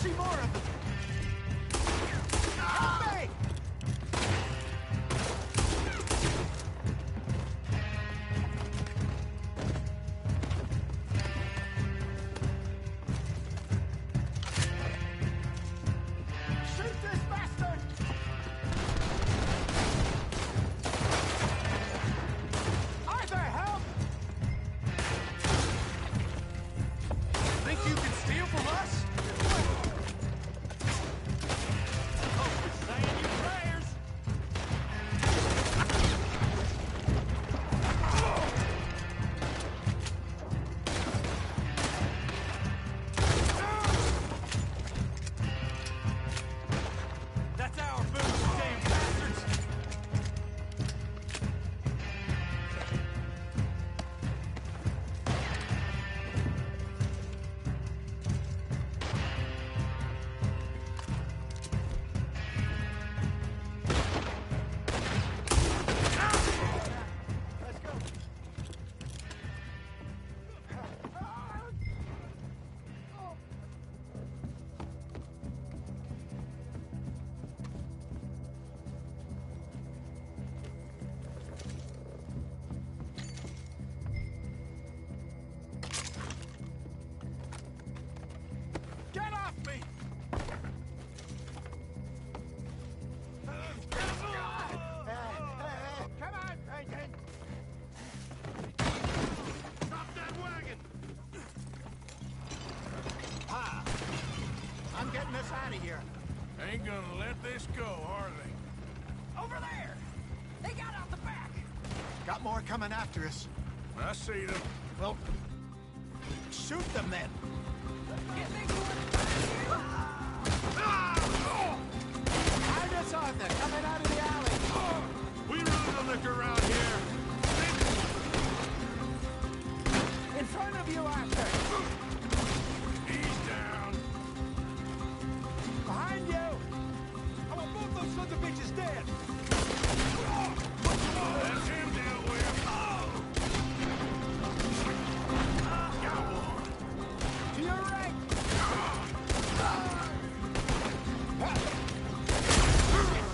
see more of them. Help me! Shoot this bastard! Arthur, help! Think you can steal from us? Saying your prayers! That's our food, you damn bastards! Let's go. Get off me! Come on, Peyton! Stop that wagon! Ah, I'm getting us out of here. Ain't gonna let this go, are they? Over there! They got out the back! Got more coming after us. I see them. Well, shoot them then. Find us, Arthur, coming out of the alley. We run the liquor around here. In front of you, Arthur. He's down. Behind you. I want both those sons of bitches dead. That's him dealt with. Got one. To your right.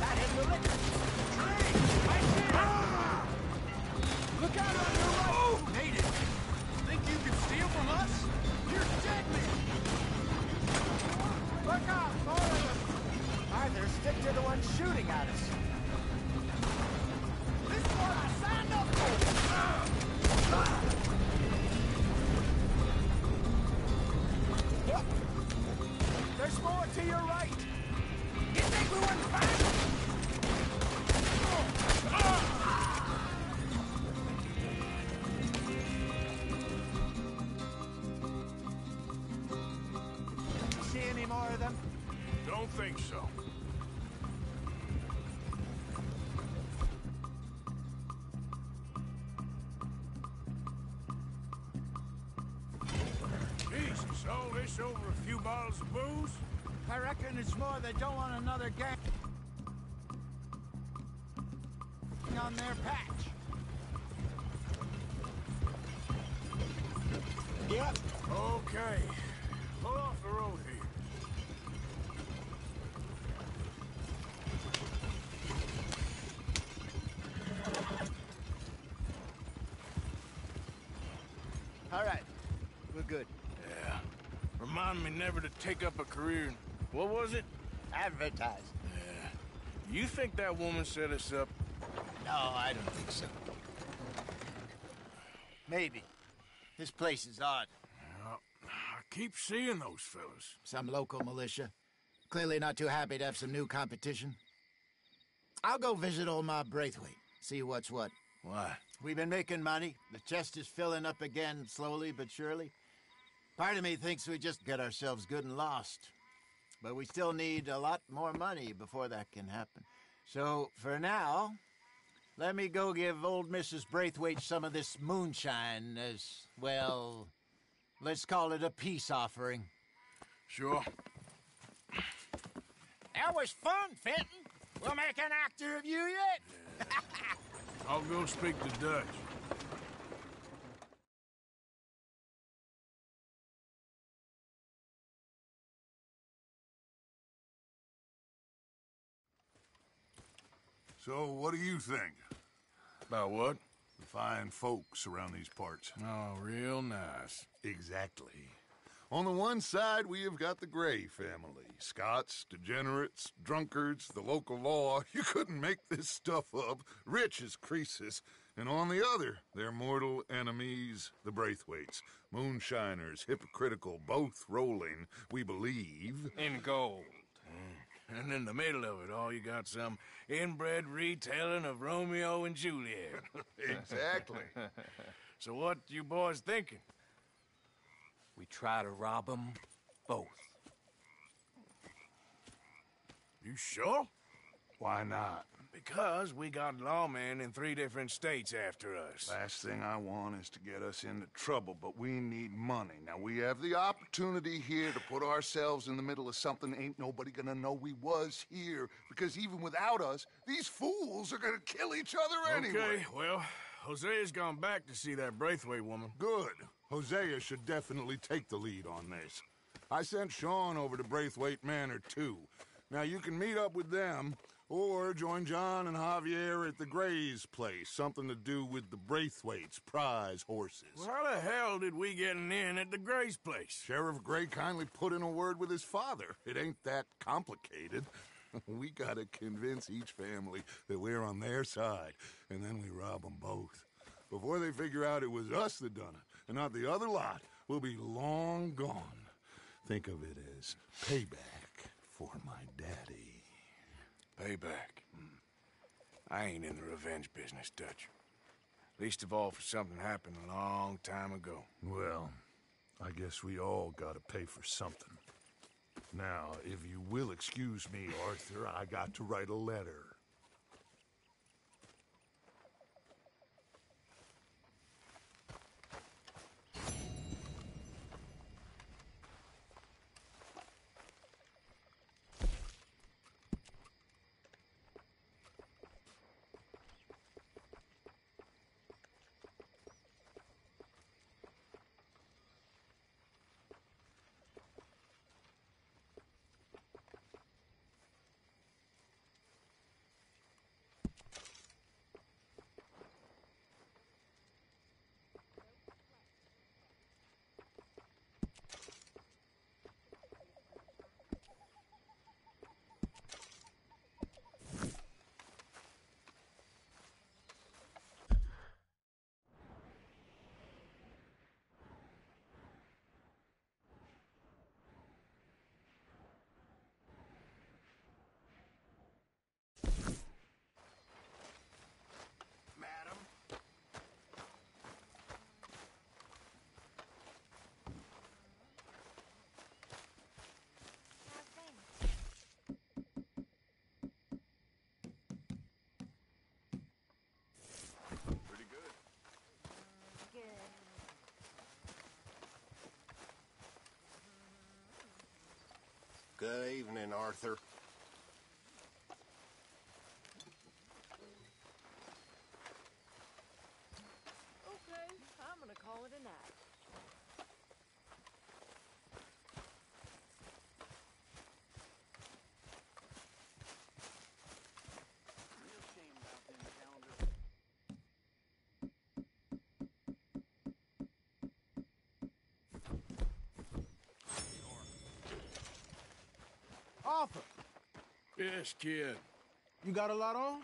That hit the liquor. Look out on your right. Oh! Native! Think you can steal from us? You're dead men! Look out, more of them. Arthur, stick to the one shooting at us. This is what I signed up for. There's more to your right. You think we wouldn't find them? See any more of them? Don't think so. Jesus, all this over a few bottles of booze? I reckon it's more they don't want another gang on their patch. Yep. Okay. Pull off the road here. All right. We're good. Yeah. Remind me never to take up a career in... What was it? Advertise. Yeah. You think that woman set us up? No, I don't think so. Maybe. This place is odd. Well, I keep seeing those fellas. Some local militia. Clearly not too happy to have some new competition. I'll go visit old Ma Braithwaite, see what's what. Why? We've been making money. The chest is filling up again, slowly but surely. Part of me thinks we just get ourselves good and lost. But we still need a lot more money before that can happen. So, for now, let me go give old Mrs. Braithwaite some of this moonshine as, well, let's call it a peace offering. Sure. That was fun, Fenton. We'll make an actor of you yet. I'll go speak to Dutch. So, what do you think? About what? The fine folks around these parts. Oh, real nice. Exactly. On the one side, we have got the Gray family. Scots, degenerates, drunkards, the local law. You couldn't make this stuff up. Rich as Croesus. And on the other, their mortal enemies, the Braithwaites. Moonshiners, hypocritical, both rolling, we believe. In gold. And in the middle of it all, you got some inbred retelling of Romeo and Juliet. Exactly. So what you boys thinking? We try to rob them both. You sure? Why not? Because we got lawmen in 3 different states after us. Last thing I want is to get us into trouble, but we need money. Now, we have the opportunity here to put ourselves in the middle of something ain't nobody gonna know we was here, because even without us, these fools are gonna kill each other anyway. Okay, well, Hosea's gone back to see that Braithwaite woman. Good. Hosea should definitely take the lead on this. I sent Sean over to Braithwaite Manor, too. Now, you can meet up with them, or join John and Javier at the Gray's place. Something to do with the Braithwaites' prize horses. Well, how the hell did we get in at the Gray's place? Sheriff Gray kindly put in a word with his father. It ain't that complicated. We gotta convince each family that we're on their side, and then we rob them both. Before they figure out it was us that done it, and not the other lot, we'll be long gone. Think of it as payback for my daddy. Payback. I ain't in the revenge business, Dutch. Least of all for something happened a long time ago. Well, I guess we all gotta pay for something. Now, if you will excuse me, Arthur, I got to write a letter. Good evening, Arthur. Okay, I'm gonna call it a night. Arthur, Yes, kid. you got a lot on?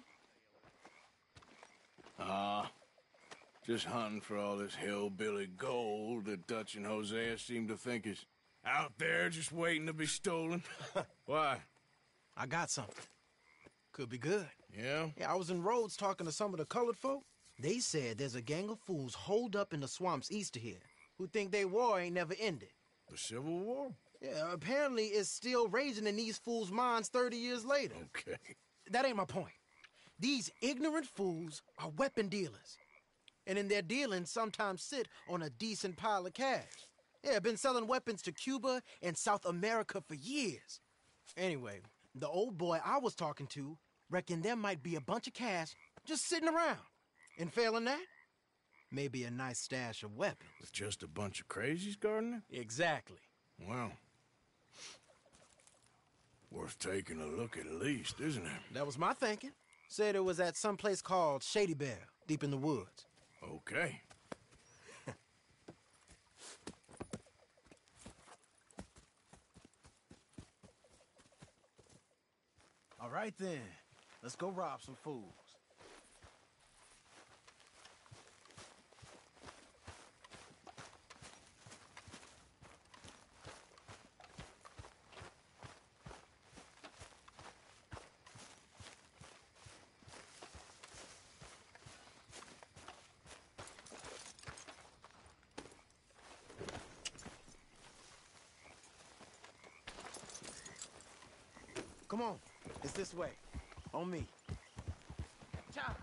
Just hunting for all this hillbilly gold that Dutch and Hosea seem to think is out there just waiting to be stolen. Why? I got something. Could be good. Yeah? Yeah, I was in Rhodes talking to some of the colored folk. They said there's a gang of fools holed up in the swamps east of here who think their war ain't never ended. The Civil War? Yeah, apparently it's still raging in these fools' minds 30 years later. Okay. That ain't my point. These ignorant fools are weapon dealers. And in their dealings sometimes sit on a decent pile of cash. Yeah, been selling weapons to Cuba and South America for years. Anyway, the old boy I was talking to reckoned there might be a bunch of cash just sitting around. And failing that, maybe a nice stash of weapons. With just a bunch of crazies guarding it? Exactly. Well, worth taking a look at least, isn't it? That was my thinking. Said it was at some place called Shady Belle, deep in the woods. Okay. All right then, let's go rob some fools. Come on, it's this way. On me. Cha!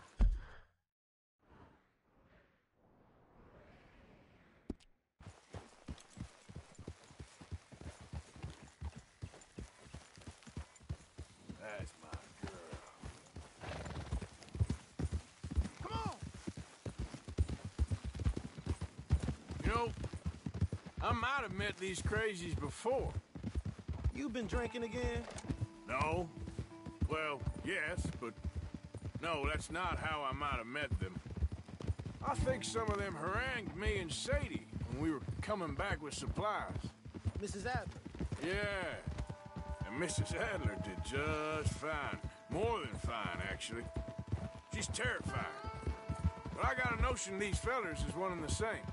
That's my girl. Come on! You know, I might have met these crazies before. You been drinking again? No. Well, yes, but no, that's not how I might have met them. I think some of them harangued me and Sadie when we were coming back with supplies. Mrs. Adler. Yeah. And Mrs. Adler did just fine. More than fine, actually. She's terrifying. But I got a notion these fellers is one and the same.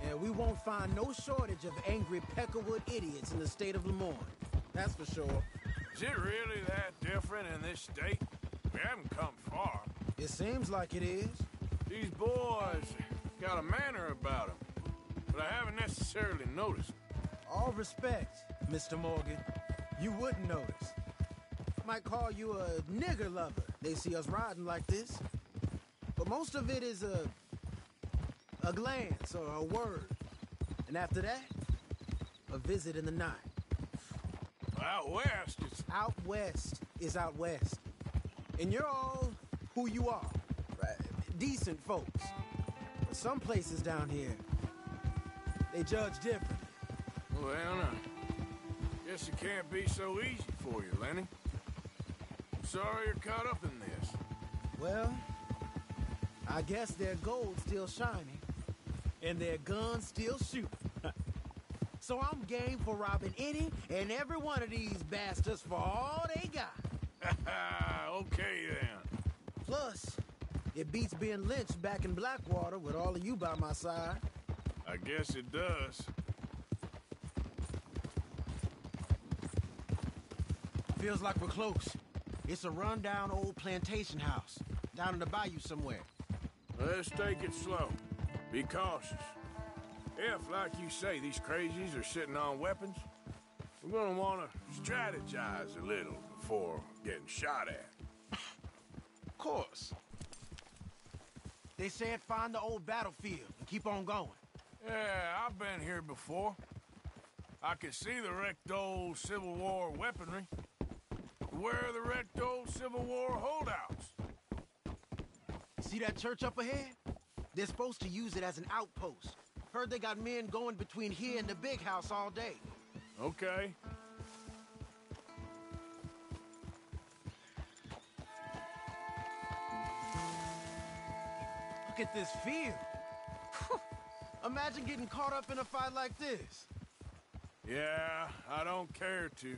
Yeah, we won't find no shortage of angry Peckerwood idiots in the state of Lemoyne. That's for sure. Is it really that different in this state? We haven't come far. It seems like it is. These boys got a manner about them, but I haven't necessarily noticed. All respect, Mr. Morgan. You wouldn't notice. Might call you a nigger lover. They see us riding like this. But most of it is a glance or a word. And after that, a visit in the night. Out west, it's... Out west is out west. And you're all who you are. Right? Decent folks. But some places down here, they judge different. Well, guess it can't be so easy for you, Lenny. I'm sorry you're caught up in this. Well, I guess their gold's still shining, and their guns still shoot. So I'm game for robbing any and every one of these bastards for all they got. Okay, then. Plus, it beats being lynched back in Blackwater with all of you by my side. I guess it does. Feels like we're close. It's a rundown old plantation house, down in the bayou somewhere. Let's take it slow. Be cautious. If, like you say, these crazies are sitting on weapons, we're gonna want to strategize a little before getting shot at. Of course. They said find the old battlefield and keep on going. Yeah, I've been here before. I can see the wrecked old Civil War weaponry. Where are the wrecked old Civil War holdouts? See that church up ahead? They're supposed to use it as an outpost. Heard they got men going between here and the big house all day. Okay. Look at this field. Imagine getting caught up in a fight like this. Yeah, I don't care to.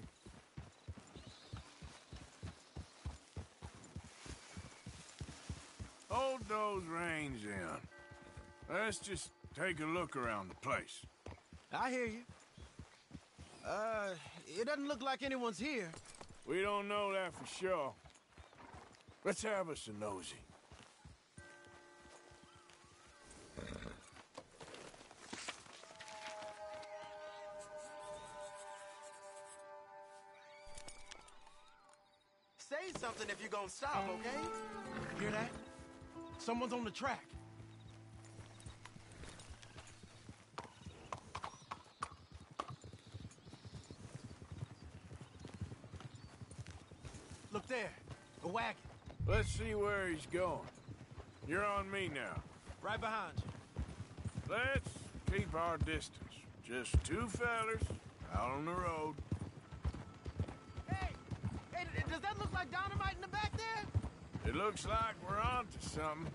Hold those reins in. Let's just take a look around the place. I hear you. It doesn't look like anyone's here. We don't know that for sure. Let's have us a nosy. Say something if you're gonna stop, okay? Hear that? Someone's on the track. Look there, a wagon. Let's see where he's going. You're on me now. Right behind you. Let's keep our distance. Just two fellers out on the road. Hey, does that look like dynamite in the back there? It looks like we're on to something.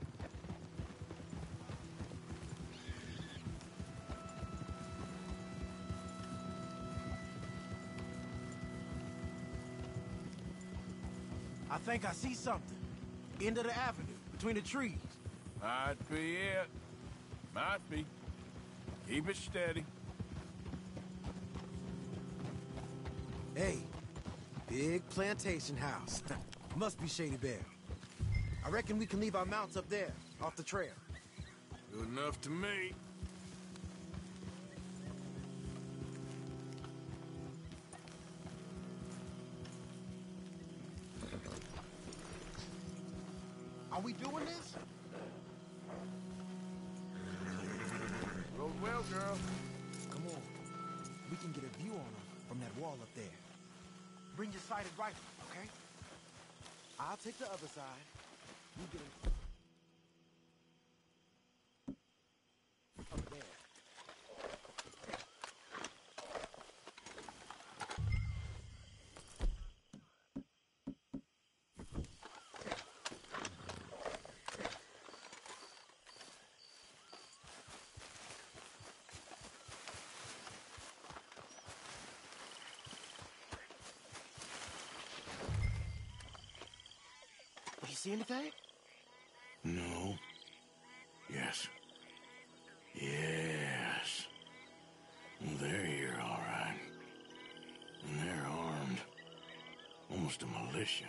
I think I see something. End of the avenue, between the trees. Might be it. Might be. Keep it steady. Hey, big plantation house. Must be Shady Bear. I reckon we can leave our mounts up there, off the trail. Good enough to me. Are we doing this? Roll well, girl. Come on. We can get a view on them from that wall up there. Bring your sighted rifle, okay? I'll take the other side. You get him. Up there. You see anything? No. Yes. Yes. Well, they're here, all right. And they're armed. Almost a militia.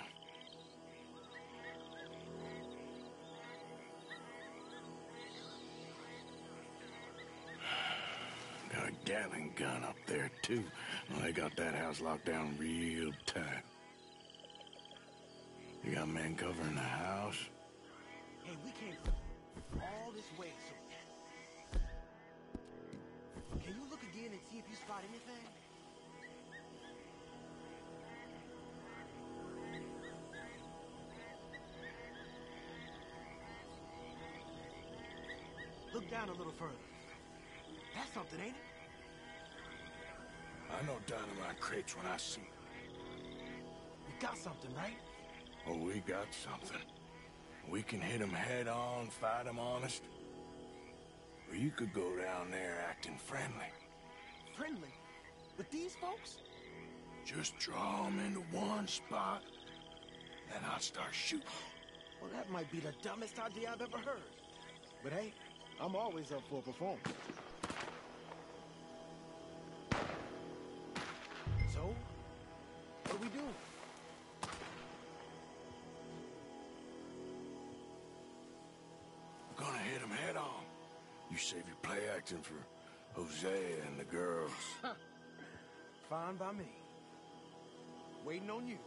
Got a Gatling gun up there, too. Well, they got that house locked down real tight. You got men covering the house? Hey, we came all this way, so... Can you look again and see if you spot anything? Look down a little further. That's something, ain't it? I know dynamite crates when I see them. We got something, right? Oh, we got something. We can hit them head on, fight them honest. Or you could go down there acting friendly. Friendly? With these folks? Just draw them into one spot, then I'll start shooting. Well, that might be the dumbest idea I've ever heard. But hey, I'm always up for a performance. So, what do we do? We're gonna hit them head on. You save your play acting for Hosea and the girls. Fine by me. Waiting on you.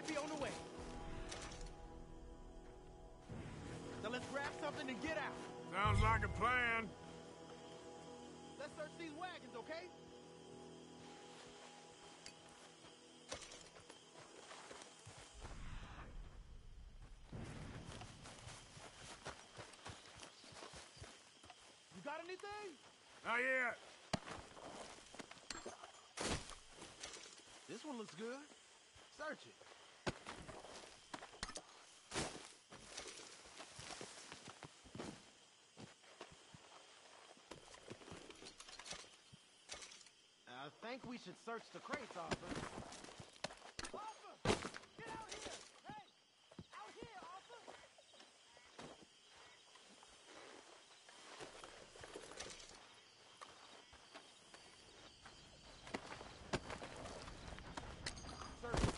be on the way. Now let's grab something and get out. Sounds like a plan. Let's search these wagons, okay? You got anything? Not yet. This one looks good. Search it. I think we should search the crates, Arthur. Arthur! Get out here! Hey! Out here, Arthur! Search it.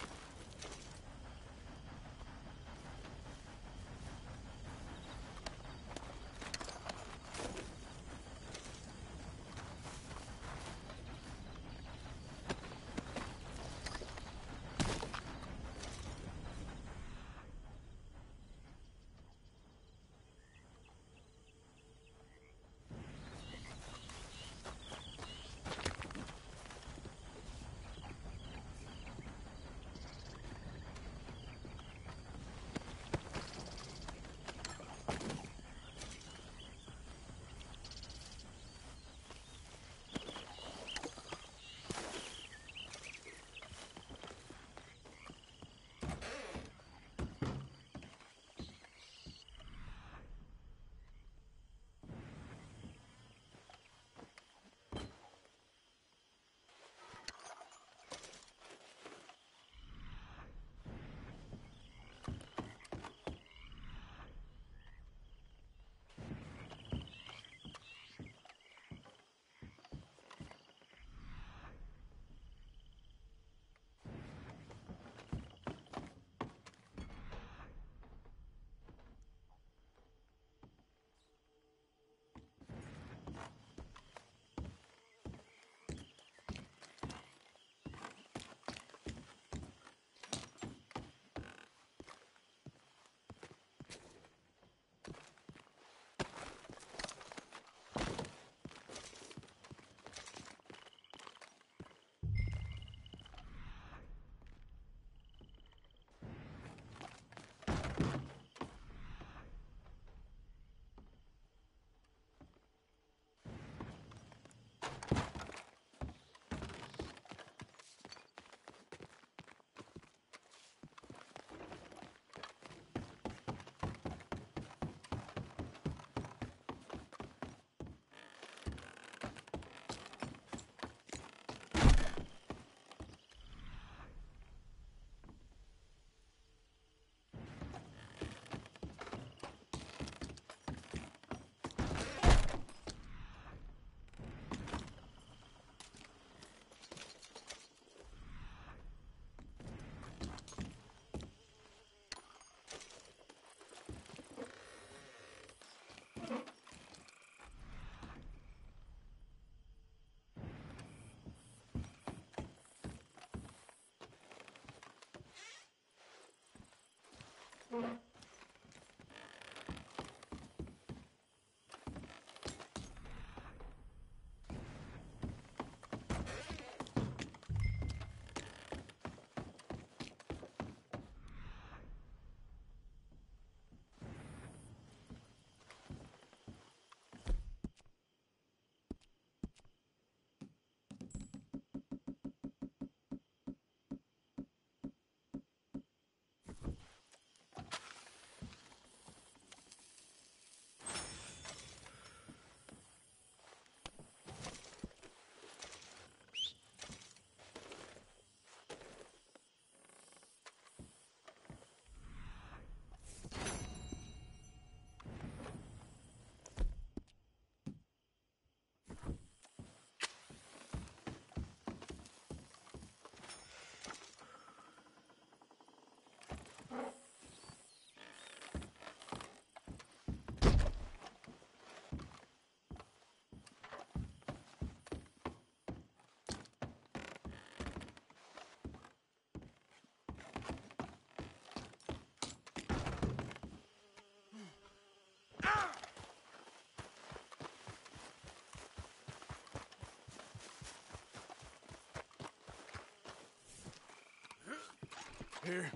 Here.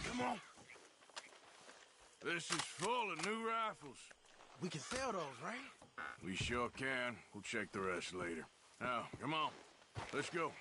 Come on. This is full of new rifles. We can sell those, right? We sure can. We'll check the rest later. Now, come on. Let's go.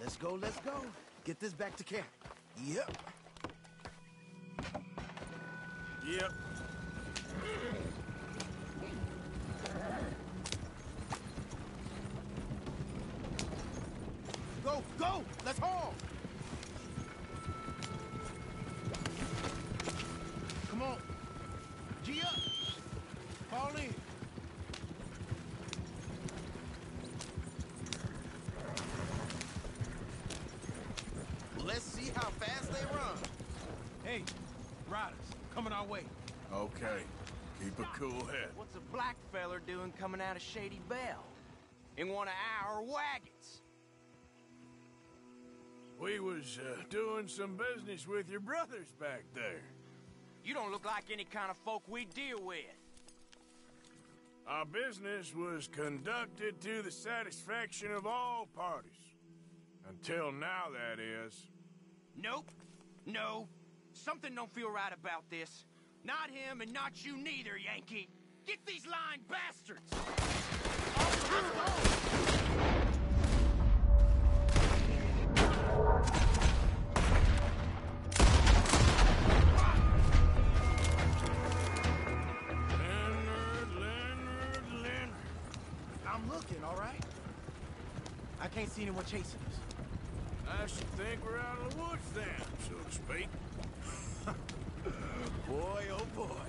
Let's go, let's go. Get this back to camp. Yep. Yep. Go, go! Let's haul! Come on. G up! Fall in. Let's see how fast they run. Hey, riders, coming our way. Okay. Keep a cool head. What's a black feller doing coming out of Shady Belle? In one of our wagons? We was doing some business with your brothers back there. You don't look like any kind of folk we deal with. Our business was conducted to the satisfaction of all parties. Until now, that is. Nope. No. Something don't feel right about this. Not him and not you neither, Yankee. Get these lying bastards! Leonard. I'm looking, all right? I can't see anyone chasing us. I should think we're out of the woods then, so to speak. Boy, oh boy.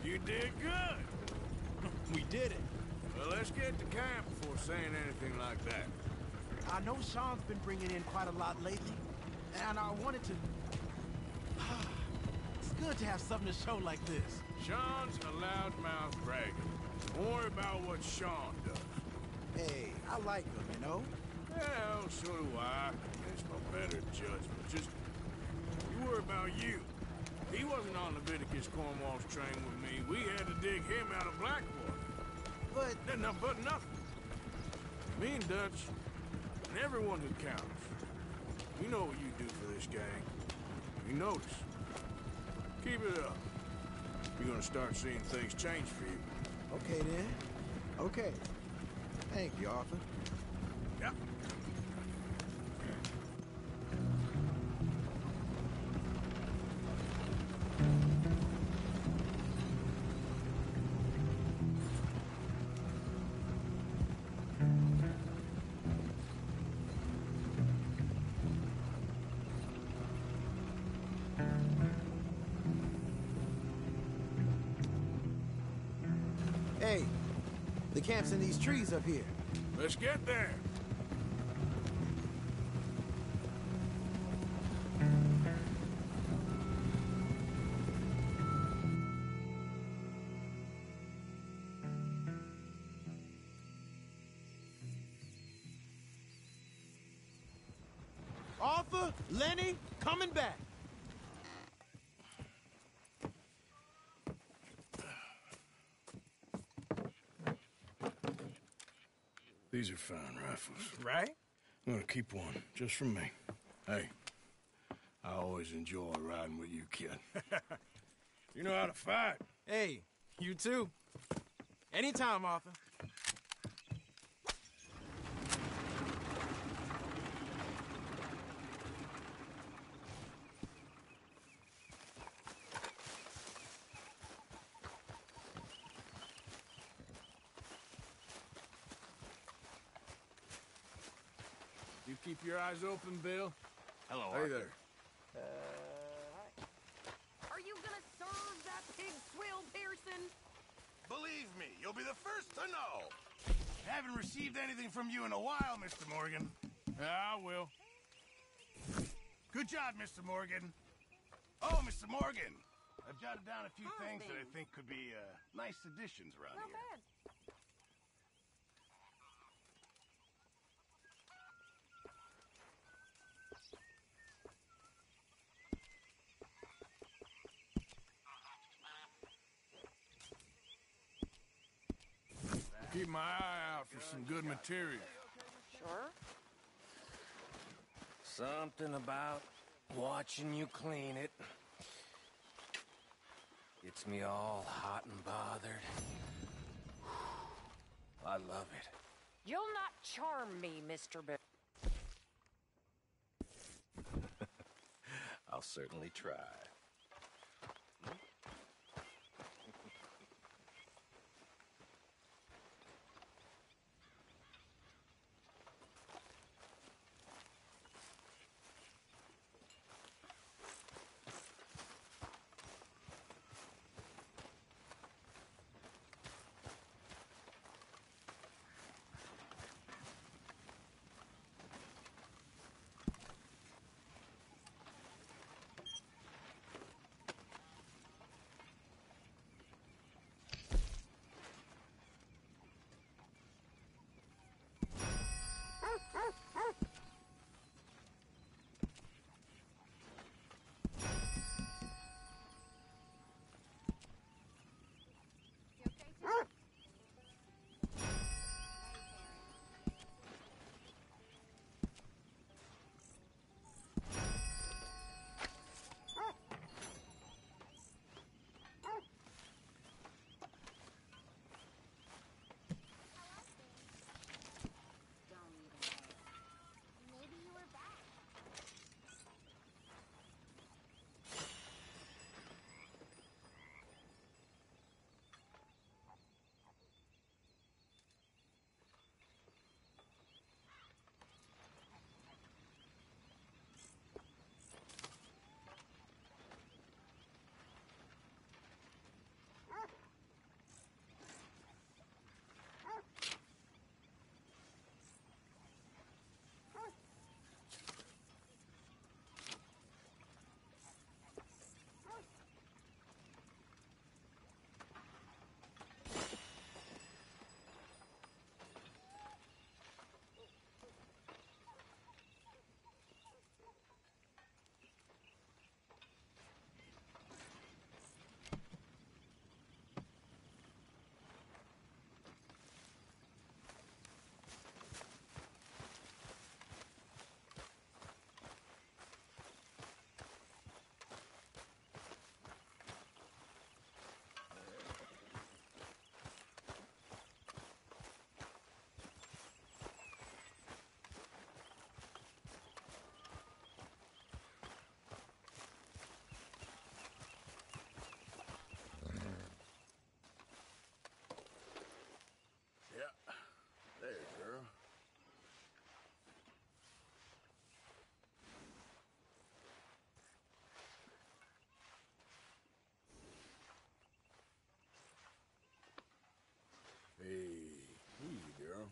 You did good. We did it. Well, let's get to camp before saying anything like that. I know Sean's been bringing in quite a lot lately, and I wanted to... It's good to have something to show like this. Sean's a loudmouth bragger. Don't worry about what Sean does. Hey, I like him, you know? Well, so do I. It's my better judgment. Just, you worry about you. He wasn't on Leviticus Cornwall's train with me. We had to dig him out of Blackwater. But... But nothing. Me and Dutch, and everyone who counts. You know what you do for this gang. You notice. Keep it up. You're gonna start seeing things change for you. Okay, then. Okay. Thank you, Arthur. Yeah. Hey, the camp's in these trees up here. Let's get there. Arthur, Lenny, coming back. These are fine rifles. Right? I'm gonna keep one, just for me. Hey, I always enjoy riding with you, kid. You know how to fight. Hey, you too. Anytime, Arthur. You keep your eyes open, Bill. Hello, Hey there. Are you gonna serve that pig swill, Pearson? Believe me, you'll be the first to know. Haven't received anything from you in a while, Mr. Morgan. I will. Good job, Mr. Morgan. Oh, Mr. Morgan. I've jotted down a few Oh, things that I baby. think could be nice additions around Not here. bad. Keep my eye out for some good material. Sure. Something about watching you clean it gets me all hot and bothered. I love it. You'll not charm me, Mr. Bill. I'll certainly try. Easy, girl.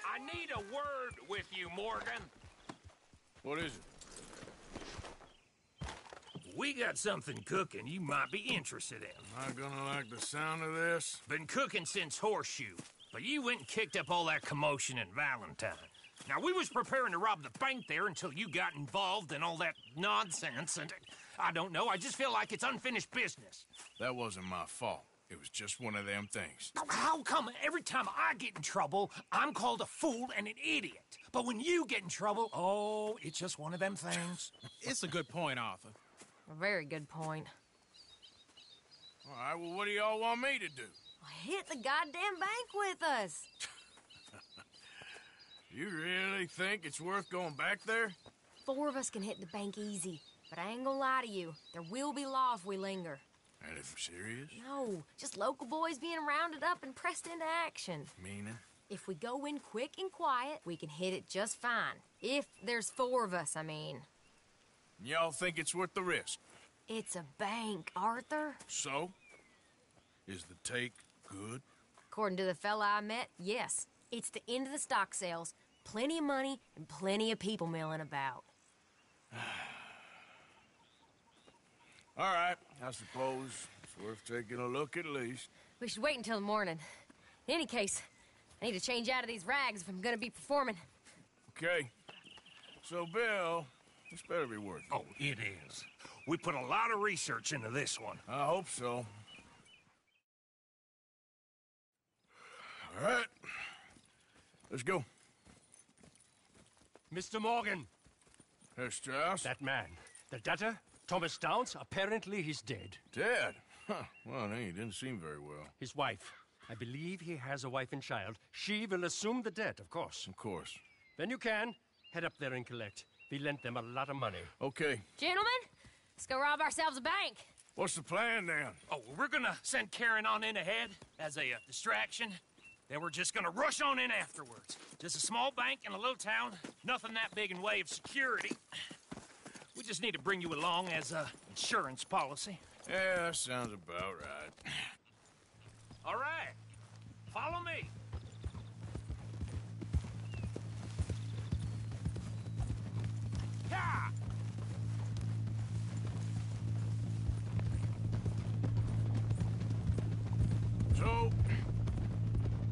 I need a word with you, Morgan. What is it? We got something cooking you might be interested in. Am I gonna like the sound of this? Been cooking since Horseshoe, but you went and kicked up all that commotion in Valentine. Now, we was preparing to rob the bank there until you got involved in all that nonsense, and I don't know, I just feel like it's unfinished business. That wasn't my fault. It was just one of them things. How come every time I get in trouble, I'm called a fool and an idiot? But when you get in trouble, oh, it's just one of them things. It's a good point, Arthur. A very good point. All right, well, what do y'all want me to do? Hit the goddamn bank with us. You really think it's worth going back there? 4 of us can hit the bank easy, but I ain't gonna lie to you. There will be law if we linger. And if I'm serious? No, just local boys being rounded up and pressed into action. Meaning? If we go in quick and quiet, we can hit it just fine. If there's 4 of us, I mean. Y'all think it's worth the risk? It's a bank, Arthur. So? Is the take good? According to the fella I met, yes. It's the end of the stock sales. Plenty of money and plenty of people milling about. All right, I suppose it's worth taking a look at least. We should wait until the morning. In any case, I need to change out of these rags if I'm gonna be performing. Okay. So, Bill, this better be worth it. Oh, it is. We put a lot of research into this one. I hope so. All right. Let's go. Mr. Morgan, Herr Strauss? that man, the debtor, Thomas Downs, apparently he's dead. Dead? Huh. Well, he didn't seem very well. His wife, I believe he has a wife and child. She will assume the debt, of course. Of course. Then you can head up there and collect. We lent them a lot of money. Okay. Gentlemen, let's go rob ourselves a bank. What's the plan, then? Oh, we're gonna send Karen on in ahead as a distraction. Then we're just gonna rush on in afterwards. Just a small bank in a little town. Nothing that big in way of security. We just need to bring you along as a insurance policy. Yeah, that sounds about right. All right. Follow me. Yeah. So,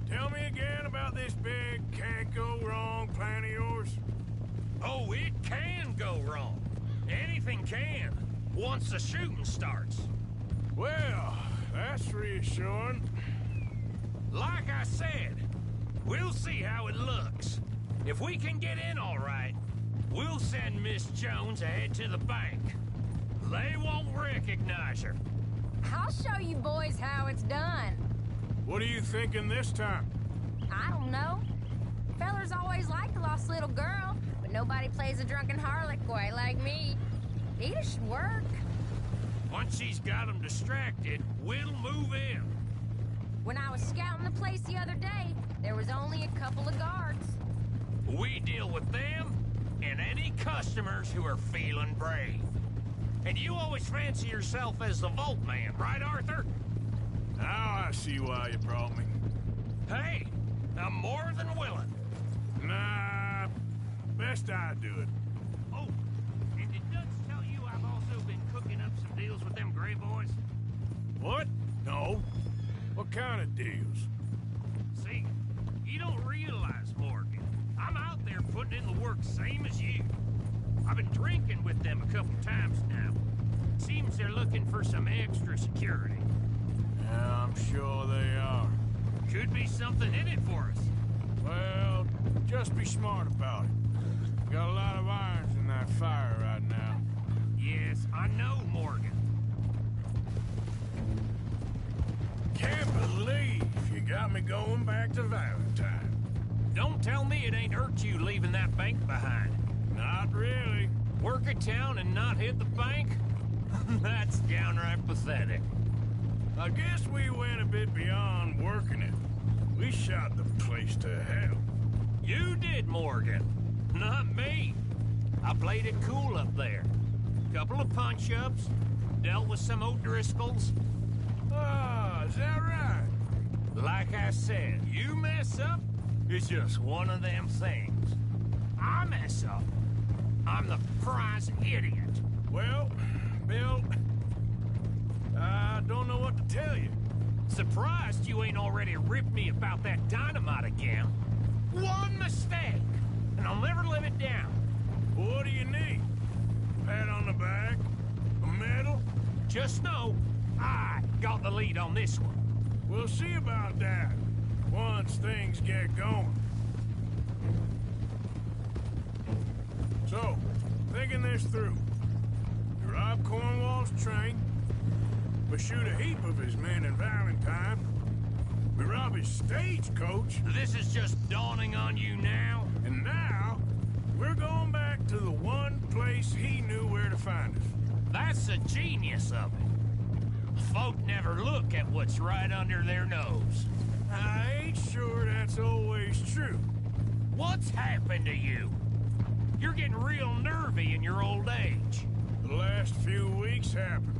tell me again about this big can't-go-wrong plan of yours. Oh, it can go wrong. Anything can, once the shooting starts. Well, that's reassuring. Like I said, we'll see how it looks. If we can get in all right, we'll send Miss Jones ahead to the bank. They won't recognize her. I'll show you boys how it's done. What are you thinking this time? I don't know. Fellers always liked a lost little girl, but nobody plays a drunken harlot quite like me. It should work. Once she's got them distracted, we'll move in. When I was scouting the place the other day, there was only a couple of guards. We deal with them and any customers who are feeling brave. And you always fancy yourself as the Vault Man, right, Arthur? Now I see why you brought me. Hey, I'm more than willing. Nah, best I do it. Oh, and did Dutch tell you I've also been cooking up some deals with them Gray Boys? What? No. What kind of deals? See, you don't realize, Morgan. I'm out there putting in the work same as you. I've been drinking with them a couple times now. Seems they're looking for some extra security. Yeah, I'm sure they are. Could be something in it for us. Well, just be smart about it. Got a lot of irons in that fire right now. Yes, I know, Morgan. Can't believe you got me going back to Valentine. Don't tell me it ain't hurt you leaving that bank behind. Not really. Work a town and not hit the bank? That's downright pathetic. I guess we went a bit beyond working it. We shot the place to hell. You did, Morgan. Not me. I played it cool up there. Couple of punch-ups, dealt with some O'Driscolls. Ah, is that right? Like I said, you mess up, it's just one of them things. I mess up, I'm the prize idiot. Well, Bill, I don't know what to tell you. Surprised you ain't already ripped me about that dynamite again. One mistake, and I'll never live it down. What do you need? Pat on the back? A medal? Just know, I got the lead on this one. We'll see about that once things get going. So, thinking this through. You rob Cornwall's train. We shoot a heap of his men in Valentine. We rob his stagecoach. This is just dawning on you now? And now, we're going back to the one place he knew where to find us. That's the genius of it. Folk never look at what's right under their nose. I ain't sure that's always true. What's happened to you? You're getting real nervy in your old age. The last few weeks happened.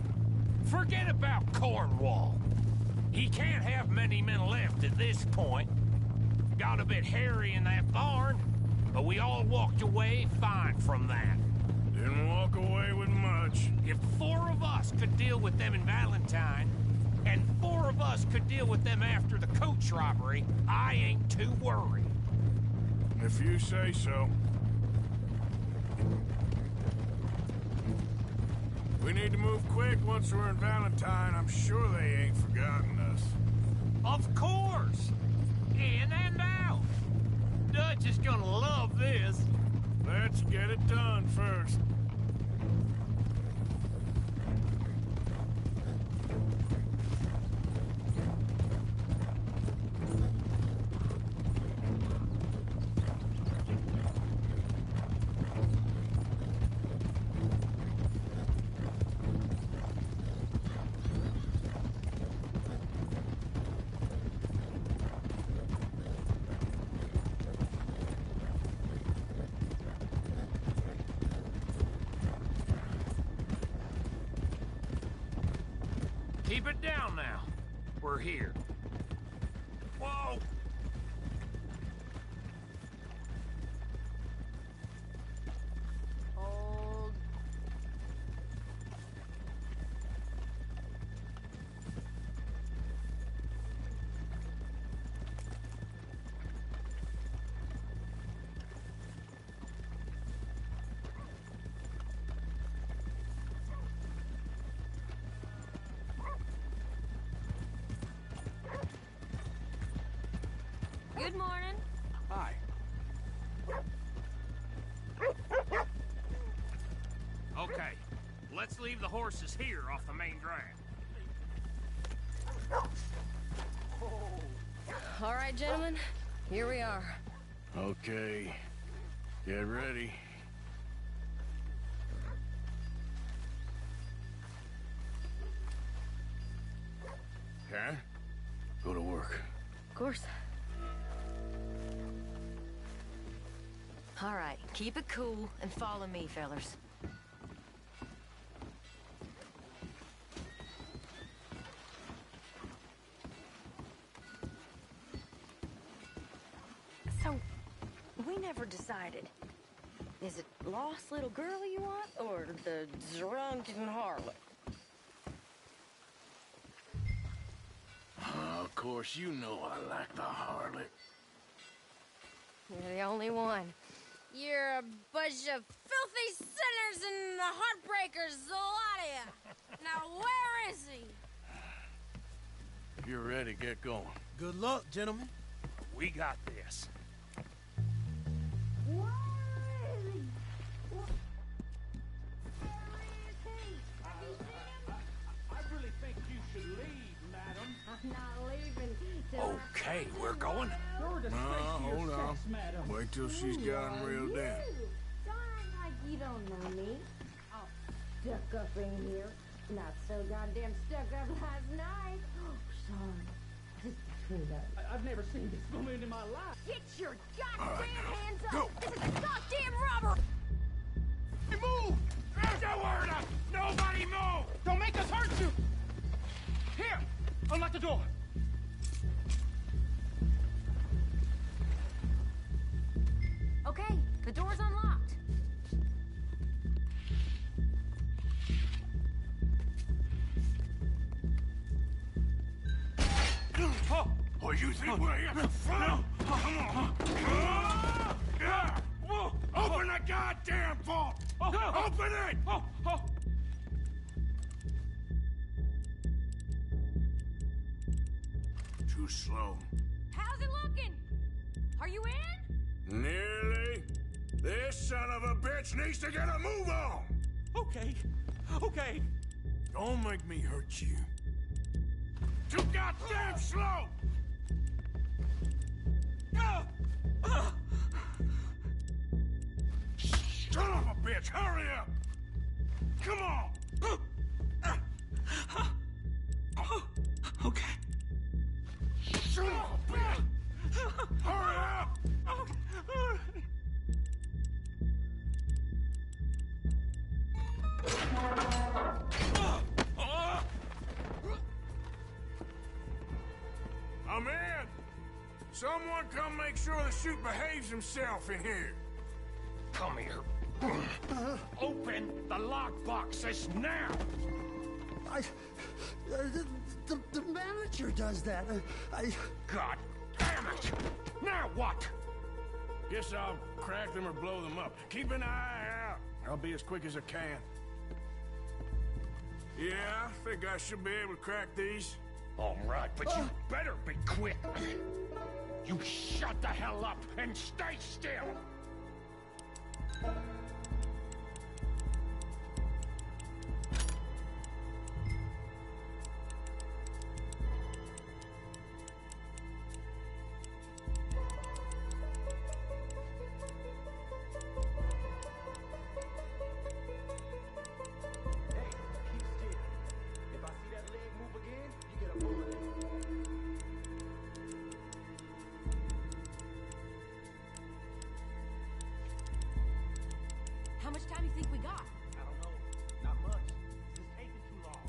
Forget about Cornwall. He can't have many men left at this point. Got a bit hairy in that barn, but we all walked away fine from that. Didn't walk away with much. If 4 of us could deal with them in Valentine, and 4 of us could deal with them after the coach robbery, I ain't too worried. If you say so. We need to move quick once we're in Valentine. I'm sure they ain't forgotten us. Of course! In and out. Dutch is gonna love this. Let's get it done first. Keep it down now. We're here. Whoa! Hold. Good morning. Hi. Okay, let's leave the horses here off the main drag. All right, gentlemen. Here we are. Okay. Get ready. Karen, go to work. Of course. All right, keep it cool and follow me, fellers. So, we never decided. Is it lost little girl you want, or the drunken harlot? Of course, you know I like the harlot. You're the only one. You're a bunch of filthy sinners and the heartbreakers, a lot of you. Now, where is he? If you're ready, get going. Good luck, gentlemen. We got this. Where is he? I really think you should leave, madam. I'm not leaving till Okay, we're going. You're a disgrace to hold your on. sex, madam. Wait till she's gotten reeled in. Don't act like you don't know me. All stuck up in here. Not so goddamn stuck up last night. Oh, sorry. Just between us. I've never seen this woman in my life. Get your goddamn hands up! go. This is a goddamn robber! Move! There's no word up! Nobody move! Don't make us hurt you! Here! Unlock the door! Okay, the door's unlocked. Oh, you think we're here for fun? Come on. Open the goddamn vault! Open it! Too slow. How's it looking? Are you in? Nearly. This son of a bitch needs to get a move on! Okay. Don't make me hurt you. Too goddamn slow! Son of a bitch, hurry up! Come on! Okay. Son of a bitch! Hurry up! I'm in! Someone come make sure the chute behaves himself in here. Come here. Open the lockboxes now! The manager does that. God damn it! Now what? Guess I'll crack them or blow them up. Keep an eye out. I'll be as quick as I can. Yeah, I think I should be able to crack these. All right, but you better be quick. You shut the hell up and stay still! How much time do you think we got? I don't know. Not much. This is taking too long.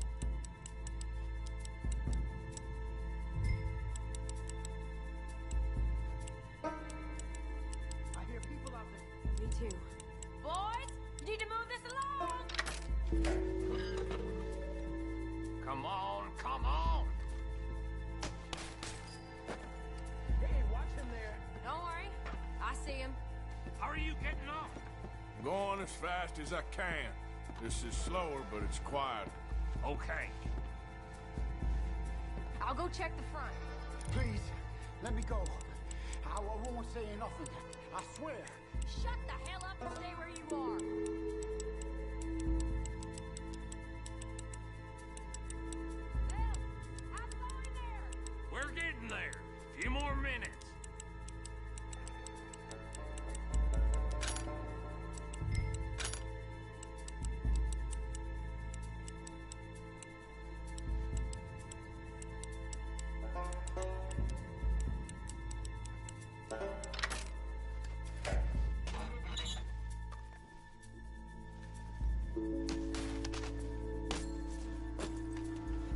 I hear people out there. Me too. Boys, you need to move this along! Come on, come on! Hey, watch him there. Don't worry. I see him. How are you getting on? Going as fast as I can. This is slower, but it's quieter. Okay. I'll go check the front. Please, let me go. I won't say nothing. I swear. Shut the hell up and stay where you are. Bill, I'm going there. We're getting there. A few more minutes.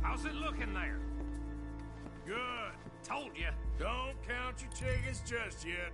How's it looking there? Good. Told you. Don't count your chickens just yet.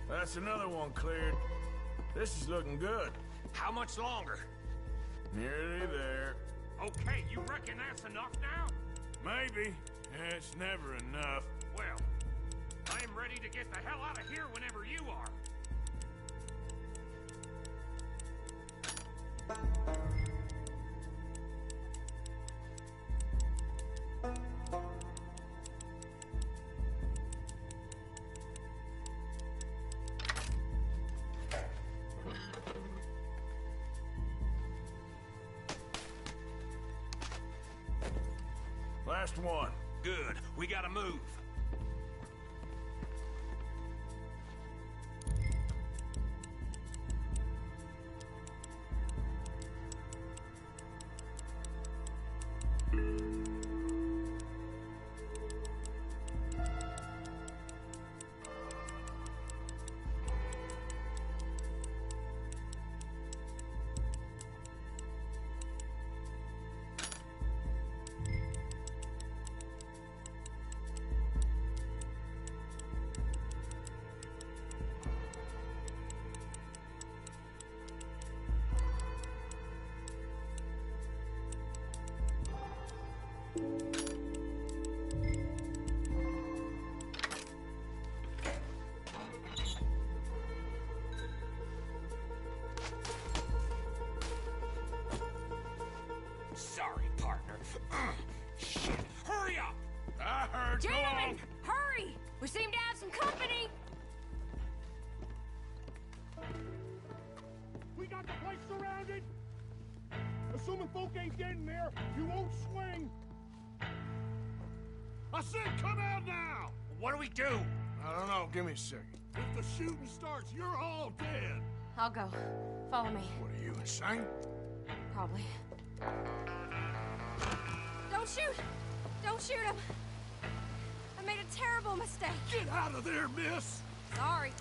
That's another one cleared. This is looking good. How much longer? Nearly there. Okay, you reckon that's enough now? Maybe. It's never enough. Well, I am ready to get the hell out of here whenever you are. Last one. Good. We gotta move. Sorry, partner. Shit. Hurry up! I heard. Go Gentlemen, on. hurry! We seem to have some company. We got the place surrounded. Assuming folk ain't getting there, you won't swing. I said come out now! What do we do? I don't know. Give me a second. If the shooting starts, you're all dead. I'll go. Follow me. What are you, insane? Probably. Don't shoot! Don't shoot him! I made a terrible mistake. Get out of there, miss! Sorry.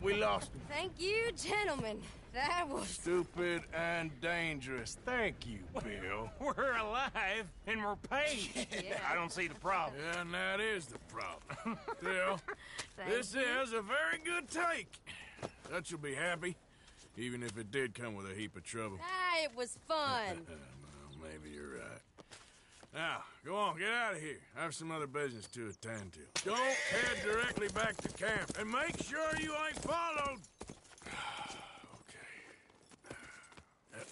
we lost him. Thank you, gentlemen. That was... Stupid and dangerous. Thank you, Bill. We're alive and we're paid. Yeah. I don't see the problem. Yeah, and that is the problem. Still, Thank this you. is a very good take. Dutch will be happy, even if it did come with a heap of trouble. Ah, it was fun. Well, maybe you're right. Now, go on, get out of here. I have some other business to attend to. Don't head directly back to camp, and make sure you ain't followed. Okay. Yep,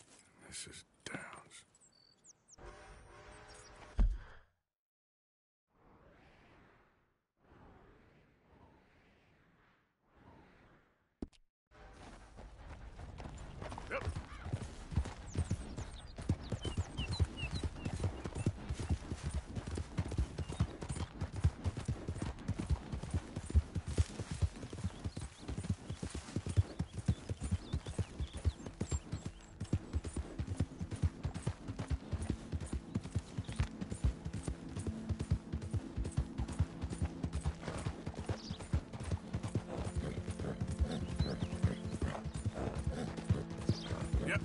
this is Downs. Yep. Yep.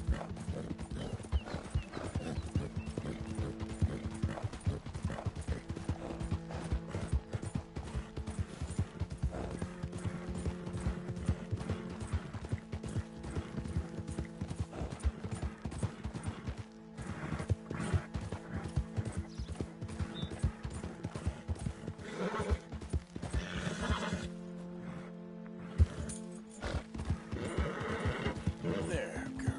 There, girl.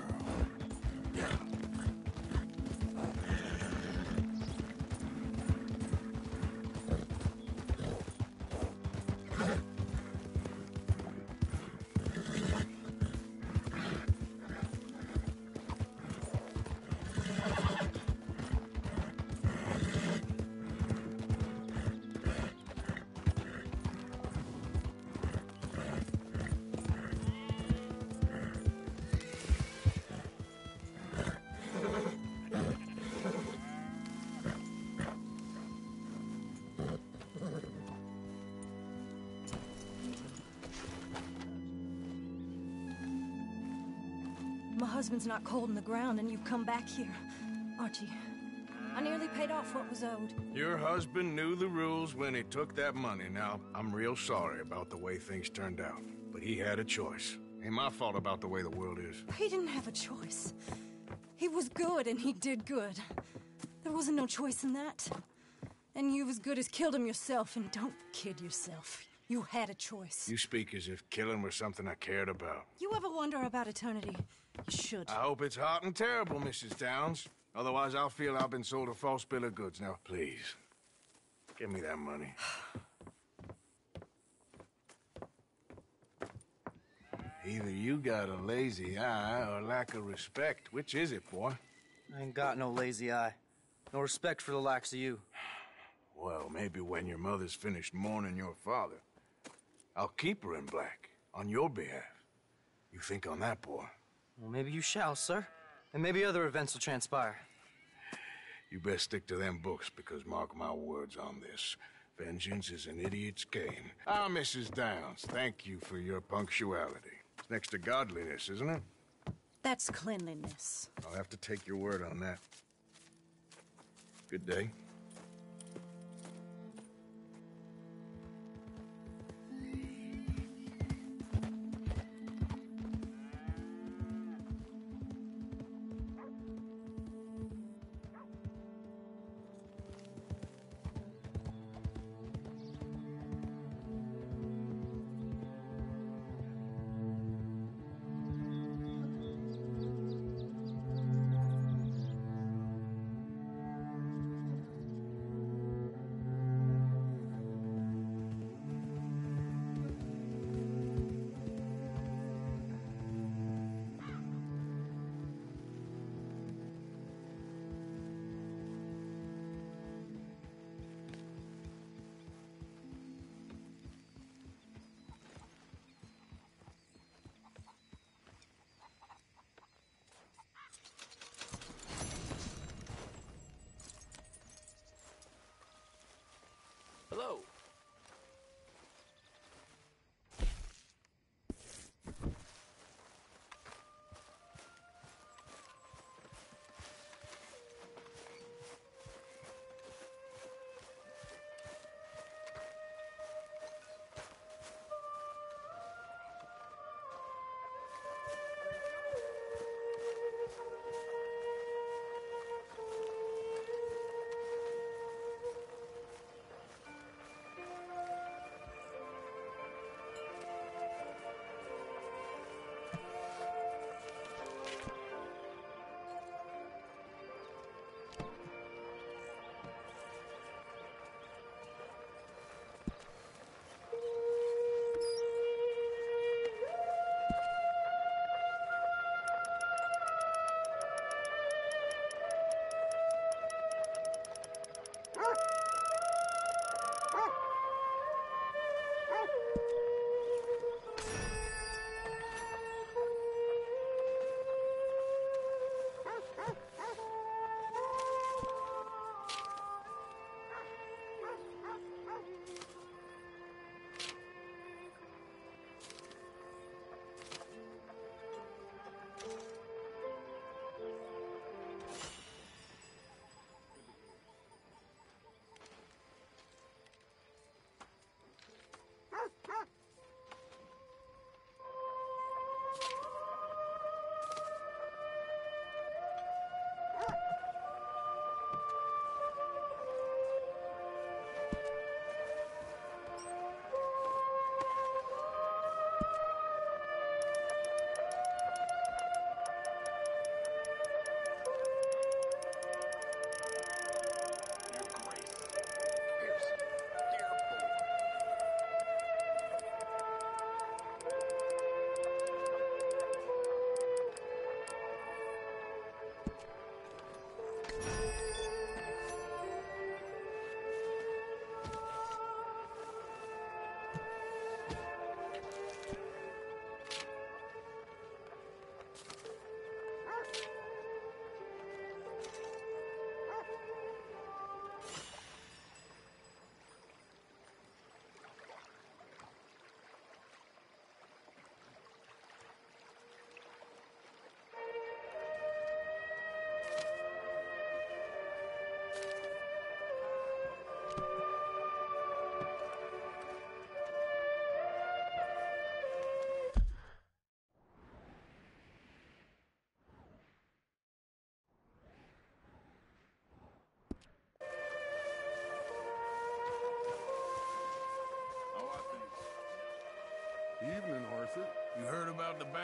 My husband's not cold in the ground, and you've come back here, Archie. I nearly paid off what was owed. Your husband knew the rules when he took that money. Now, I'm real sorry about the way things turned out. But he had a choice. Ain't my fault about the way the world is. He didn't have a choice. He was good, and he did good. There wasn't no choice in that. And you as good as killed him yourself, and don't kid yourself. You had a choice. You speak as if killing was something I cared about. You ever wonder about eternity? You should. I hope it's hot and terrible, Mrs. Downs. Otherwise, I'll feel I've been sold a false bill of goods. Now, please, give me that money. Either you got a lazy eye or lack of respect. Which is it, boy? I ain't got no lazy eye. No respect for the likes of you. Well, maybe when your mother's finished mourning your father, I'll keep her in black on your behalf. You think on that, boy? Well, maybe you shall, sir. And maybe other events will transpire. You best stick to them books, because mark my words on this. Vengeance is an idiot's game. Ah, Mrs. Downs, thank you for your punctuality. It's next to godliness, isn't it? That's cleanliness. I'll have to take your word on that. Good day.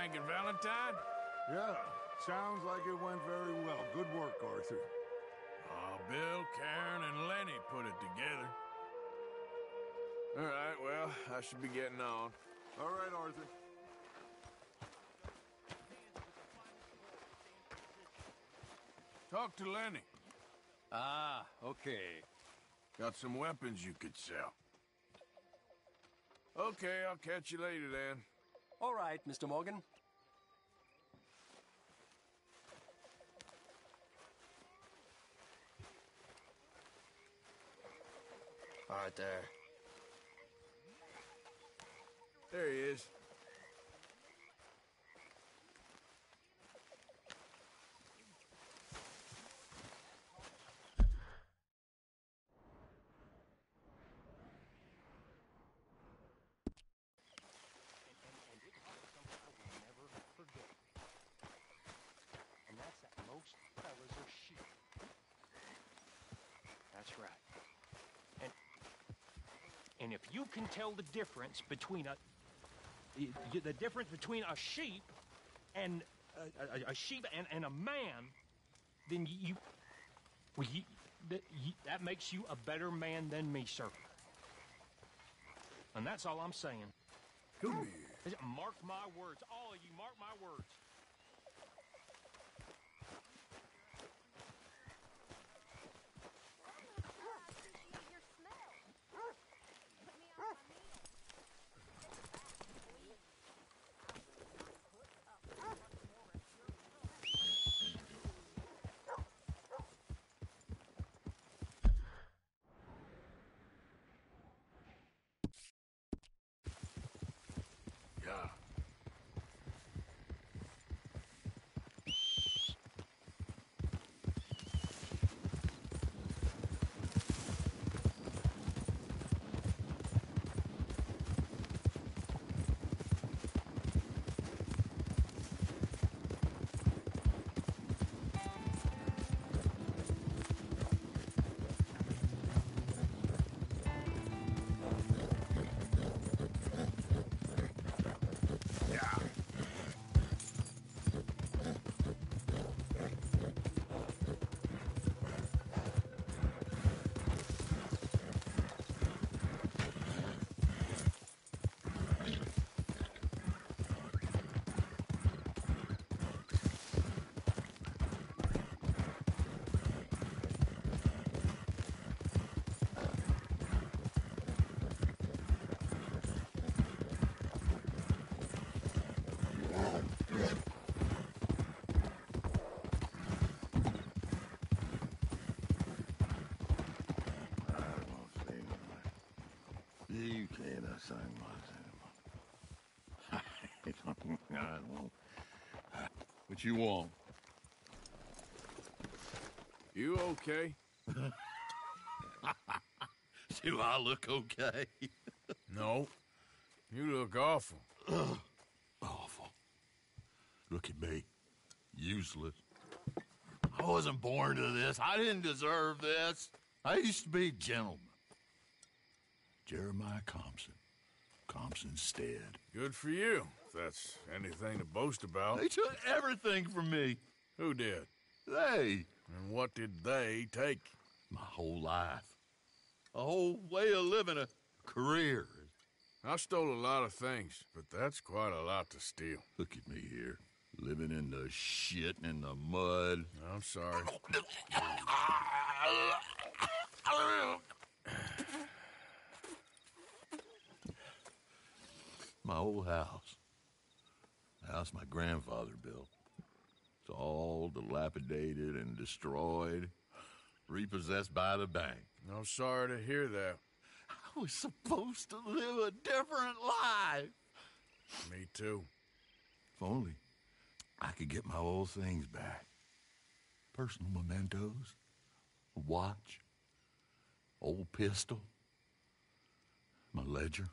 bank in Valentine? Yeah, sounds like it went very well. Good work, Arthur. Oh, Bill, Karen, and Lenny put it together. All right, well, I should be getting on. All right, Arthur. Talk to Lenny. Ah, okay. Got some weapons you could sell. Okay, I'll catch you later then. All right, Mr. Morgan. All right, there. There he is. And that's that most fellas are sheep. That's right. And if you can tell the difference between a sheep and a sheep and a man, then that makes you a better man than me, sir. And that's all I'm saying. Come here. Mark my words, all of you. Mark my words. Yeah. You can't assign my I won't. What you want? You okay? Do I look okay? No. You look awful. Awful. Look at me. Useless. I wasn't born to this. I didn't deserve this. I used to be a gentleman. Jeremiah Compson. Compson Stead. Good for you, if that's anything to boast about. They took everything from me. Who did? They. And what did they take? My whole life. A whole way of living, a career. I stole a lot of things, but that's quite a lot to steal. Look at me here, living in the shit and in the mud. I'm sorry. My old house. The house my grandfather built. It's all dilapidated and destroyed, repossessed by the bank. I'm sorry to hear that. I was supposed to live a different life. Me too. If only I could get my old things back. Personal mementos, a watch, old pistol, my ledger.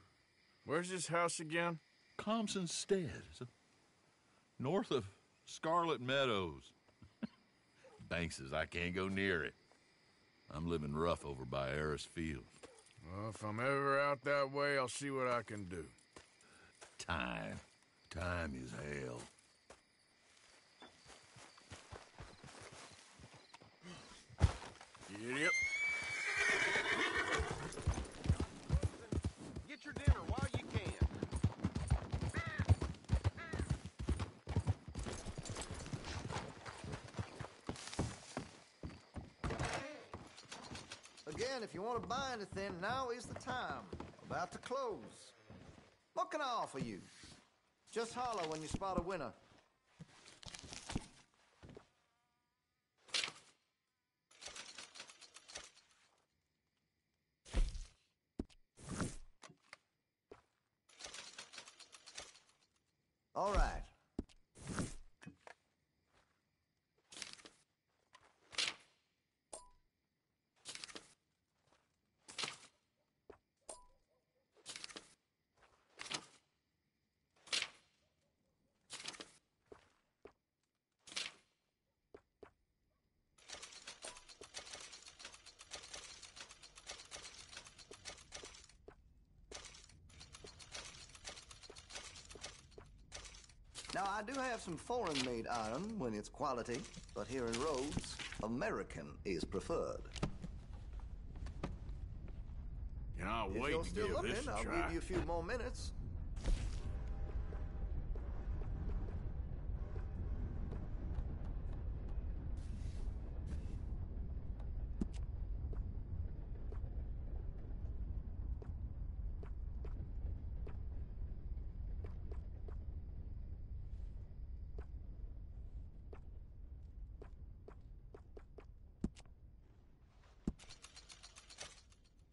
Where's this house again? Compson Stead. It's north of Scarlet Meadows. Bank says I can't go near it. I'm living rough over by Harris Field. Well, if I'm ever out that way, I'll see what I can do. Time. Time is hell. Yep. Get your dinner while you can. Again, if you want to buy anything, now is the time. About to close. What can I offer you? Just holler when you spot a winner. All right. Now, I do have some foreign-made iron when it's quality, but here in Rhodes, American is preferred. Can't If wait you're to still give looking, this a I'll try. give you a few more minutes.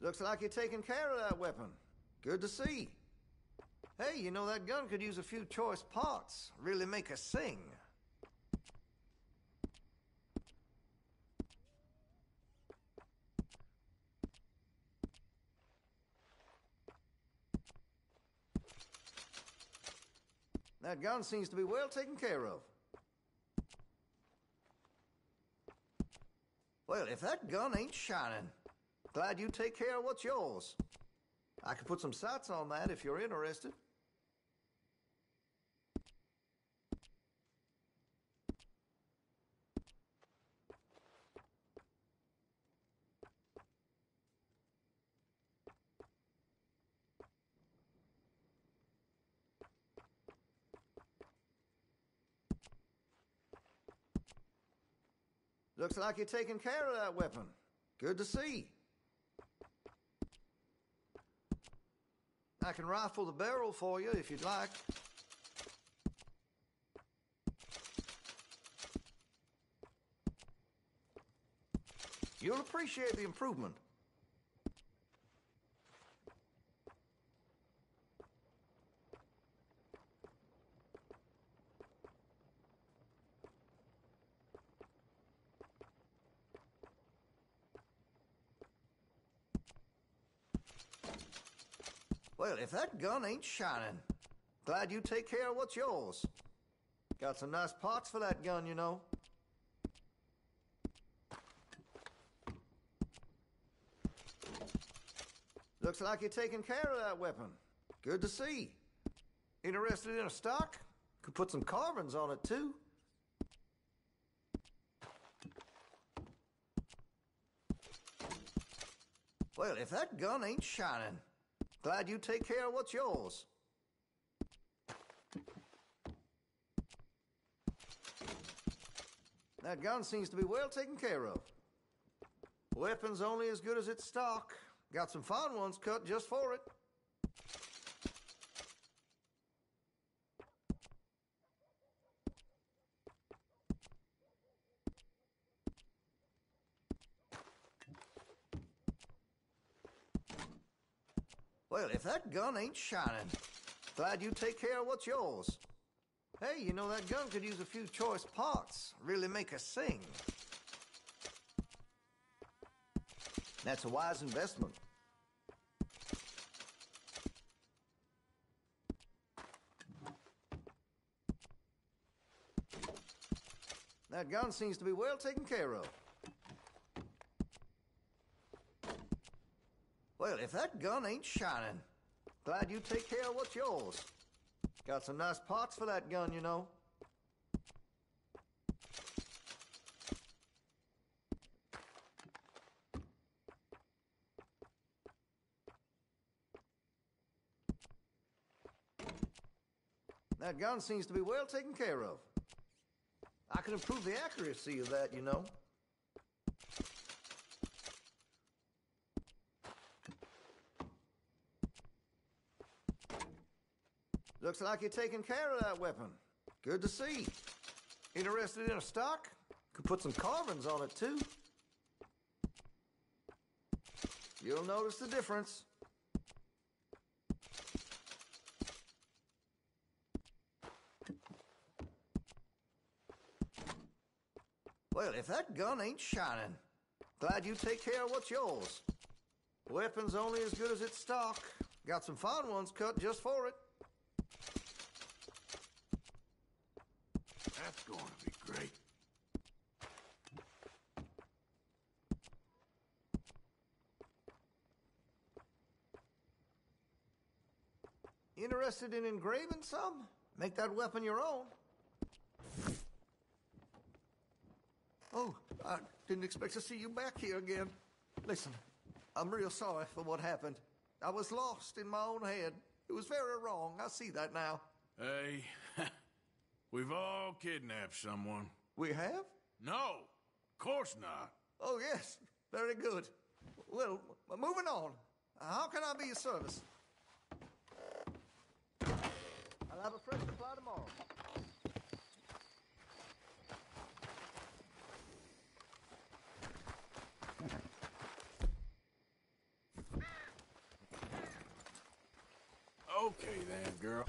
Looks like you're taking care of that weapon. Good to see. Hey, you know that gun could use a few choice parts. Really make us sing. That gun seems to be well taken care of. Well, if that gun ain't shining, glad you take care of what's yours. I could put some sights on that if you're interested. Looks like you're taking care of that weapon. Good to see. I can rifle the barrel for you if you'd like. You'll appreciate the improvement. Well, if that gun ain't shining, glad you take care of what's yours. Got some nice parts for that gun, you know. Looks like you're taking care of that weapon. Good to see. Interested in a stock? Could put some carbons on it, too. Well, if that gun ain't shining, glad you take care of what's yours. That gun seems to be well taken care of. Weapon's only as good as its stock. Got some fine ones cut just for it. Well, if that gun ain't shining, glad you take care of what's yours. Hey, you know that gun could use a few choice parts. Really make us sing. That's a wise investment. That gun seems to be well taken care of. Well, if that gun ain't shining, glad you take care of what's yours. Got some nice parts for that gun, you know. That gun seems to be well taken care of. I can improve the accuracy of that, you know. Looks like you're taking care of that weapon. Good to see. Interested in a stock? Could put some carbons on it, too. You'll notice the difference. Well, if that gun ain't shining, glad you take care of what's yours. The weapon's only as good as its stock. Got some fine ones cut just for it. That's going to be great. Interested in engraving some? Make that weapon your own. Oh, I didn't expect to see you back here again. Listen, I'm real sorry for what happened. I was lost in my own head. It was very wrong. I see that now. Hey, we've all kidnapped someone. We have? No, of course not. Oh, yes. Very good. Well, moving on. How can I be of service? I'll have a fresh supply tomorrow. Okay then, girl.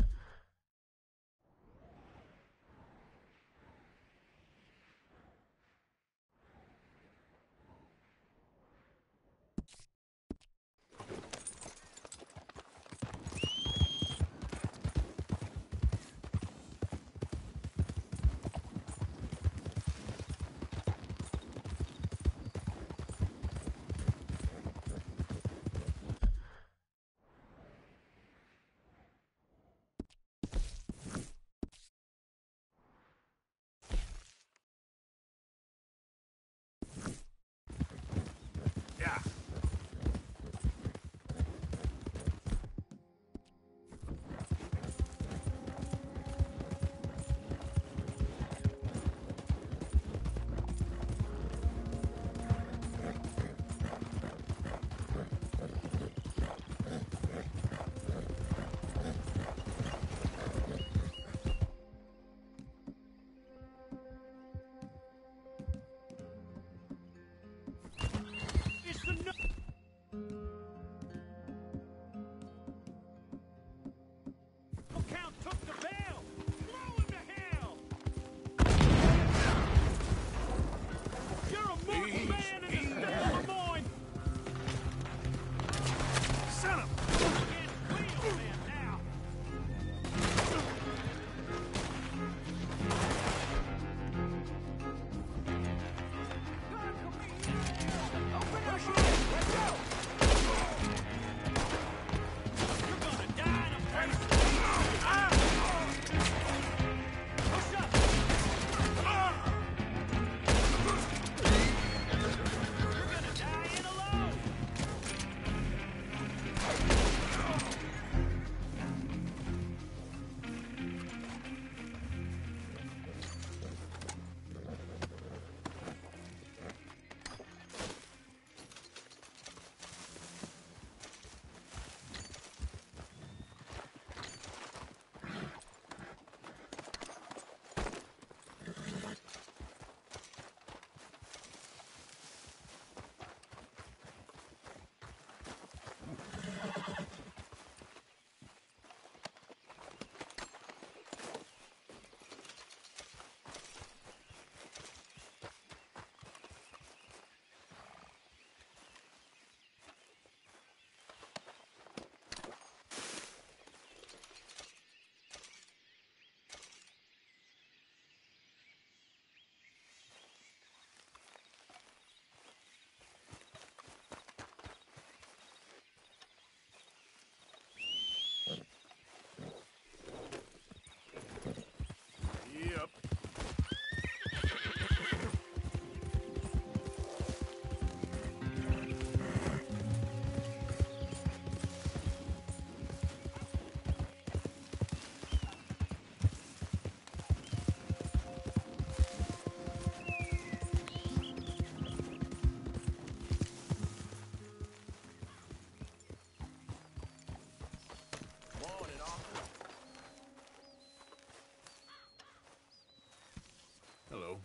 Hello.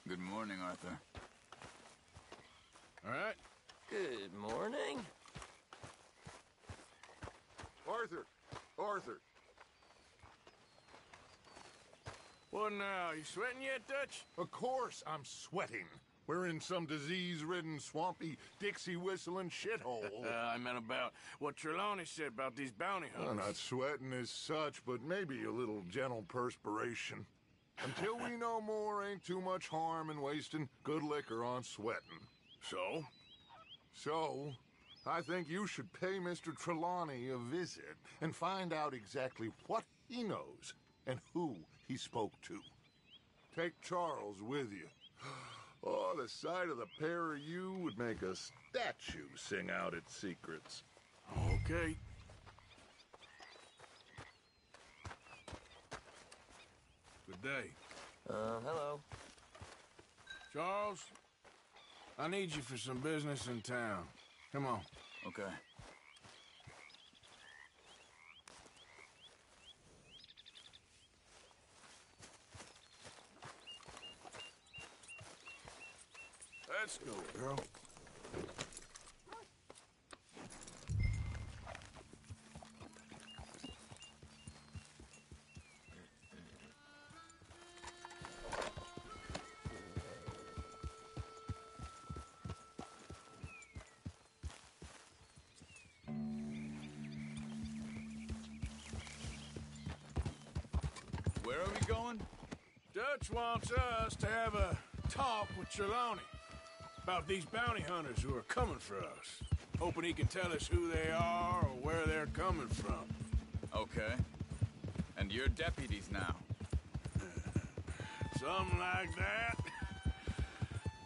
Good morning, Arthur. All right. Good morning. Arthur! Arthur! What now? You sweating yet, Dutch? Of course I'm sweating. We're in some disease-ridden, swampy, Dixie-whistling shithole. I meant about what Trelawney said about these bounty I'm hunters. not sweating as such, but maybe a little gentle perspiration. Until we know more, ain't too much harm in wasting good liquor on sweating. So? So, I think you should pay Mr. Trelawney a visit and find out exactly what he knows and who he spoke to. Take Charles with you. Oh, the sight of the pair of you would make a statue sing out its secrets. Okay. Good day. Hello. Charles, I need you for some business in town. Come on. Okay. Let's go, girl. Where are we going? Dutch wants us to have a talk with Trelawney about these bounty hunters who are coming for us. Hoping he can tell us who they are or where they're coming from. Okay. And you're deputies now. Something like that.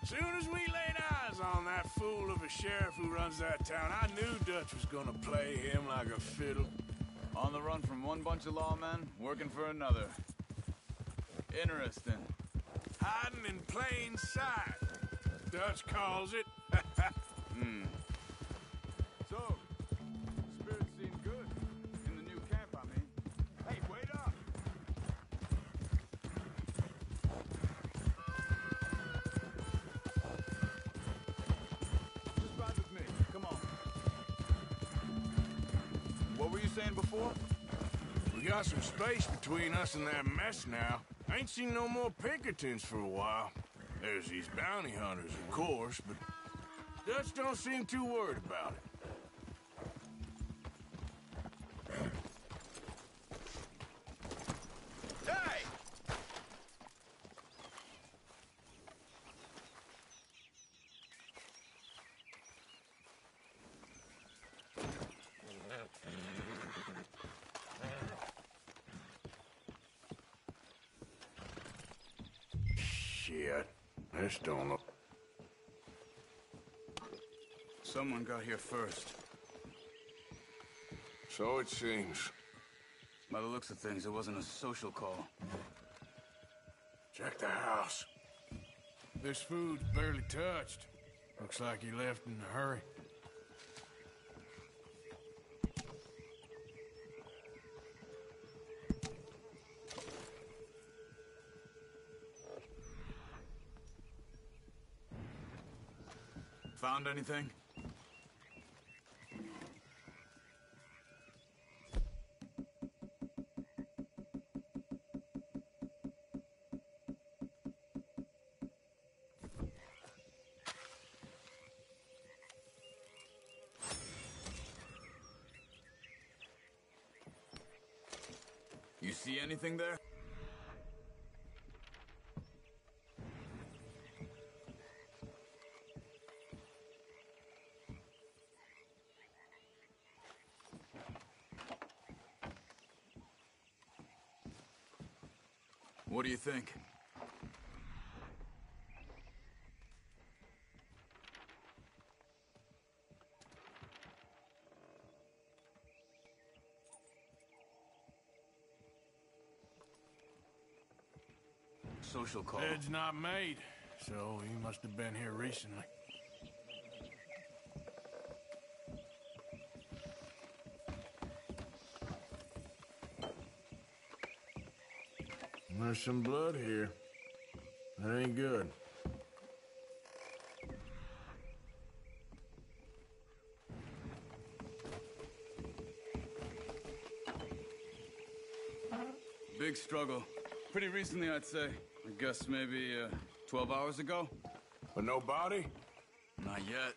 Soon as we laid eyes on that fool of a sheriff who runs that town, I knew Dutch was gonna play him like a fiddle. On the run from one bunch of lawmen, working for another. Interesting. Hiding in plain sight, Dutch calls it. So, spirits seem good. In the new camp, I mean. Hey, wait up! Just ride with me. Come on. What were you saying before? We got some space between us and that mess now. I ain't seen no more Pinkertons for a while. There's these bounty hunters, of course, but Dutch don't seem too worried about it. Hey! Shit. This don't look... Someone got here first. So it seems. By the looks of things, it wasn't a social call. Check the house. This food's barely touched. Looks like he left in a hurry. Found anything? You see anything there? What do you think? Social call. Bed's not made, so he must have been here recently. There's some blood here. That ain't good. Big struggle. Pretty recently, I'd say. I guess maybe 12 hours ago. But no body? Not yet.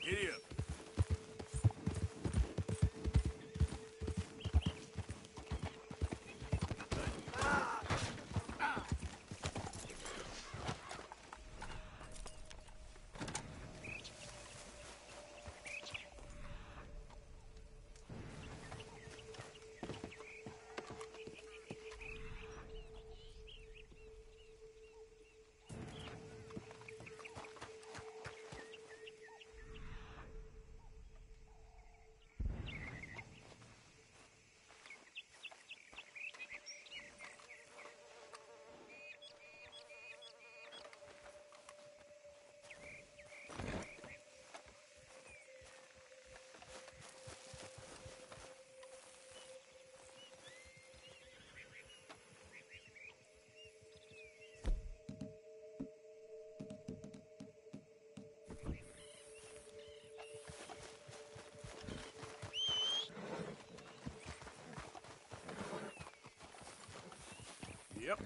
Giddy up. Yep.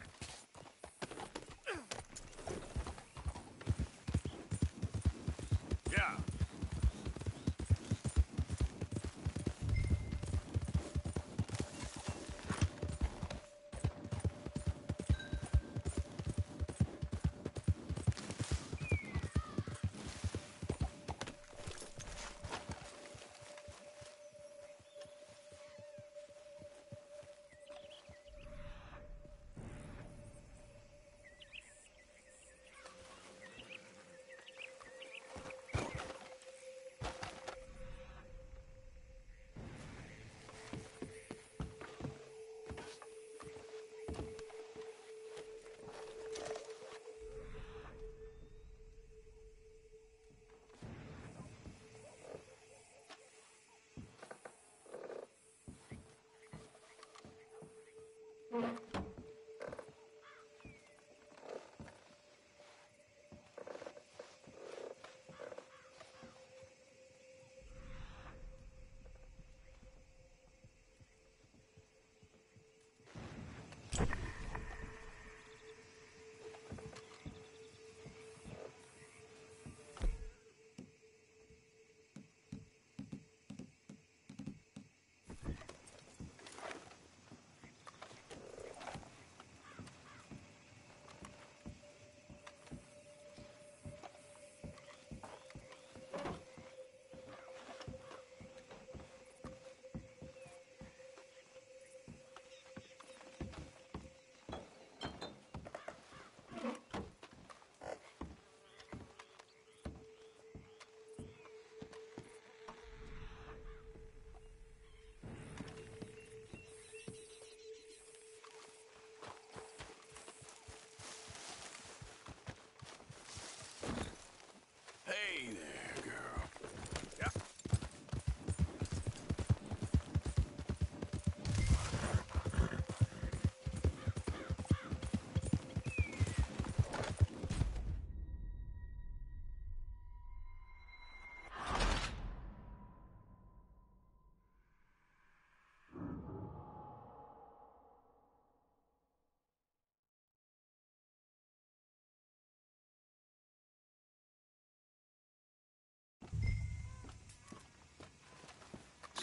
Yeah.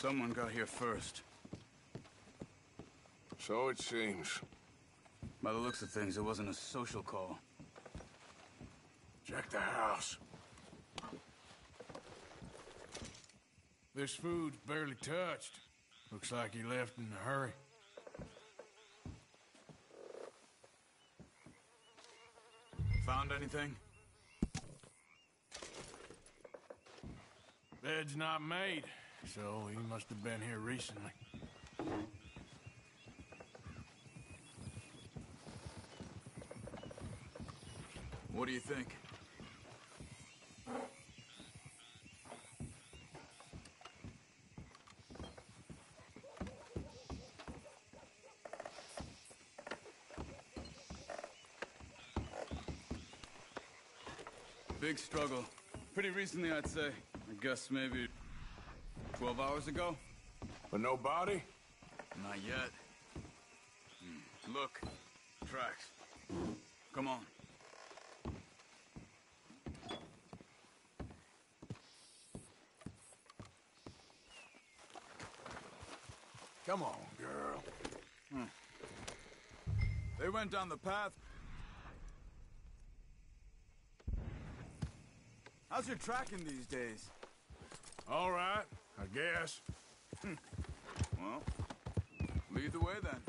Someone got here first. So it seems. By the looks of things, it wasn't a social call. Check the house. This food's barely touched. Looks like he left in a hurry. Found anything? Bed's not made, so he must have been here recently. What do you think? Big struggle. Pretty recently, I'd say. I guess maybe 12 hours ago? But no body? Not yet. Look. Tracks. Come on. Come on, girl. They went down the path. How's your tracking these days? All right, I guess. Well, lead the way then.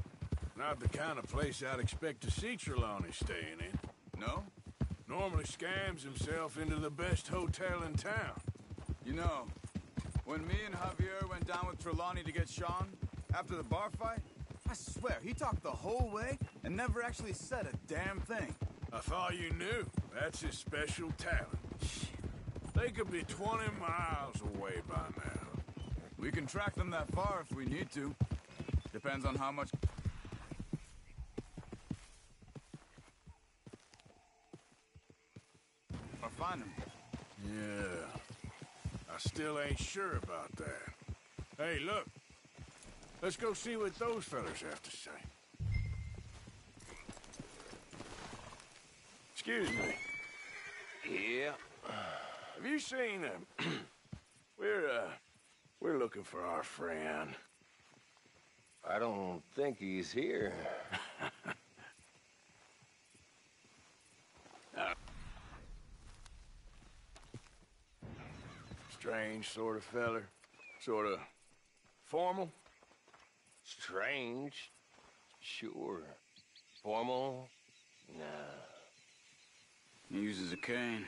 Not the kind of place I'd expect to see Trelawney staying in. No? Normally scams himself into the best hotel in town. You know, when me and Javier went down with Trelawney to get Sean, after the bar fight, I swear, he talked the whole way and never actually said a damn thing. I thought you knew. That's his special talent. They could be 20 miles away by now. We can track them that far if we need to. Depends on how much... or find them. Yeah. I still ain't sure about that. Hey, look. Let's go see what those fellas have to say. Excuse me. Yeah. Have you seen him? We're looking for our friend. I don't think he's here. Strange sort of feller. Sort of formal. Strange? Sure. Formal? Nah. He uses a cane.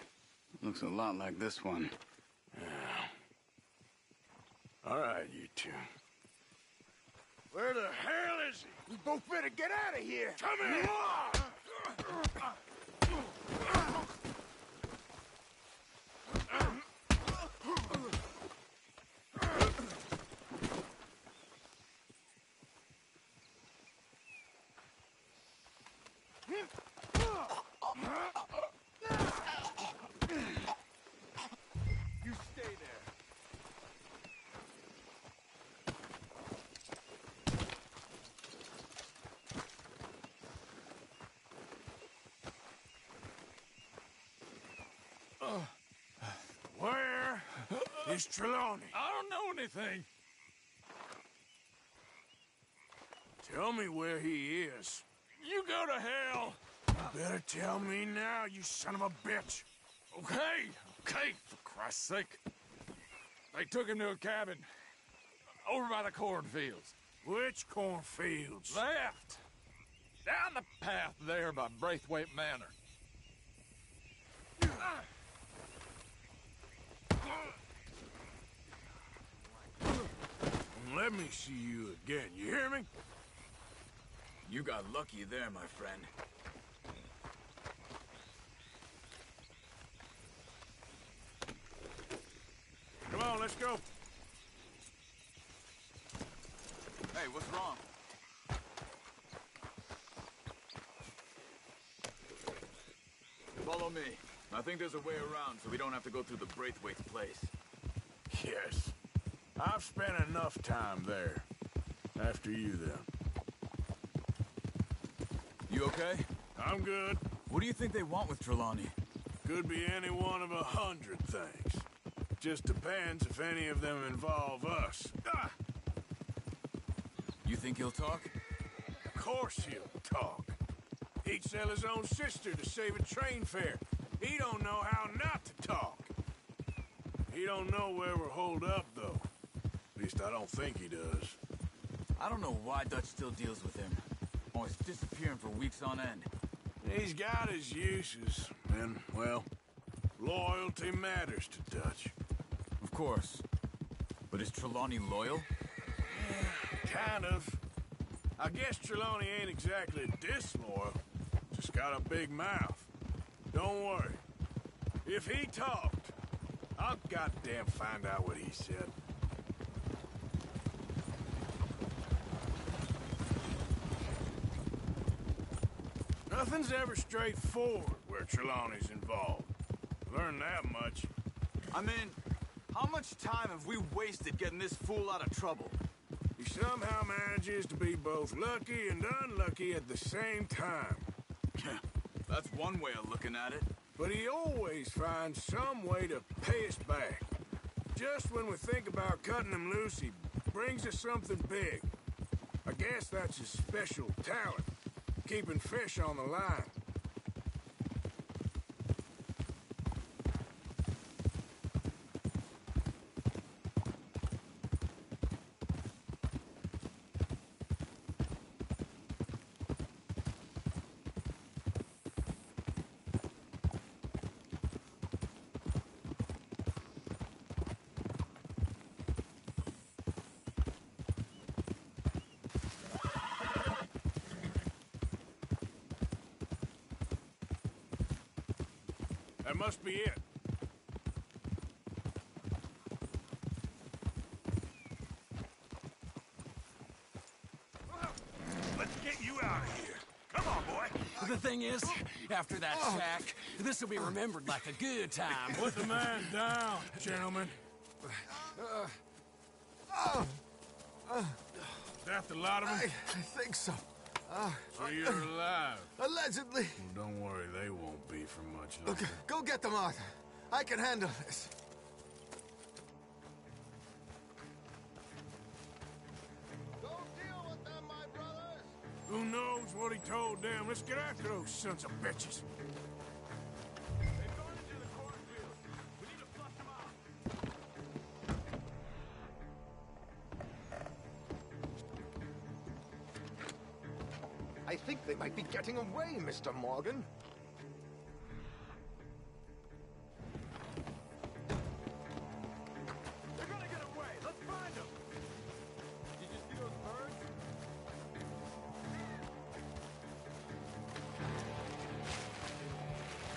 Looks a lot like this one. Yeah. All right, you two. Where the hell is he? We both better get out of here. Come here! You stay there. Where is Trelawney? I don't know anything. Tell me where he is. You go to hell. You better tell me now, you son of a bitch. Okay, for Christ's sake. They took him to a cabin over by the cornfields. Which cornfields? Left. Down the path there by Braithwaite Manor. Let me see you again, you hear me? You got lucky there, my friend. Come on, let's go. Hey, what's wrong? Follow me. I think there's a way around so we don't have to go through the Braithwaite's place. Yes. I've spent enough time there. After you, then. You okay? I'm good. What do you think they want with Trelawney? Could be any one of 100 things. just depends if any of them involve us. Ah! You think he'll talk? Of course he'll talk. He'd sell his own sister to save a train fare. He don't know how not to talk. He don't know where we're holed up, though. At least I don't think he does. I don't know why Dutch still deals with him. Always disappearing for weeks on end. He's got his uses, and, well, loyalty matters to Dutch. Of course. But is Trelawney loyal? Kind of. I guess Trelawney ain't exactly disloyal. Just got a big mouth. Don't worry. If he talked, I'll goddamn find out what he said. Nothing's ever straightforward where Trelawney's involved. Learned that much. I mean, how much time have we wasted getting this fool out of trouble? He somehow manages to be both lucky and unlucky at the same time. That's one way of looking at it. But he always finds some way to pay us back. Just when we think about cutting him loose, he brings us something big. I guess that's his special talent, keeping fish on the line. That must be it. Let's get you out of here. Come on, boy. The thing is, after that shack, this will be remembered like a good time. Put the man down, gentlemen. Is that the lot of them? I think so. So you're alive? Allegedly. Well, don't worry, they won't be for much longer. Okay, go get them, Arthur. I can handle this. Don't deal with them, my brothers! Who knows what he told them? Let's get after those sons of bitches. They've gone into the cornfield. We need to flush them out. I think they might be getting away, Mr. Morgan. They're gonna get away. Let's find them. Did you see those birds?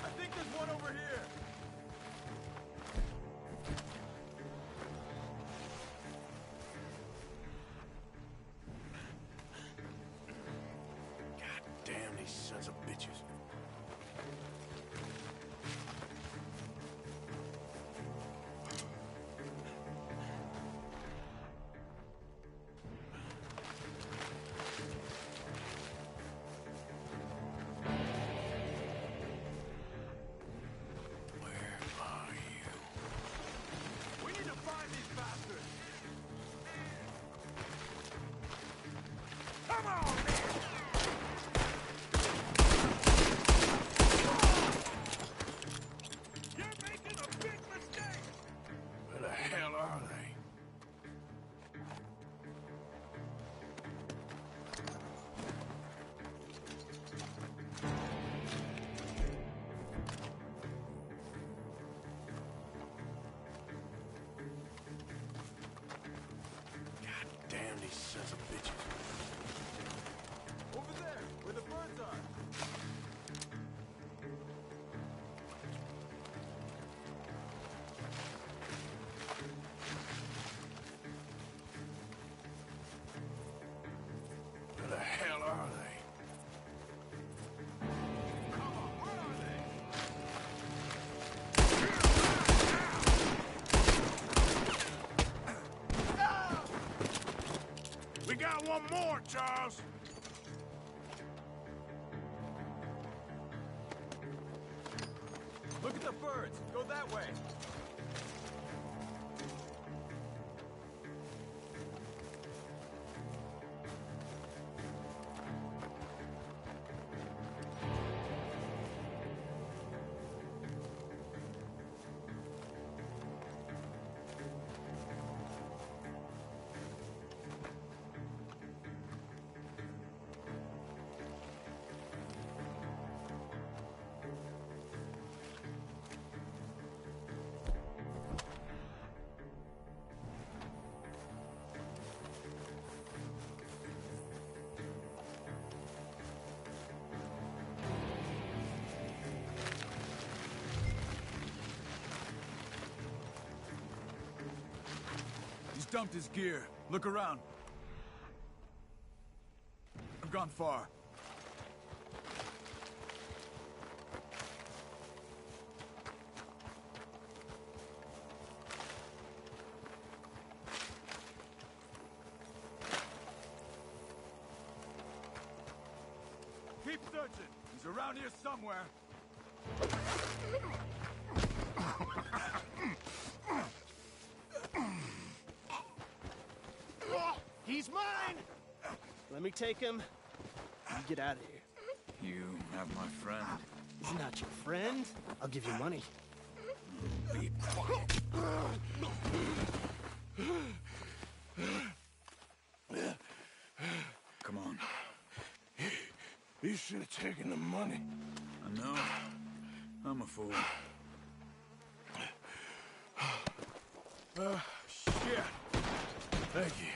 I think there's one over here. Damn these sons of bitches. Where are you? We need to find these bastards. Come on, You're making a big mistake! Where the hell are they? God damn these sons of bitches. Over there, where the birds are. Where the hell are they? We got one more, Charles. Look at the birds. Go that way. dumped his gear. Look around. I've gone far. Keep searching. He's around here somewhere. He's mine! Let me take him. You get out of here. You have my friend. He's not your friend. I'll give you money. Be quiet. Come on. You should have taken the money. I know. I'm a fool. Shit. Thank you.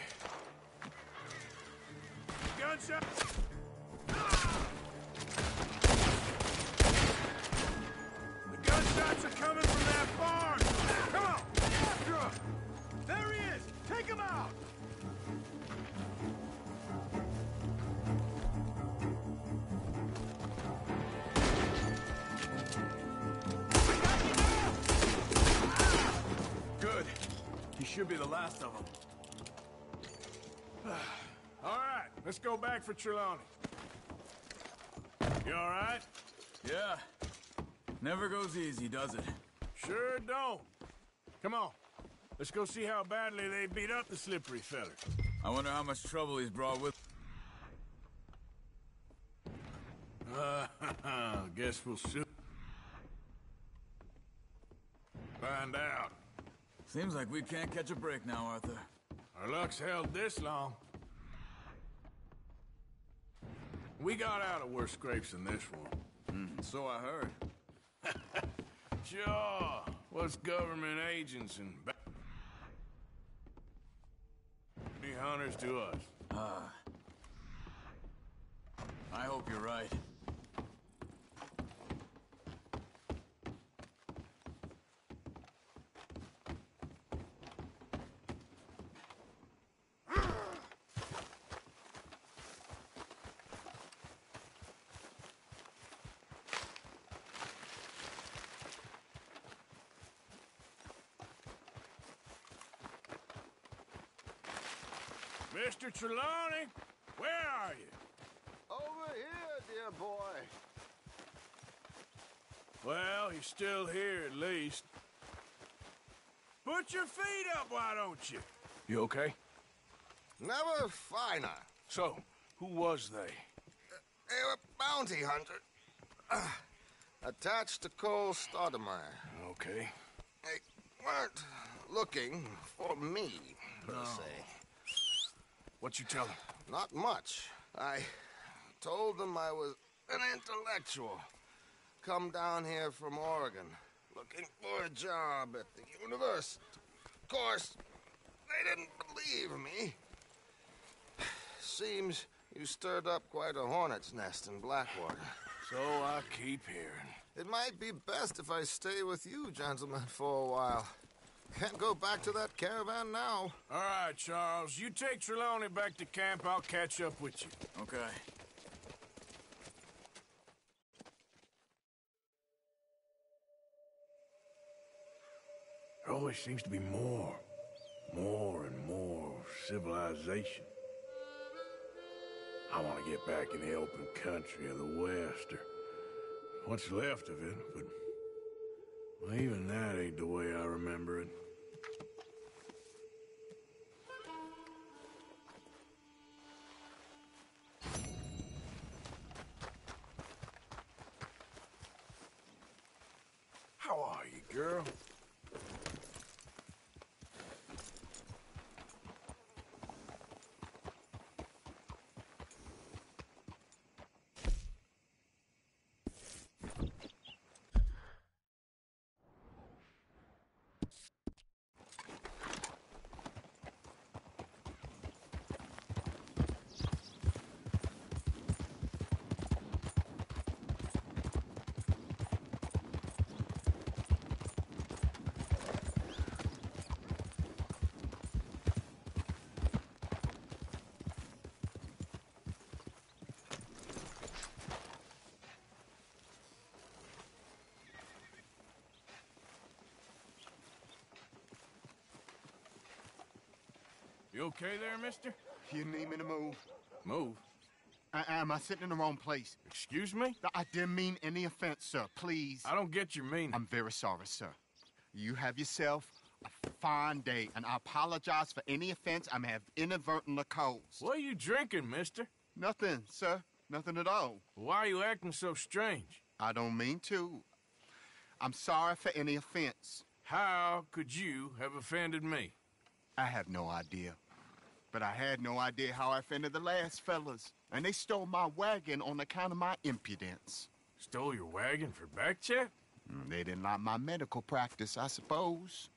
Gunshot! The gunshots are coming from that barn! Come on! After him! There he is! Take him out! Good. He should be the last of them. All right, let's go back for Trelawney. You all right? Yeah. Never goes easy, does it? Sure don't. Come on. Let's go see how badly they beat up the slippery feller. I wonder how much trouble he's brought with... Guess we'll soon find out. Seems like we can't catch a break now, Arthur. Our luck's held this long. We got out of worse scrapes than this one. So I heard. Sure. What's government agents and bounty hunters to us? I hope you're right. Mr. Trelawney, where are you? Over here, dear boy. Well, you're still here at least. Put your feet up, why don't you? You okay? Never finer. So, who was they? They were bounty hunters. Attached to Cole Stoudemire. Okay. They weren't looking for me, per se. What you tell them? Not much. I told them I was an intellectual. Come down here from Oregon, looking for a job at the university. Of course, they didn't believe me. Seems you stirred up quite a hornet's nest in Blackwater. So I keep hearing. It might be best if I stay with you, gentlemen, for a while. Can't go back to that caravan now. All right, Charles. You take Trelawney back to camp. I'll catch up with you. Okay. There always seems to be more and more civilization. I want to get back in the open country of the West, or what's left of it, but well, even that ain't the way I remember it. How are you, girl? You okay there, mister? You need me to move? Move? Am I sitting in the wrong place? Excuse me? I didn't mean any offense, sir. Please. I don't get your meaning. I'm very sorry, sir. You have yourself a fine day, and I apologize for any offense I may have inadvertently caused. What are you drinking, mister? Nothing, sir. Nothing at all. Why are you acting so strange? I don't mean to. I'm sorry for any offense. How could you have offended me? I have no idea. But I had no idea how I offended the last fellas. And they stole my wagon on account of my impudence. Stole your wagon for back check? They didn't like my medical practice, I suppose.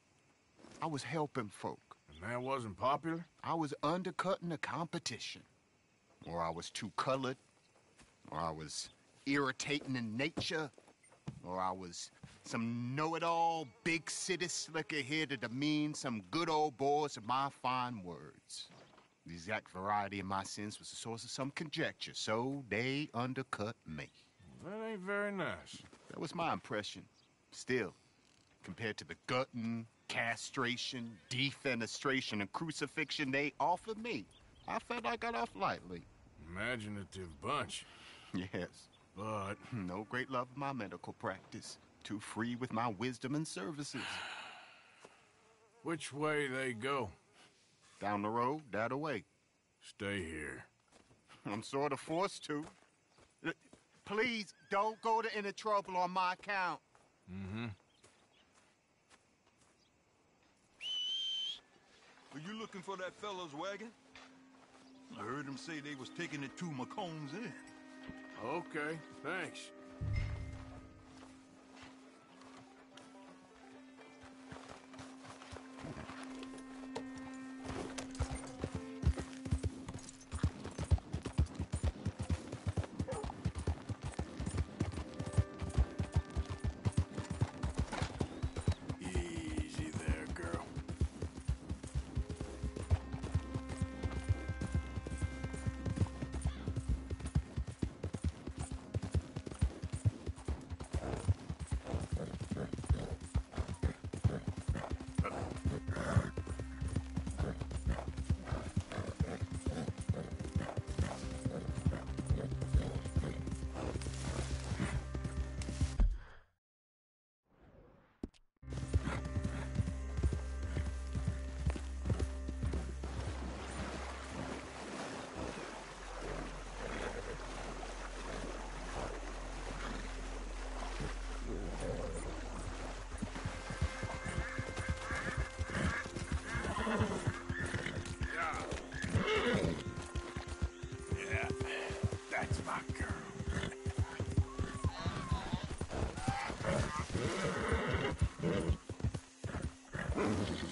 I was helping folk. And that wasn't popular? I was undercutting the competition. Or I was too colored. Or I was irritating in nature. Or I was some know-it-all, big city slicker here to demean some good old boys of my fine words. The exact variety of my sins was the source of some conjecture, so they undercut me. That ain't very nice. That was my impression. Still, compared to the gutting, castration, defenestration, and crucifixion they offered me, I felt I got off lightly. Imaginative bunch. Yes. But no great love of my medical practice. Too free with my wisdom and services. Which way they go? Down the road, that way. Stay here. I'm sort of forced to. Please, don't go to any trouble on my account. Mm-hmm. Are you looking for that fellow's wagon? I heard him say they was taking it to McComb's Inn. Okay, thanks. Easy there, girl. Yeah, that's my girl.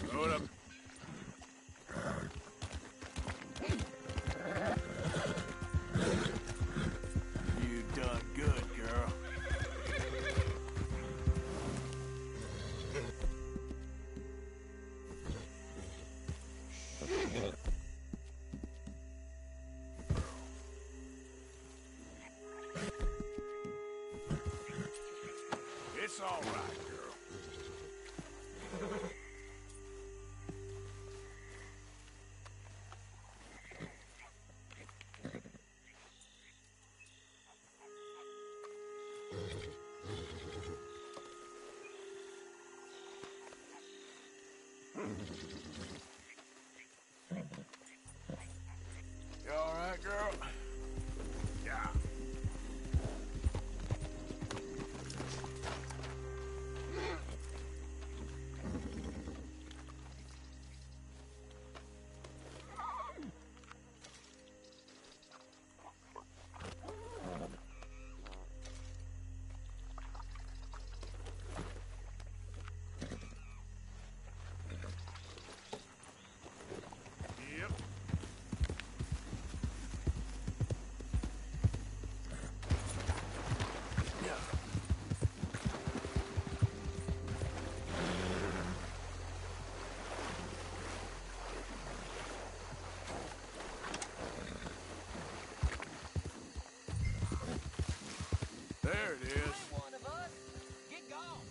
Slow it up. You done good, girl. It's all right, girl. You all right, girl? Yeah. Yep. There it is. One of us. Get gone.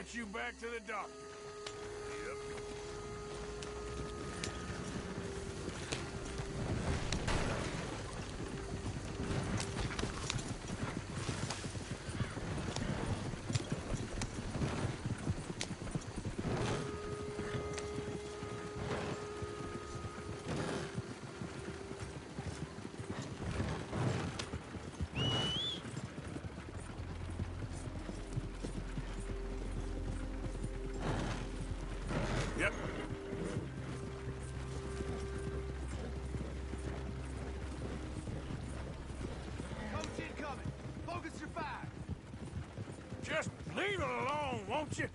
get you back to the doctor. Yep. Coach incoming. Focus your fire. Just leave it alone, won't you?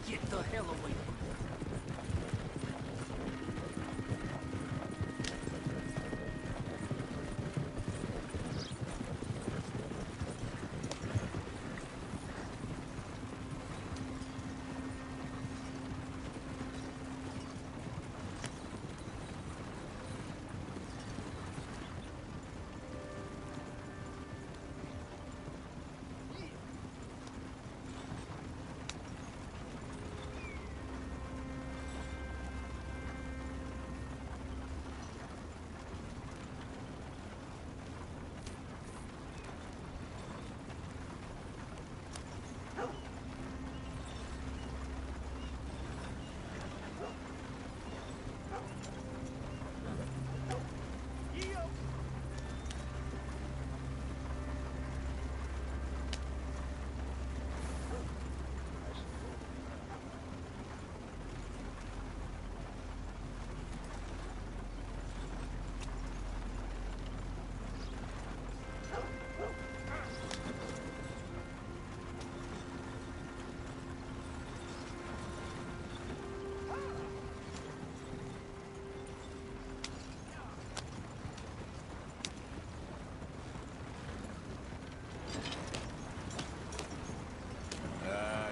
Get the hell away from me.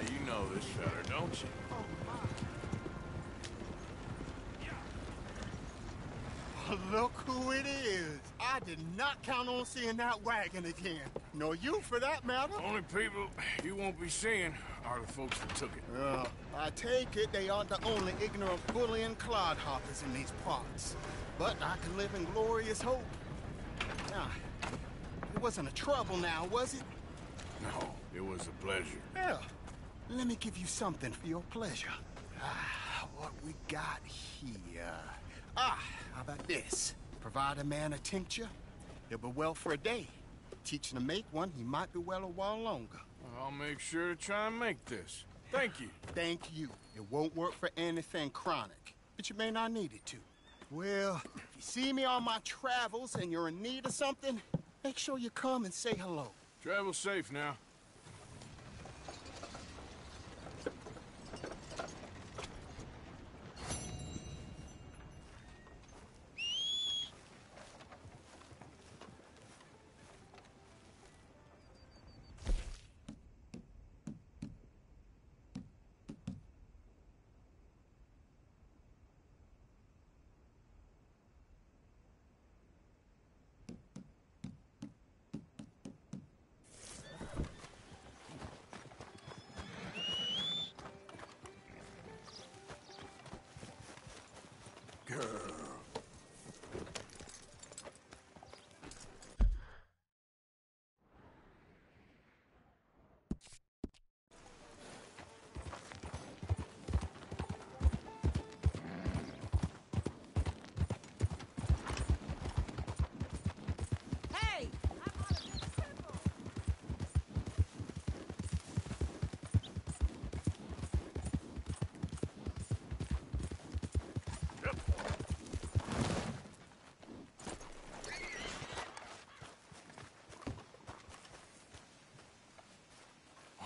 You know this fella, don't you? Look who it is. I did not count on seeing that wagon again. Nor you, for that matter. Only people you won't be seeing are the folks that took it. I take it they aren't the only ignorant bullying clodhoppers in these parts. But I can live in glorious hope. Now, it wasn't a trouble now, was it? No, it was a pleasure. Yeah. Let me give you something for your pleasure. What we got here? How about this? Provide a man a tincture, he'll be well for a day. Teach him to make one, he might be well a while longer. I'll make sure to try and make this. Thank you. Thank you. It won't work for anything chronic, but you may not need it to. Well, if you see me on my travels and you're in need of something, make sure you come and say hello. Travel safe now.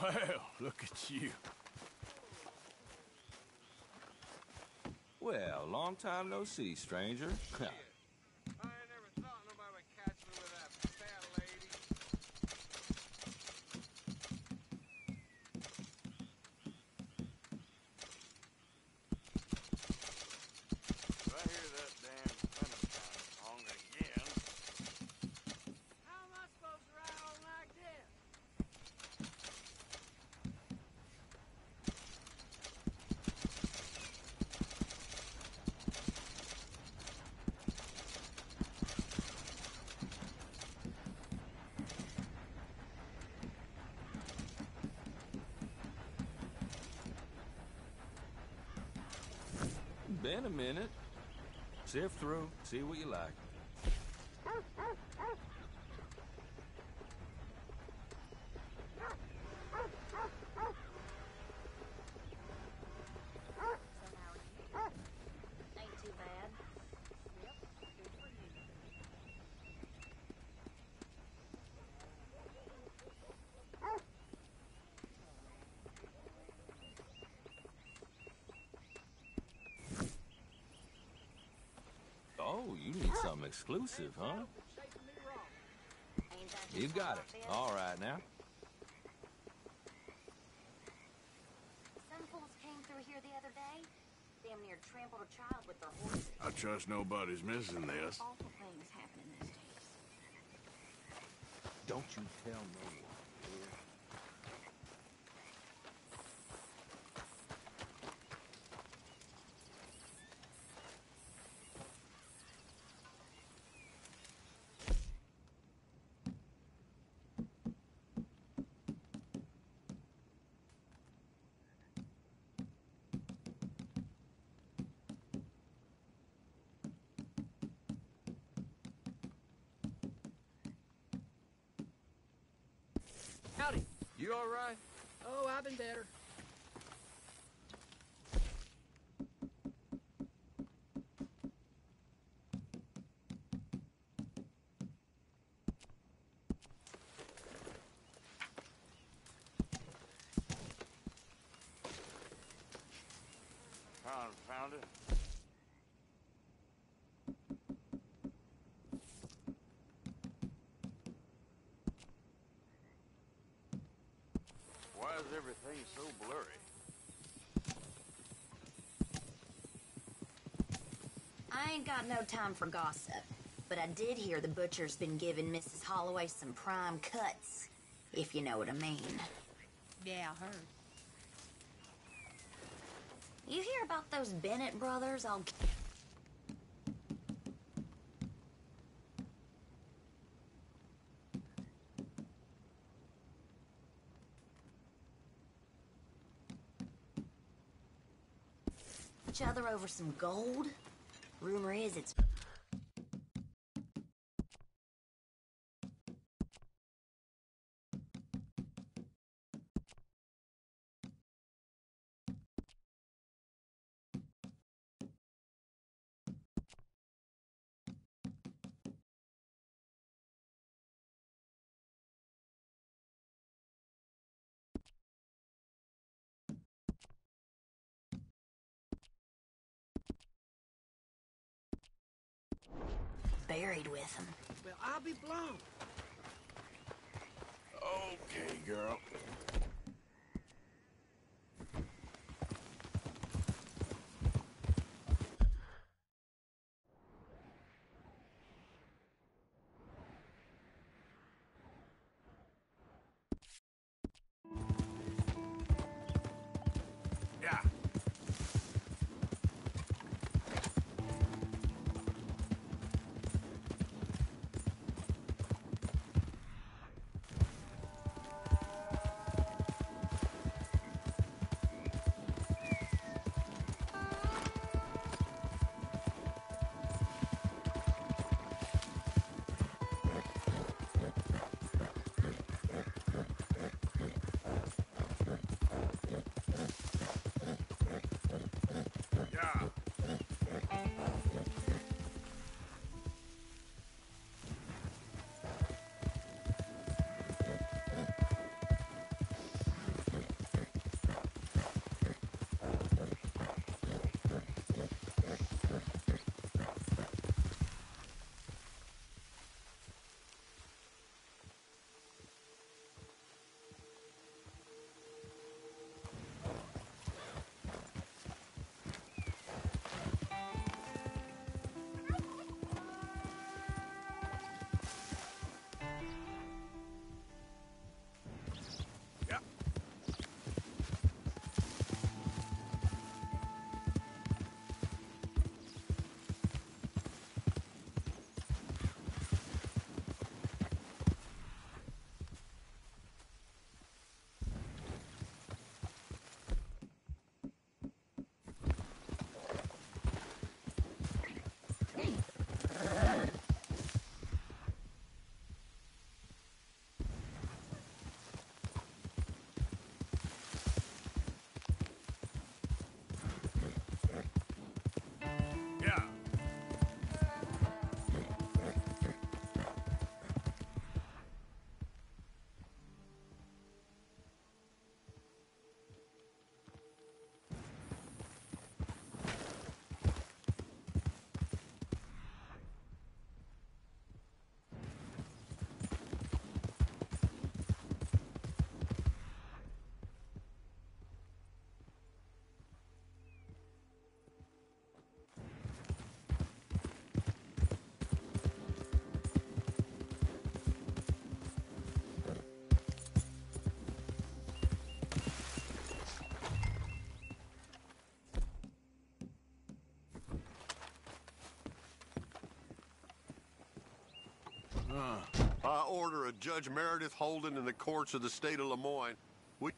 Well, look at you. Well, long time no see, stranger. Been a minute. Sift through, see what you like. Ain't too bad. Yep, good for you. Oh, you need something exclusive, huh? You got it. All right now. Some fools came through here the other day. Damn near trampled a child with their horses. I trust nobody's missing this. Awful things happening these days. Don't you tell no one. Howdy. You all right? Oh, I've been better. Found it. Why is everything so blurry? I ain't got no time for gossip, but I did hear the butcher's been giving Mrs. Holloway some prime cuts, if you know what I mean. Yeah, I heard. You hear about those Bennett brothers? Each other over some gold? Rumor is it's... buried with him. Well, I'll be blown. Okay, girl. Yeah. order of Judge Meredith Holden in the courts of the state of Lemoyne, we...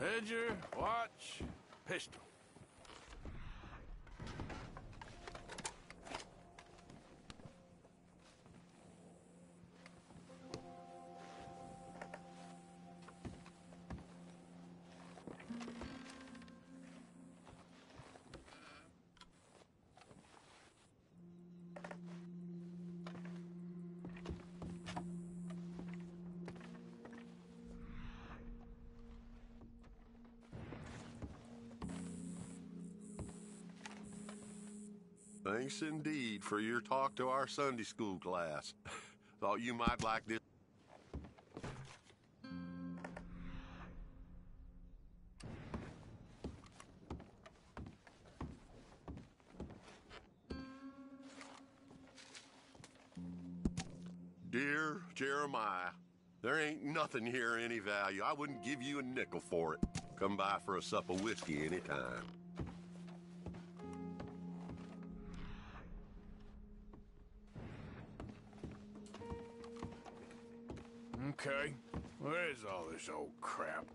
Ledger, watch, pistol. Thanks indeed for your talk to our Sunday school class. Thought you might like this. Dear Jeremiah, there ain't nothing here of any value. I wouldn't give you a nickel for it. Come by for a sup of whiskey anytime. Okay, where is all this old crap?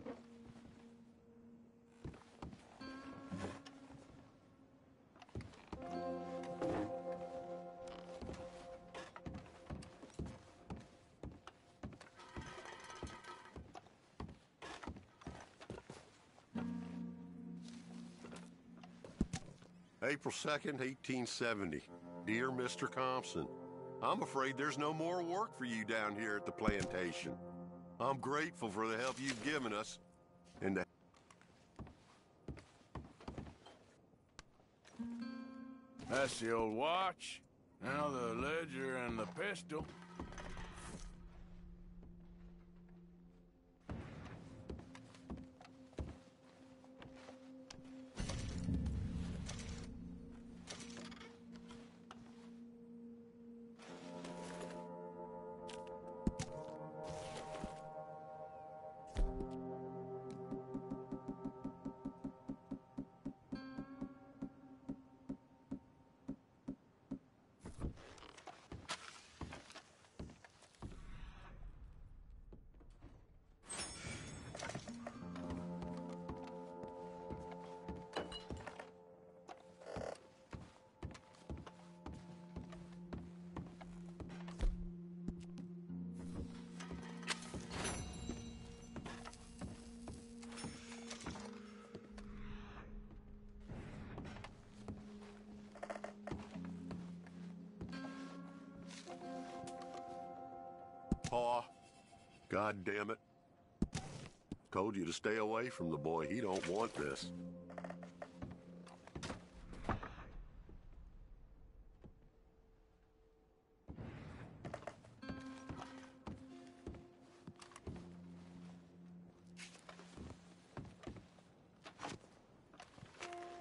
April 2nd, 1870. Dear Mr. Compson, I'm afraid there's no more work for you down here at the plantation. I'm grateful for the help you've given us, and That's the old watch. Now the ledger and the pistol. Pa, God damn it. Told you to stay away from the boy. He don't want this.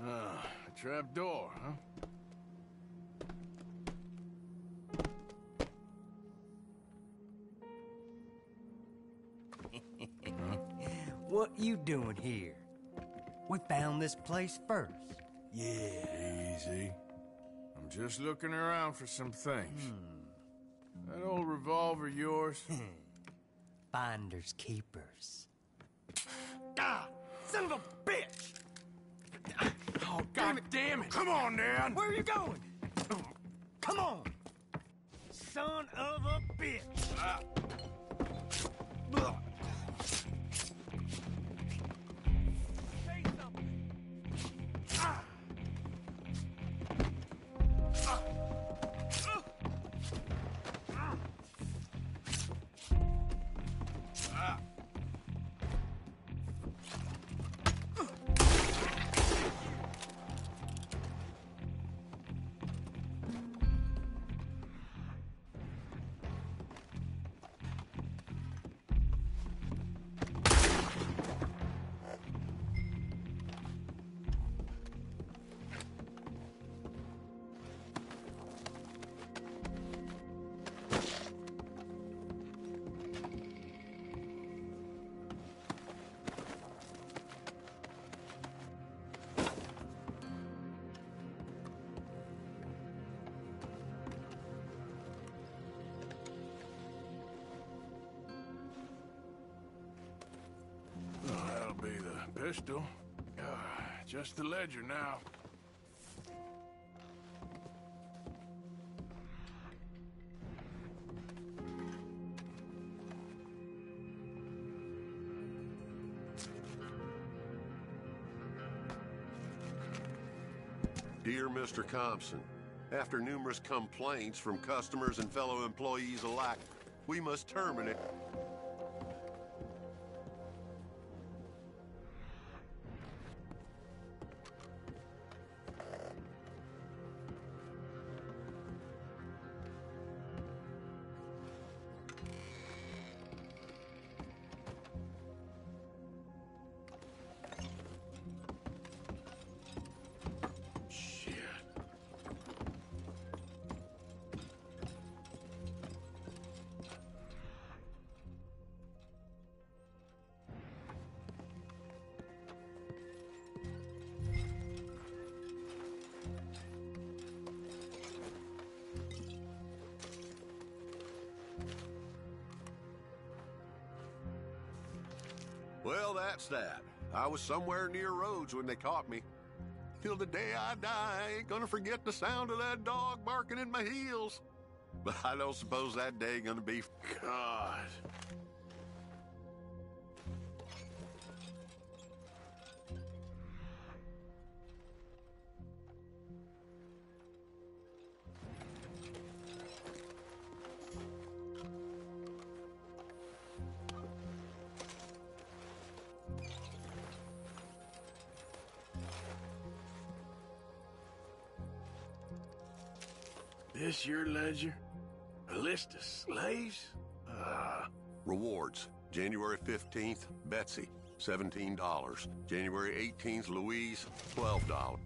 A trap door, huh? What you doing here? We found this place first. Yeah. Easy. I'm just looking around for some things. That old revolver yours? Finders keepers. Ah! Son of a bitch! Oh, God damn it! Come on, Dan! Where are you going? Come on! Son of a bitch! Pistol. Just the ledger now. Dear Mr. Compson, after numerous complaints from customers and fellow employees alike, we must terminate. Well, that's that. I was somewhere near Rhodes when they caught me. Till the day I die, I ain't gonna forget the sound of that dog barking at my heels. But I don't suppose that day gonna be... God. This your ledger? A list of slaves? Rewards. January 15th, Betsy, $17. January 18th, Louise, $12.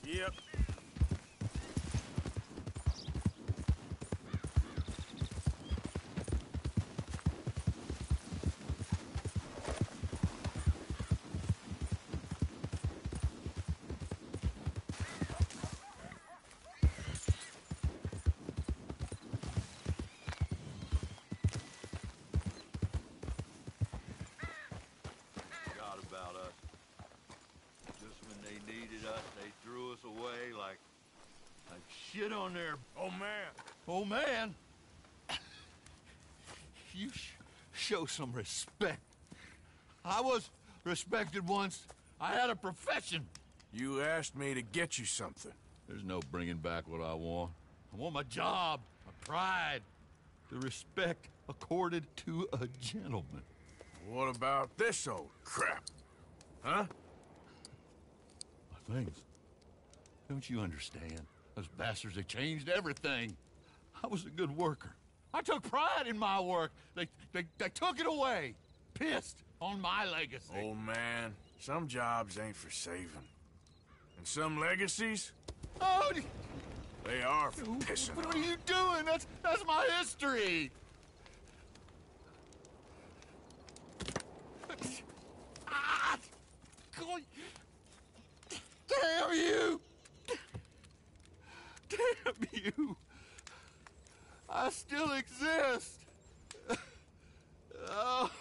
Yep. Forgot about us. Just when they needed us, they threw us away like shit on their... Oh, man. Oh, man. You show some respect. I was respected once. I had a profession. You asked me to get you something. There's no bringing back what I want. I want my job, my pride, the respect accorded to a gentleman. What about this old crap? Huh? My things. Don't you understand? Those bastards, they changed everything. I was a good worker. I took pride in my work. They took it away. Pissed on my legacy. Oh, man. Some jobs ain't for saving. And some legacies? Oh, they are for pissing. What are you doing? That's my history. Ah! Damn you! Damn you! I still exist. Oh.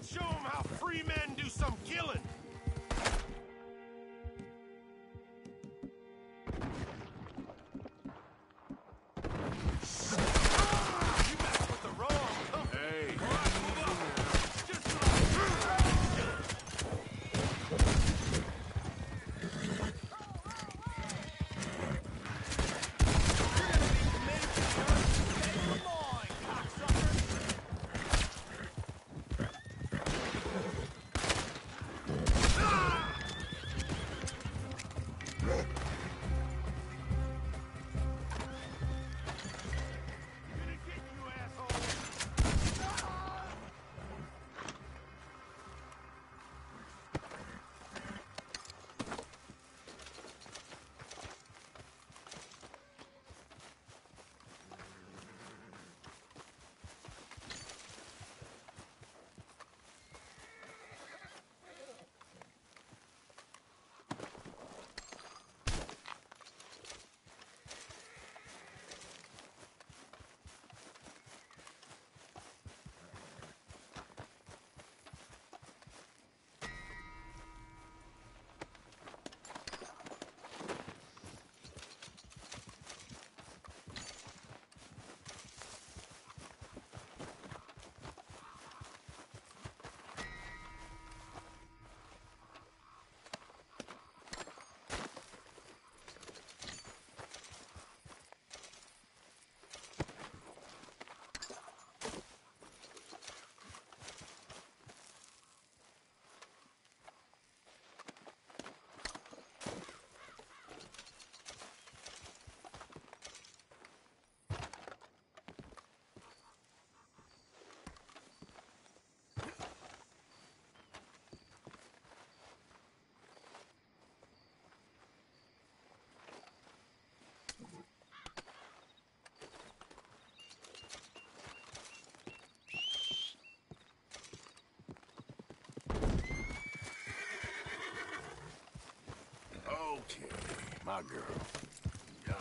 Let's show them how free men do some killing. Okay, my girl. Yeah.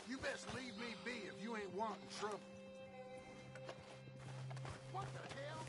You best leave me be if you ain't wanting trouble. What the hell?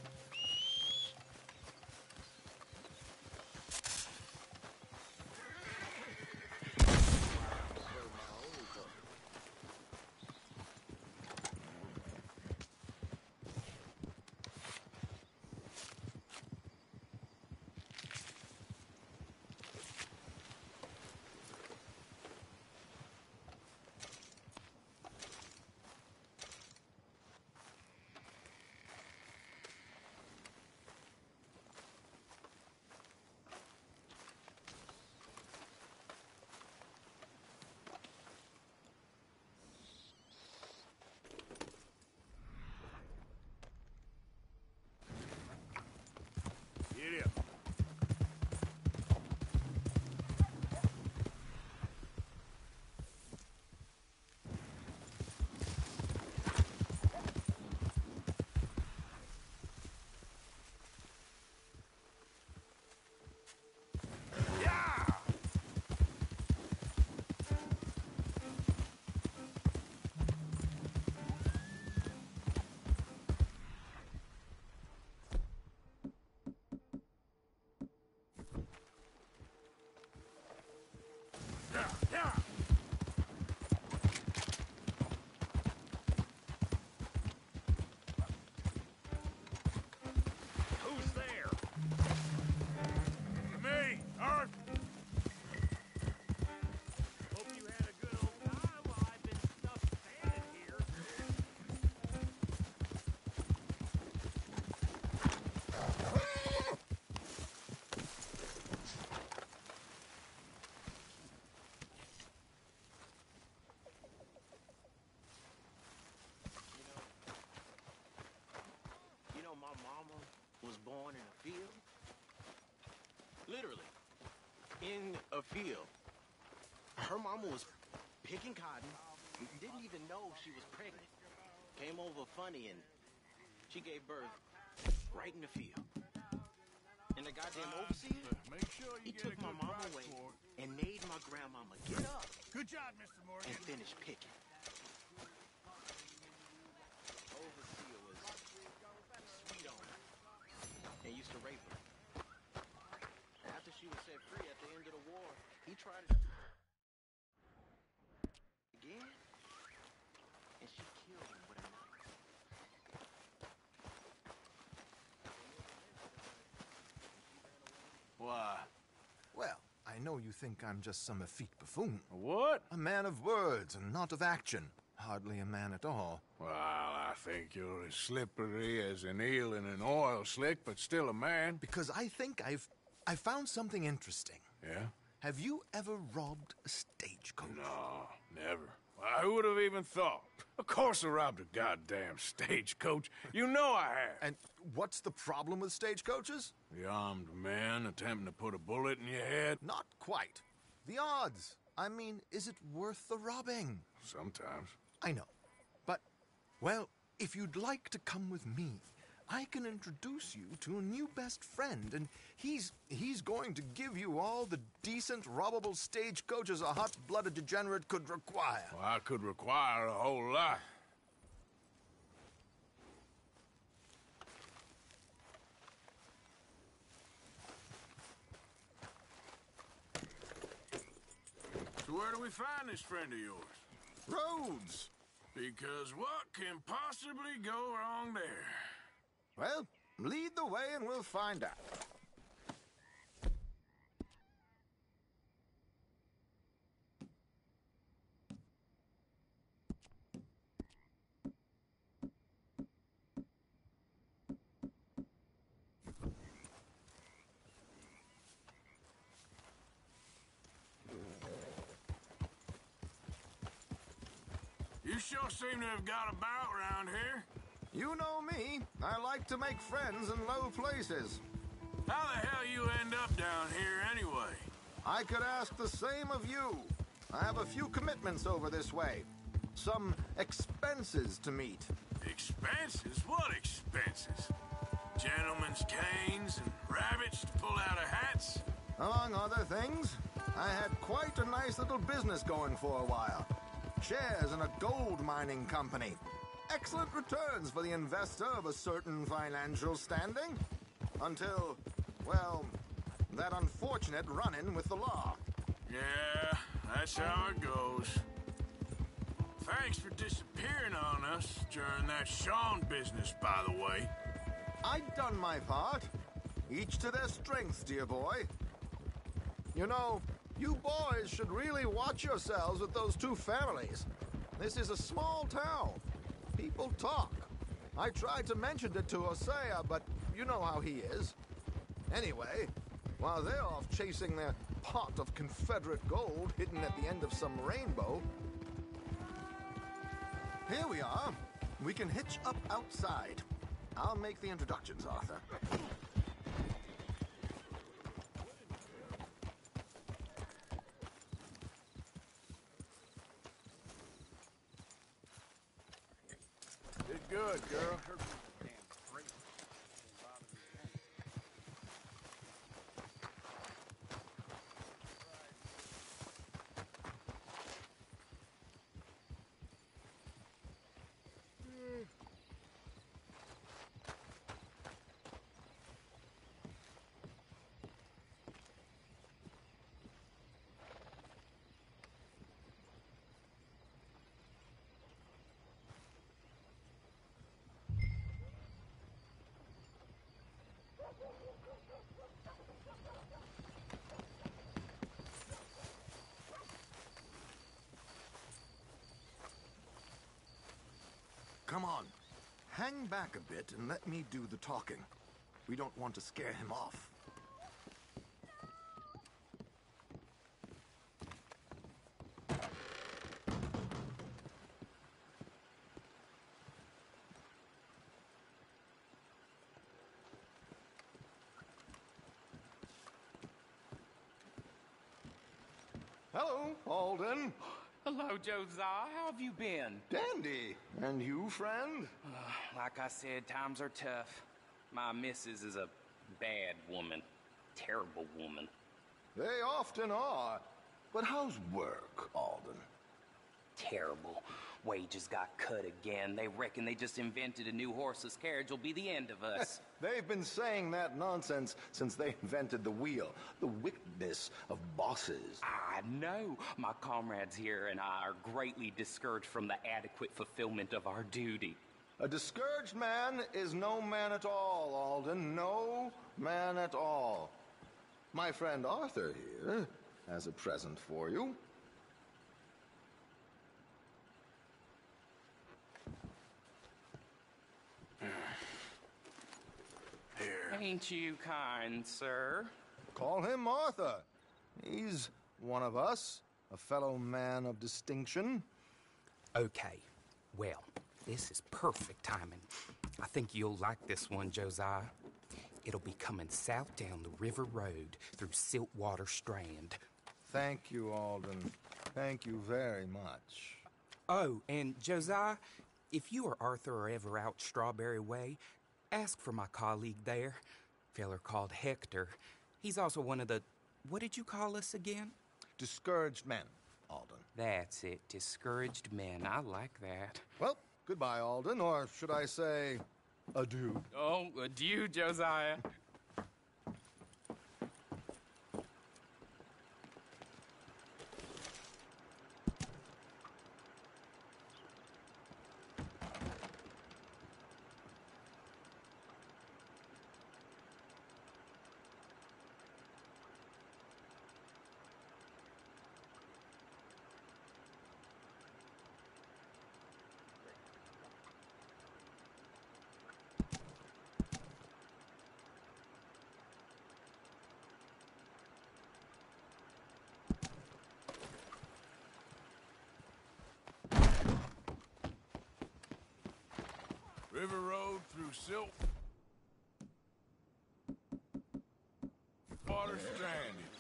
Get up. Who's there? Me, Arth. Literally. In a field. Her mama was picking cotton, didn't even know she was pregnant. Came over funny and she gave birth right in the field. And the goddamn overseer, he took my mama away and made my grandmama get up. Good job, Mr. Morgan. And finish picking. Overseer was sweet on her and used to rape her. After she was set free at the end of the war, he tried it again, and she killed him with a knife. Why? Well, I know you think I'm just some effete buffoon. What? A man of words and not of action. Hardly a man at all. Well, I think you're as slippery as an eel in an oil slick, but still a man. Because I think I found something interesting. Yeah? Have you ever robbed a stagecoach? No, never. I would have even thought. Of course I robbed a goddamn stagecoach. You know I have. And what's the problem with stagecoaches? The armed man attempting to put a bullet in your head? Not quite. The odds. I mean, is it worth the robbing? Sometimes. I know. But, well, if you'd like to come with me, I can introduce you to a new best friend, and he's going to give you all the decent, robbable stagecoaches a hot-blooded degenerate could require. Well, I could require a whole lot. So where do we find this friend of yours? Roads. Because what can possibly go wrong there? Well, lead the way and we'll find out. You sure seem to have got about around here. You know me. I like to make friends in low places. How the hell you end up down here anyway? I could ask the same of you. I have a few commitments over this way. Some expenses to meet. Expenses? What expenses? Gentlemen's canes and rabbits to pull out of hats? Among other things, I had quite a nice little business going for a while. Shares in a gold mining company. Excellent returns for the investor of a certain financial standing. Until, well, that unfortunate run-in with the law. Yeah, that's how it goes. Thanks for disappearing on us during that Sean business, by the way. I'd done my part. Each to their strengths, dear boy. You know, you boys should really watch yourselves with those two families. This is a small town. People talk. I tried to mention it to Hosea, but you know how he is. Anyway, while they're off chasing their pot of Confederate gold hidden at the end of some rainbow, here we are. We can hitch up outside. I'll make the introductions, Arthur. Did good, girl. Come on. Hang back a bit and let me do the talking. We don't want to scare him off. Hello, Alden. Hello, Josiah. How have you been? Dandy. And you, friend? Like I said, times are tough. My missus is a bad woman. Terrible woman. They often are. But how's work, Alden? Terrible. Wages got cut again. They reckon they just invented a new horseless carriage will be the end of us. They've been saying that nonsense since they invented the wheel. The wickedness of bosses. I know. My comrades here and I are greatly discouraged from the adequate fulfillment of our duty. A discouraged man is no man at all, Alden. No man at all. My friend Arthur here has a present for you. Here. Ain't you kind, sir? Call him Arthur. He's one of us, a fellow man of distinction. Okay. Well, this is perfect timing. I think you'll like this one, Josiah. It'll be coming south down the river road through Siltwater Strand. Thank you, Alden. Thank you very much. Oh, and Josiah, if you or Arthur are ever out Strawberry Way, ask for my colleague there, feller called Hector. He's also one of the, what did you call us again? Discouraged men, Alden. That's it, discouraged men. I like that. Well, goodbye, Alden, or should I say, adieu. Oh, adieu, Josiah. River Road through Siltwater Stranded.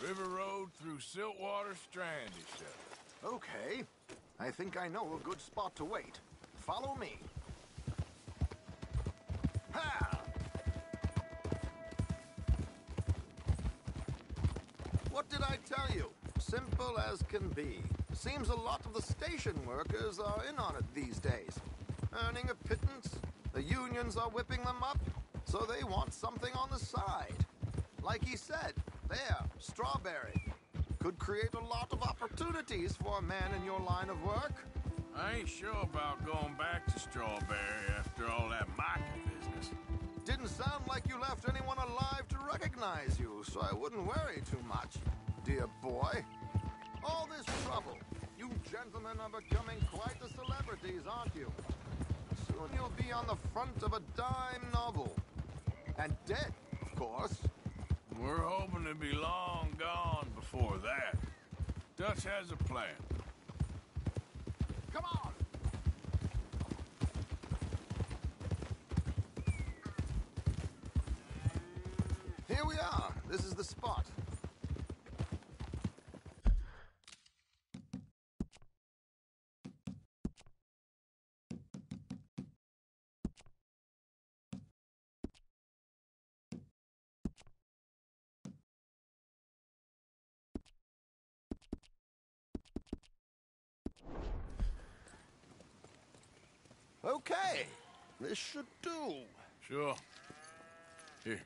River Road through Siltwater Stranded, sir. Okay. I think I know a good spot to wait. Follow me. Ha! What did I tell you? Simple as can be. Seems a lot of the station workers are in on it these days. Earning a pittance, the unions are whipping them up, so they want something on the side. Like he said, there, Strawberry. Could create a lot of opportunities for a man in your line of work. I ain't sure about going back to Strawberry after all that mocking business. Didn't sound like you left anyone alive to recognize you, so I wouldn't worry too much, dear boy. All this trouble. You gentlemen are becoming quite the celebrities, aren't you? Soon you'll be on the front of a dime novel. And dead, of course. We're hoping to be long gone before that. Dutch has a plan. Come on! Here we are. This is the spot. Okay, this should do. Sure. Here.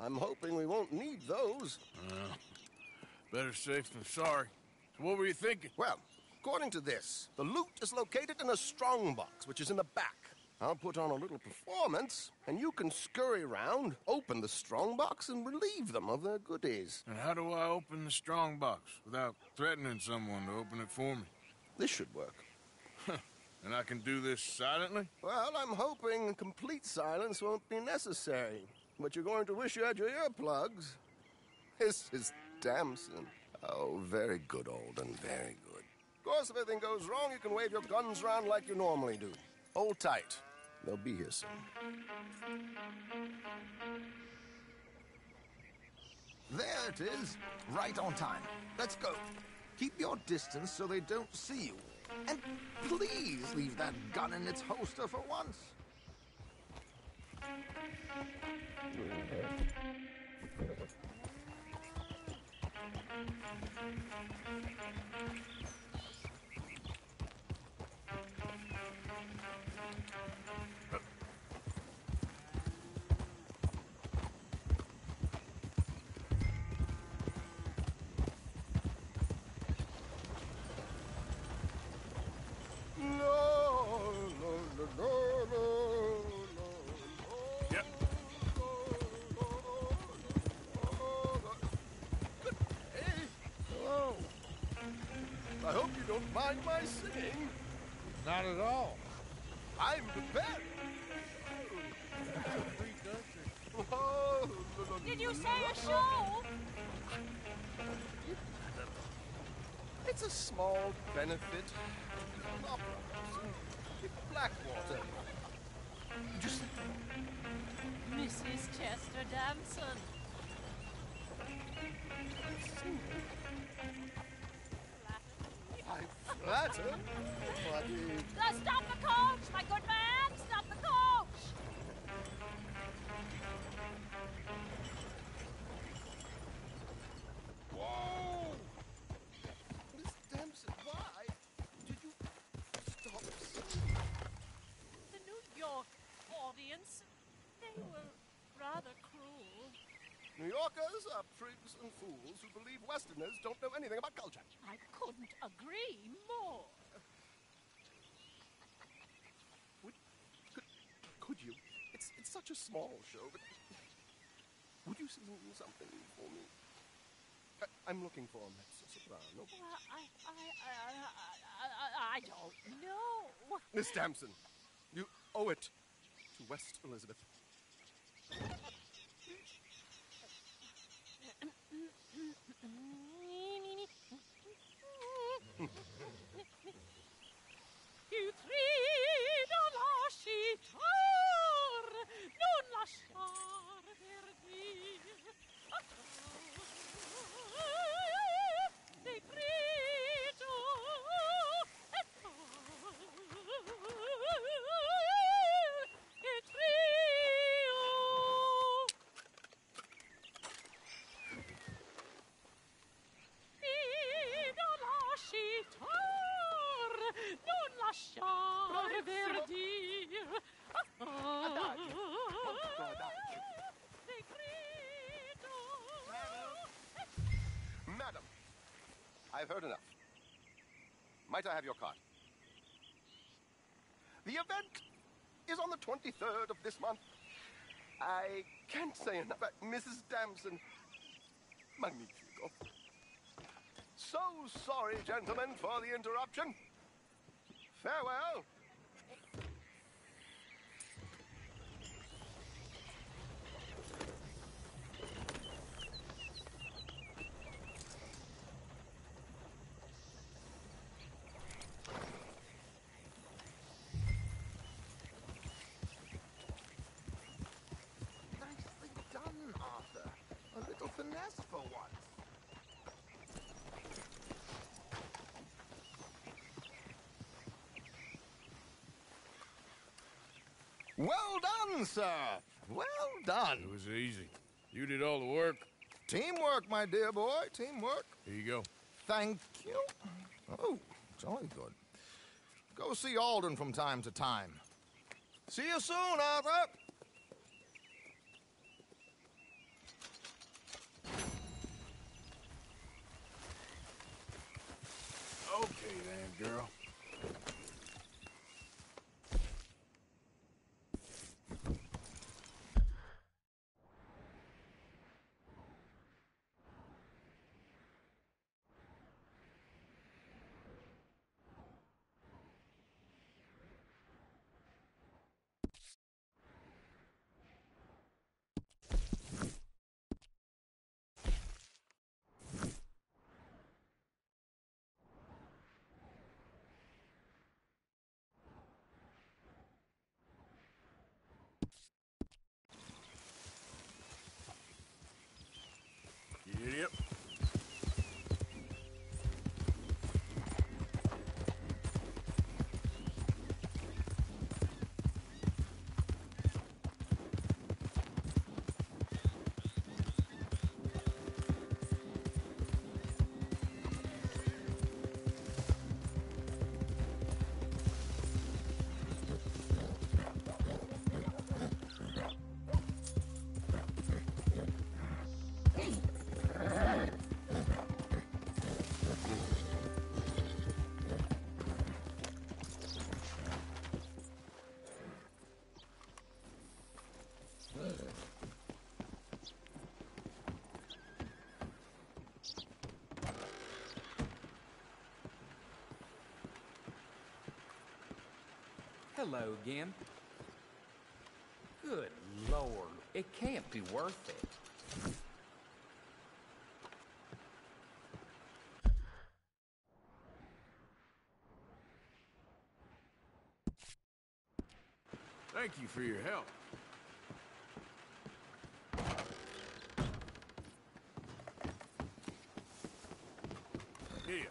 I'm hoping we won't need those. Better safe than sorry. So what were you thinking? Well, according to this, the loot is located in a strongbox, which is in the back. I'll put on a little performance, and you can scurry around, open the strongbox, and relieve them of their goodies. And how do I open the strongbox without threatening someone to open it for me? This should work. And I can do this silently? Well, I'm hoping complete silence won't be necessary. But you're going to wish you had your earplugs. This is Damson. Oh, very good, Alden, very good. Of course, if anything goes wrong, you can wave your guns around like you normally do. Hold tight. They'll be here soon. it is. Right on time. Let's go. Keep your distance so they don't see you. And please leave that gun in its holster for once. Hello. I hope you don't mind my singing. Not at all. I'm the best. Did you say a show? It's a small benefit. Blackwater. Just Mrs. Chester Damson. I flatter, but Stop the coach, my good man! Stop the coach! Whoa! Miss Damson, why did you stop singing? The New York audience, they were rather cruel. New Yorkers are prigs and fools who believe Westerners don't know anything about culture. I couldn't agree more. Could you? It's such a small show, but would you sing something for me? I'm looking for a mezzo-soprano. I don't know. Miss Damson, you owe it to West Elizabeth. Più trido lasciar, non lasciar perdir. Decreto e trio. Trido lasciar, non lasciar verdir. Madam, I've heard enough. Might I have your card? The event is on the 23rd of this month. I can't say enough. Mrs. Damson, magnifico. So sorry, gentlemen, for the interruption. Farewell. Nicely done, Arthur. A little finesse for once. Well done, sir. Well done. It was easy. You did all the work. Teamwork, my dear boy. Teamwork. Here you go. Thank you. Oh, jolly good. Go see Alden from time to time. See you soon, Arthur. Okay then, girl. Hello again. Good Lord, it can't be worth it. Thank you for your help. Here.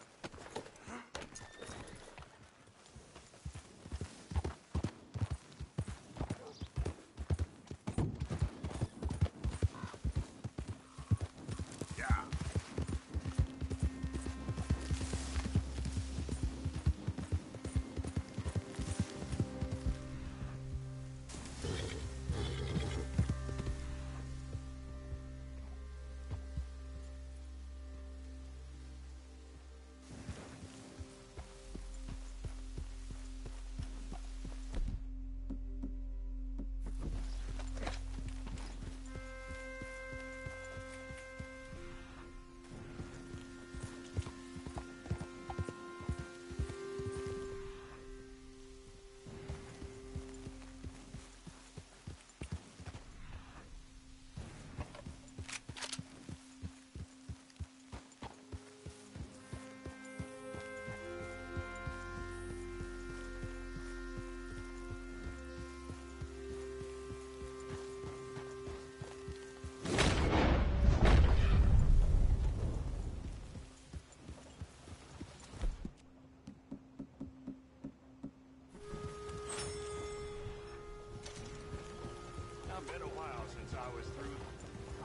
Been a while since I was through.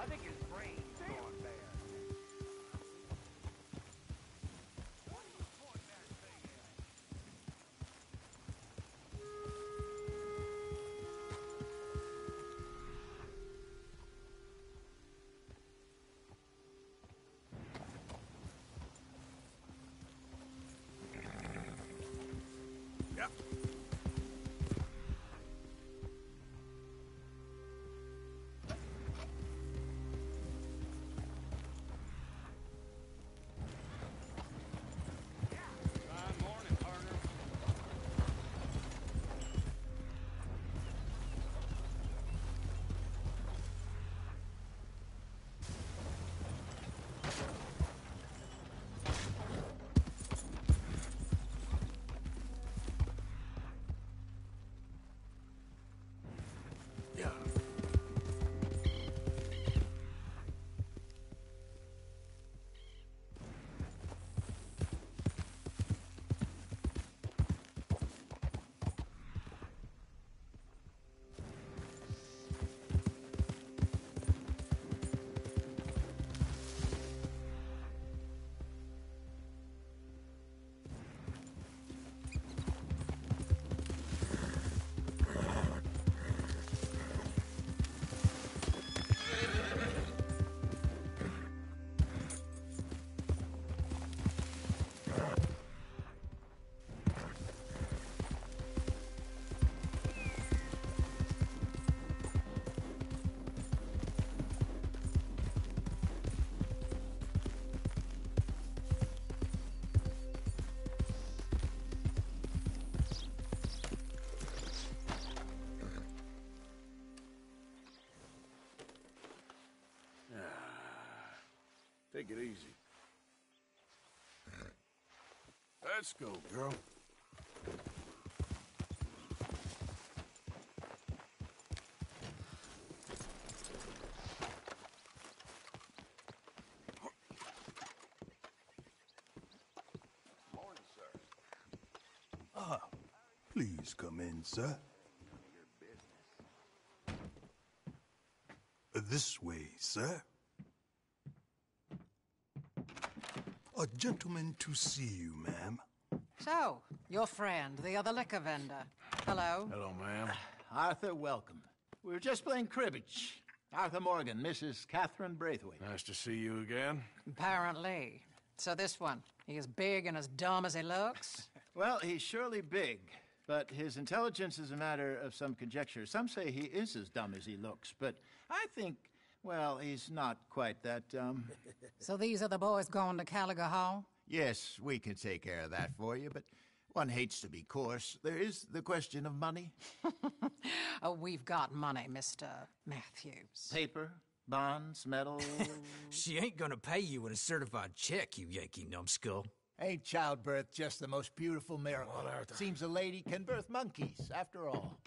I think his brain's gone bad. What do you point that thing at? Yep. Take it easy. Let's go, girl. Morning, sir. Ah, please come in, sir. This way, sir. A gentleman to see you, ma'am. So, your friend, the other liquor vendor. Hello. Hello, ma'am. Arthur, welcome. We were just playing cribbage. Arthur Morgan, Mrs. Catherine Braithwaite. Nice to see you again. Apparently. So this one, he is big and as dumb as he looks? Well, he's surely big, but his intelligence is a matter of some conjecture. Some say he is as dumb as he looks, but I think, well, he's not quite that dumb. So these are the boys going to Caliga Hall? Yes, we can take care of that for you, but One hates to be coarse. There is the question of money. Oh, we've got money, Mr. Matthews. Paper, bonds, metal. She ain't gonna pay you with a certified check, you Yankee numbskull. Ain't childbirth just the most beautiful miracle? Seems a lady can birth monkeys, after all.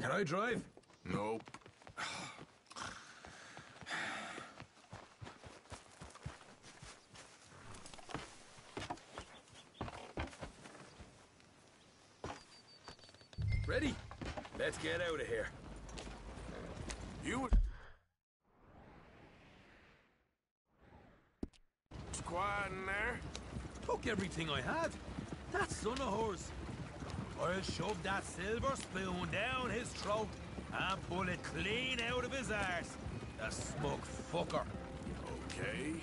Can I drive? No. Ready? Let's get out of here. You... It's quiet in there? Took everything I had. That son of hers. I'll shove that silver spoon down his throat and pull it clean out of his arse. The smug fucker. Okay.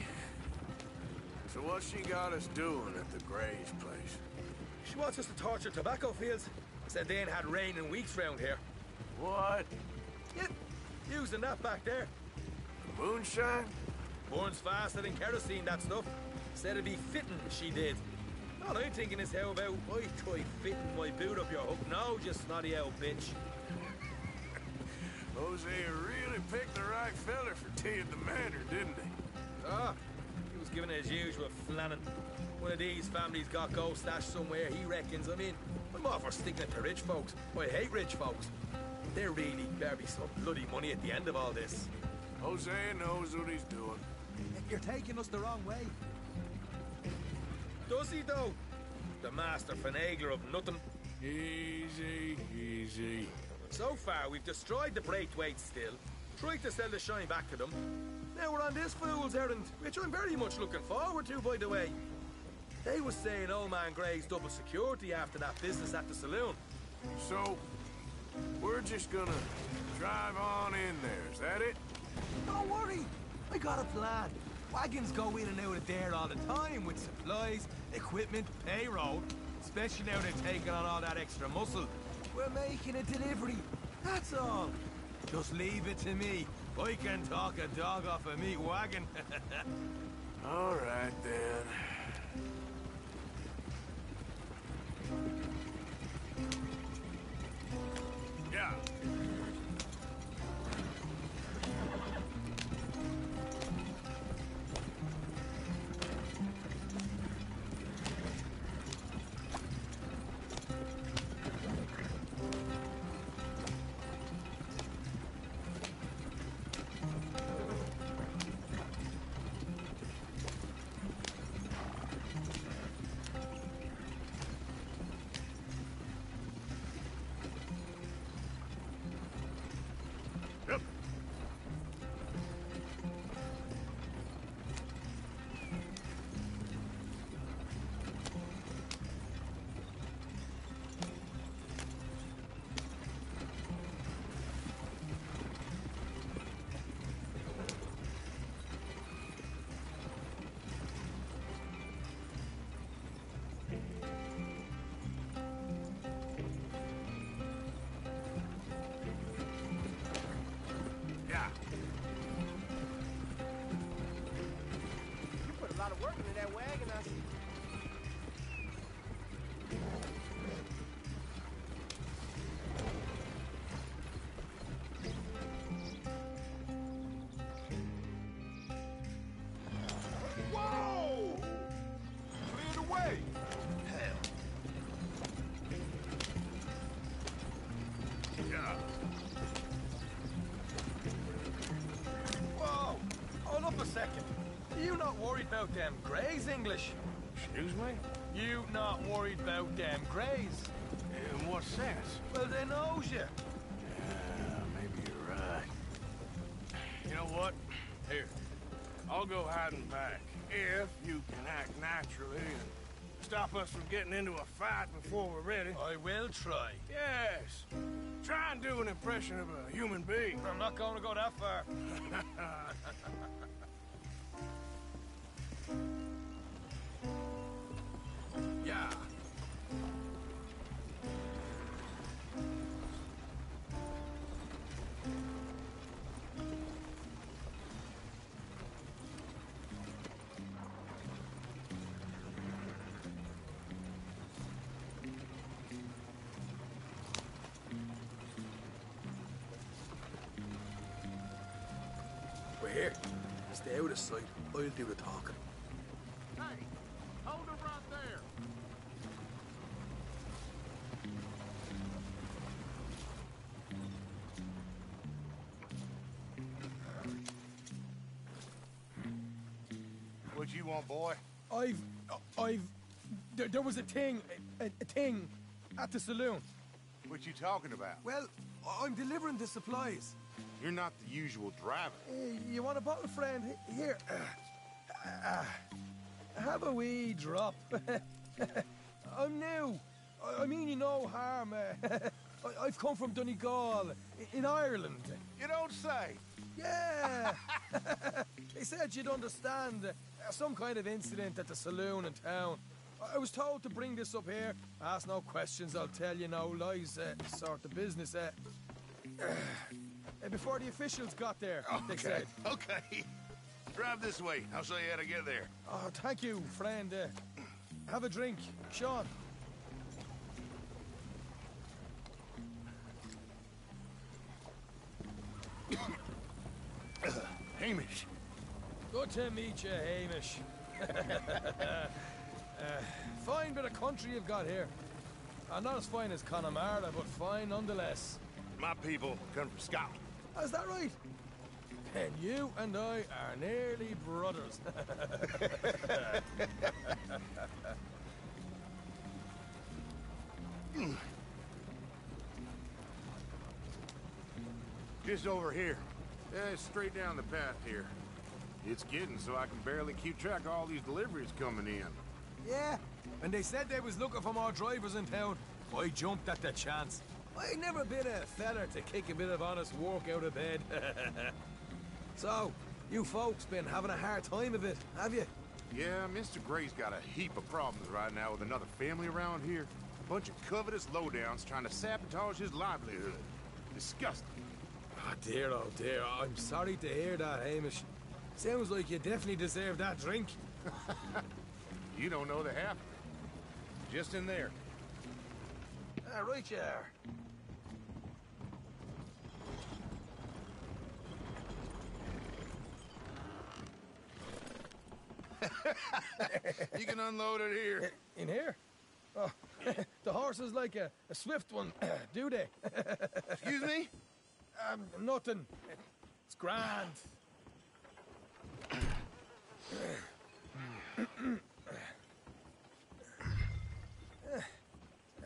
So what's she got us doing at the Gray's place? She wants us to torture tobacco fields. Said they ain't had rain in weeks round here. What? Yep, using that back there. Moonshine? Burns faster than kerosene, that stuff. Said it'd be fitting, she did. All I'm thinking is how about I try fitting my boot up your hook now, just snotty old bitch. Hosea really picked the right feller for tea at the manor, didn't he? Ah, he was giving it his usual flannin'. One of these families got gold stashed somewhere, he reckons. I mean, I'm all for sticking it to rich folks. I hate rich folks. There really better be some bloody money at the end of all this. Hosea knows what he's doing. You're taking us the wrong way. Does he, though? The master finagler of nothing. Easy, easy. So far, we've destroyed the Braithwaite still, tried to sell the shine back to them. Now we're on this fool's errand, which I'm very much looking forward to, by the way. They was saying old man Gray's double security after that business at the saloon. So, we're just gonna drive on in there, is that it? Don't worry, I got a plan. Wagons go in and out of there all the time with supplies, equipment, payroll. Especially now they're taking on all that extra muscle. We're making a delivery, that's all. Just leave it to me. I can talk a dog off a meat wagon. All right, then. Yeah. Yep. Yeah. You put a lot of work into that wagon, I see. Whoa! Clear the way! Hell. Yeah. Whoa! Hold up a second. You not worried about them Greys, English? Excuse me? You not worried about them Greys? In what sense? Well, they knows you. Yeah, maybe you're right. You know what? Here, I'll go hiding back. If you can act naturally and stop us from getting into a fight before we're ready. I will try. Yes. Try and do an impression of a human being. I'm not going to go that far. Yeah. stay out of sight. I'll do the talking. Hey, hold it right there. What you want, boy? There was a thing at the saloon. What you talking about? Well, I'm delivering the supplies. You're not the usual driver. You want a bottle, friend? Here. Have a wee drop. I'm new. I mean you no harm. I've come from Donegal, in Ireland. You don't say? Yeah. They said you'd understand. Some kind of incident at the saloon in town. I was told to bring this up here. Ask no questions, I'll tell you no lies. Sort of business. Before the officials got there, they said. Okay. Drive this way. I'll show you how to get there. Oh, thank you, friend. Have a drink. Sean. Hamish. Good to meet you, Hamish. Fine bit of country you've got here. Not as fine as Connemara, but fine nonetheless. My people come from Scotland. Is that right? And you and I are nearly brothers. Just over here. Yeah, it's straight down the path here. It's getting so I can barely keep track of all these deliveries coming in. Yeah, and they said they was looking for more drivers in town. I jumped at the chance. I never been a feller to kick a bit of honest work out of bed. So, you folks been having a hard time of it, have you? Yeah, Mr. Gray's got a heap of problems right now with another family around here. A bunch of covetous lowdowns trying to sabotage his livelihood. Disgusting. Oh dear, I'm sorry to hear that, Hamish. Sounds like you definitely deserve that drink. You don't know the half of it. Just in there. Right you are. You can unload it here. In here? Oh, the horse is like a swift one, do they? Excuse me? Nothing. It's grand.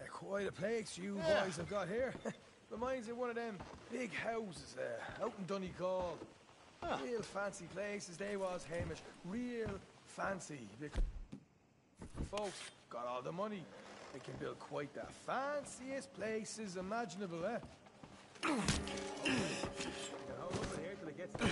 Quite a place you boys have got here. Reminds me of one of them big houses out in Donegal. Real fancy places they was, Hamish. Real fancy. Folks got all the money. They can build quite the fanciest places imaginable, eh? Hold over here till it gets there.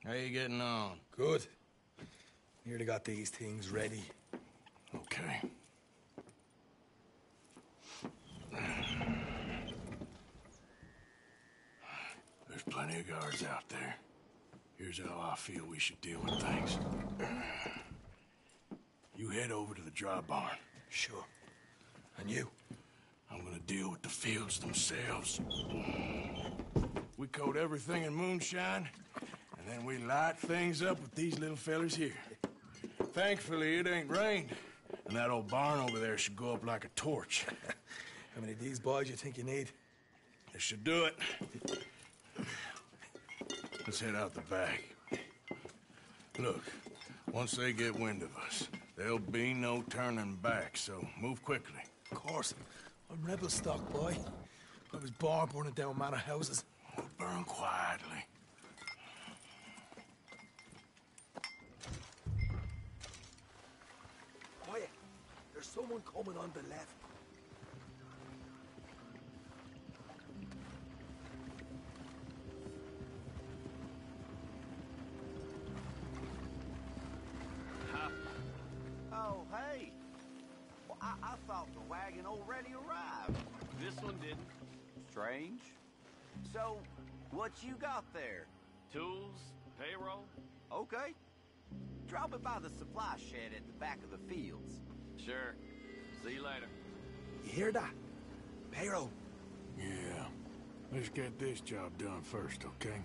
How you getting on? Good. Nearly got these things ready. Okay. There's plenty of guards out there. Here's how I feel we should deal with things. You head over to the dry barn. Sure. And you? I'm gonna deal with the fields themselves. We coat everything in moonshine, and then we light things up with these little fellers here. Thankfully, it ain't rained, and that old barn over there should go up like a torch. How many of these boys you think you need? This should do it. Let's head out the back. Look, once they get wind of us, there'll be no turning back, so move quickly. Of course. I'm rebel stock, boy. I was born burning down manor houses. We'll burn quietly. Quiet. There's someone coming on the left. Oh, hey. Well, I thought the wagon already arrived. This one didn't. Strange. So, what you got there? Tools, payroll. Okay. Drop it by the supply shed at the back of the fields. Sure. See you later. You hear that? Payroll. Yeah. Let's get this job done first, okay?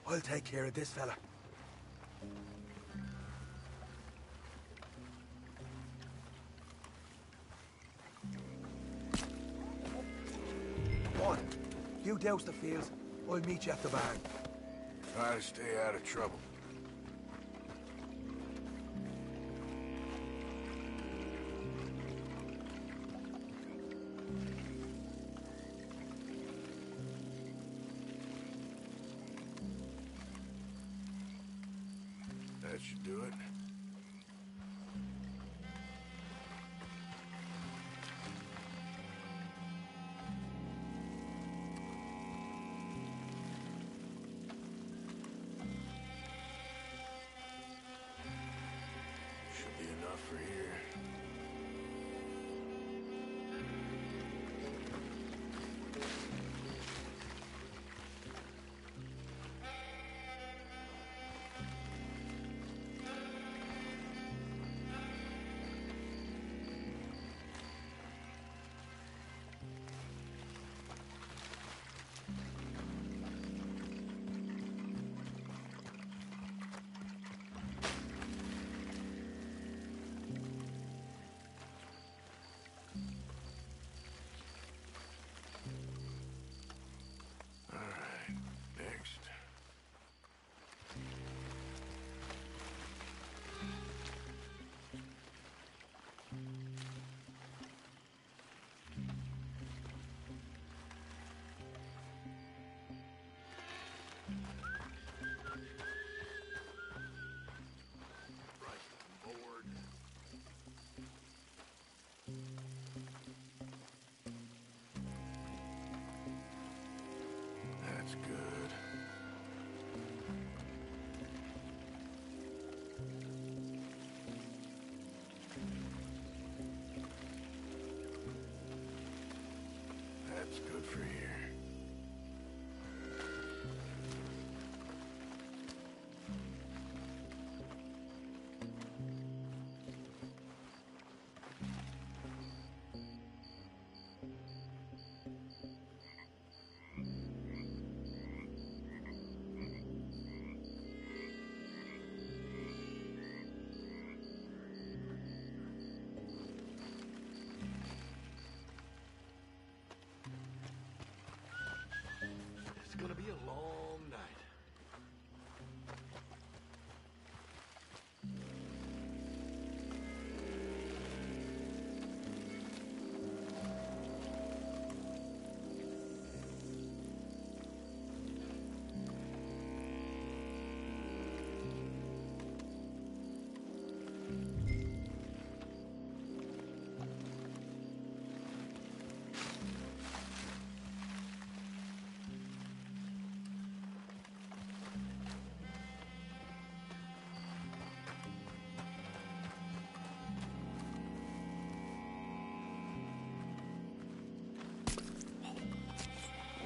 I'll take care of this fella. What? You douse the fields. I'll meet you at the barn. Try to stay out of trouble. That should do it. Should be enough for here. That's good. That's good for here. It's gonna be a long night.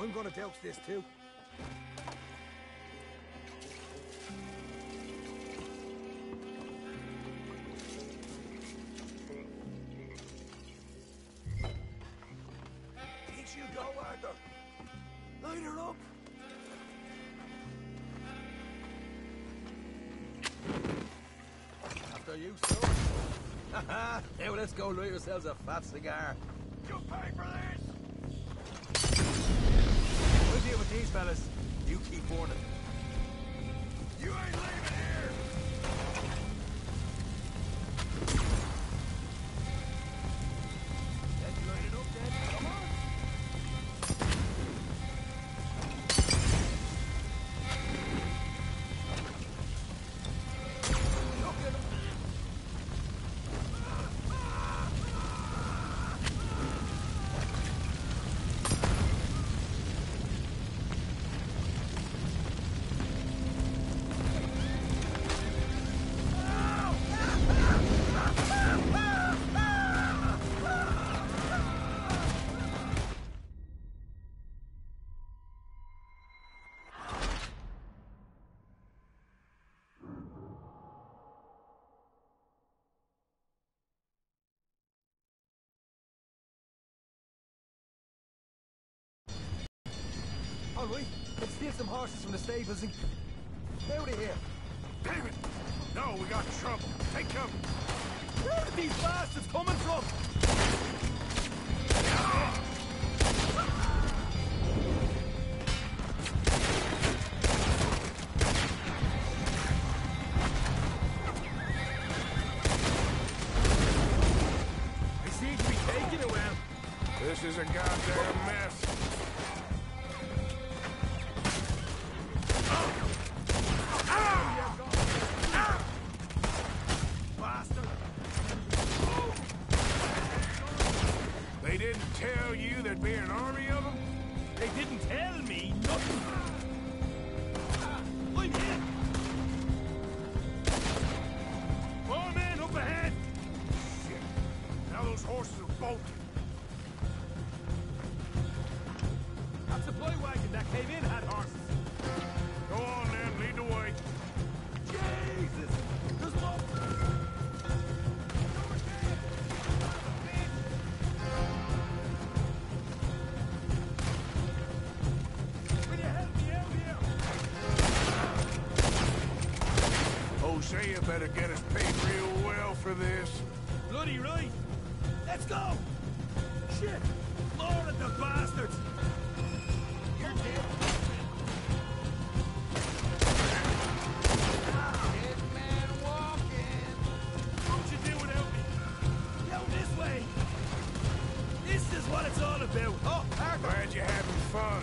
I'm gonna douse this too. Did you go, Arthur? Light her up. After you, son. Haha! Now let's go light yourselves a fat cigar. You pay for this! We'll deal with these fellas. You keep warning. You ain't leaving here! Let's light it up then. Come on. Look at him. All right, let's steal some horses from the stables and... out of here. Damn it! No, we got trouble. Take cover. Where are these bastards coming from? They seem to be taking it well. This is a goddamn mess. They didn't tell you there'd be an army of them? They didn't tell me nothing. I'm hit. More men up ahead! Shit. Now those horses are bolted. That supply wagon that came in had horses. Go on then, lead the way. Jesus! There's more! Will you help me out here? Hosea better get us paid real well for this. Bloody right! Let's go! Shit! More of the bastards! You're dead. Dead man walking! What'd you do without me? Down this way! This is what it's all about! Oh, Arthur! Glad you're having fun.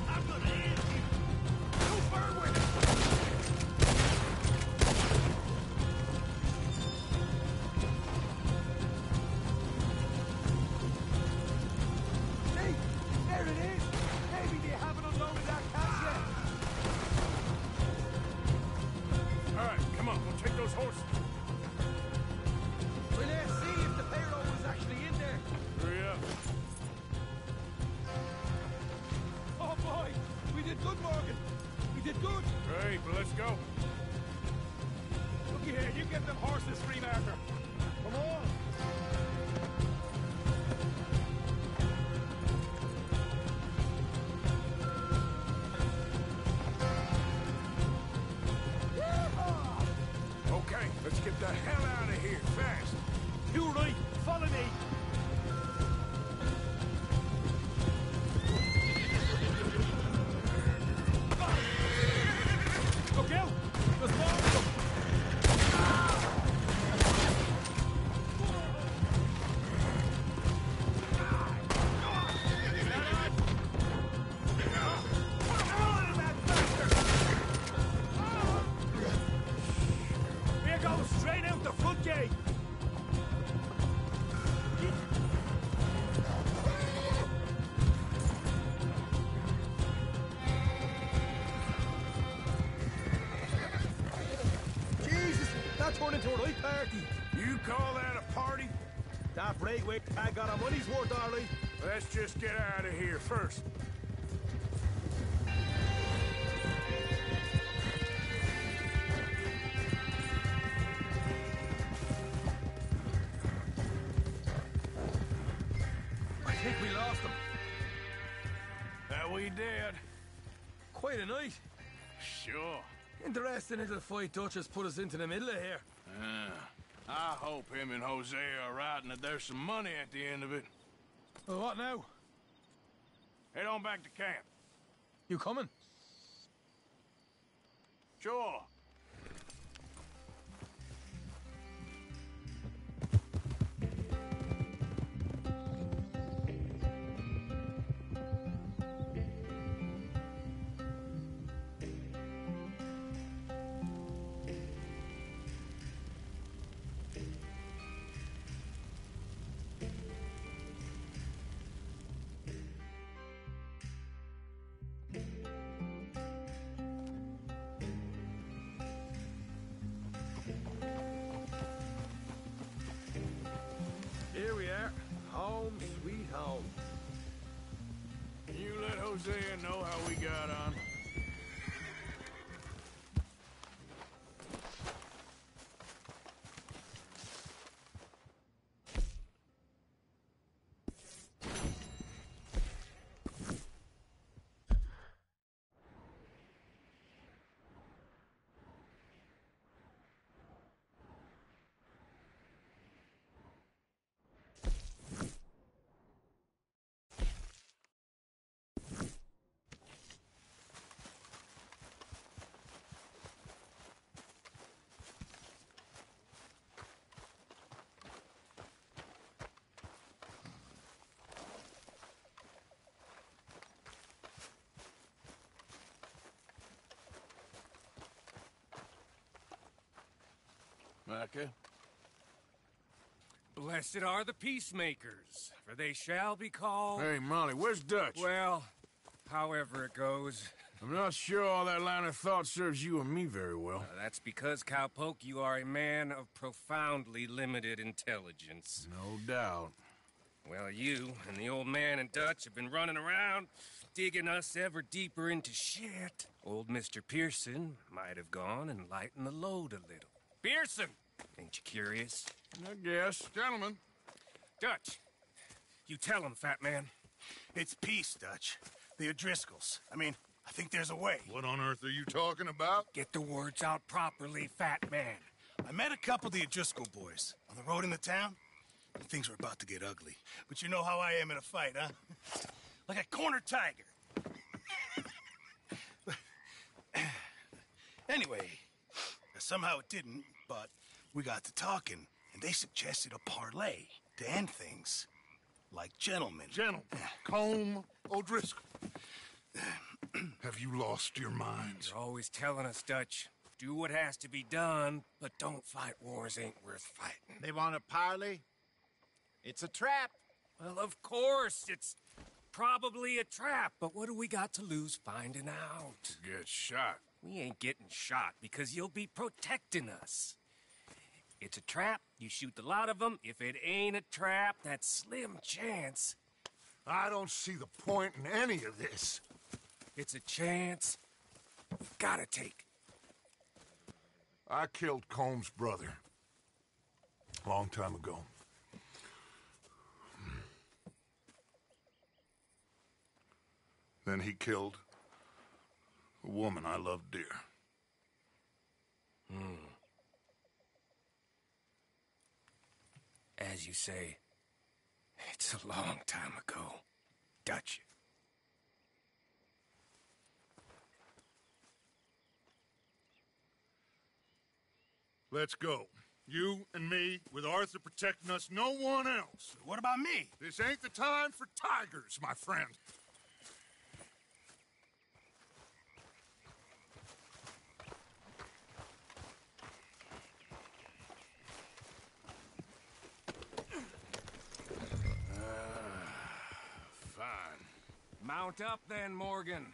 I'm gonna end you! Go forward! See? There it is! Maybe they haven't unloaded that cash yet! All right, come on, we'll take those horses. Well, let's see if the payroll was actually in there. Hurry up. Oh boy! We did good, Morgan! We did good! Great, but let's go. Looky here, you get them horses free, Arthur. Come on! Okay, let's get the hell out of here, fast. You right, follow me! Look out! There's more of them! We're going straight out the front gate! Jesus, that turned into a right party. You call that a party? That Braithwaite I got our money's worth, all right. Let's just get out of here first. I think we lost them. That we did. Quite a night. Sure. Interesting little fight Dutch has put us into the middle of here. I hope him and Hosea are right and that there's some money at the end of it. Well, what now? Head on back to camp. You coming? Sure. Here we are. Home, sweet home. You let Hosea know how we got on. Micah. Blessed are the peacemakers, for they shall be called... Hey, Molly, where's Dutch? Well, however it goes. I'm not sure all that line of thought serves you and me very well. That's because, Cowpoke, you are a man of profoundly limited intelligence. No doubt. Well, you and the old man and Dutch have been running around, digging us ever deeper into shit. Old Mr. Pearson might have gone and lightened the load a little. Pearson! Ain't you curious? I guess. Gentlemen. Dutch, you tell him, fat man. It's peace, Dutch. The O'Driscolls. I mean, I think there's a way. What on earth are you talking about? Get the words out properly, fat man. I met a couple of the O'Driscoll boys on the road into town. And things were about to get ugly. But you know how I am in a fight, huh? Like a corner tiger. Anyway, somehow it didn't, but we got to talking, and they suggested a parlay to end things. Like gentlemen. Gentlemen. Combe O'Driscoll. Have you lost your minds? You're always telling us, Dutch. Do what has to be done, but don't fight wars ain't worth fighting. They want a parley? It's a trap. Well, of course, it's probably a trap, but what do we got to lose finding out? Get shot. We ain't getting shot because you'll be protecting us. It's a trap, you shoot the lot of them. If it ain't a trap, that's slim chance. I don't see the point in any of this. It's a chance you've gotta take. I killed Combs' brother. A long time ago. Then he killed a woman I loved dear. As you say, it's a long time ago, Dutch. Let's go. You and me, with Arthur protecting us, no one else. What about me? This ain't the time for tigers, my friend. Fine. Mount up then, Morgan.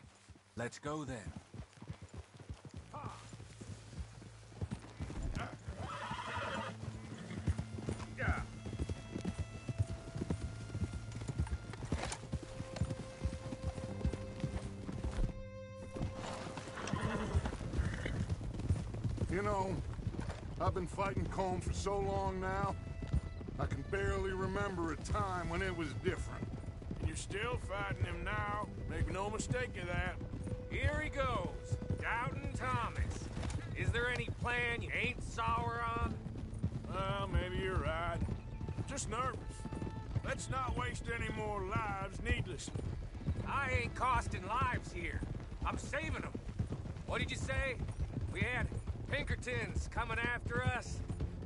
Let's go then. You know, I've been fighting Combe for so long now, I can barely remember a time when it was different. And you're still fighting him now. Make no mistake of that. Here he goes, Doubting Thomas. Is there any plan you ain't sour on? Well, maybe you're right. Just nervous. Let's not waste any more lives needlessly. I ain't costing lives here. I'm saving them. What did you say? We had Pinkertons coming after us?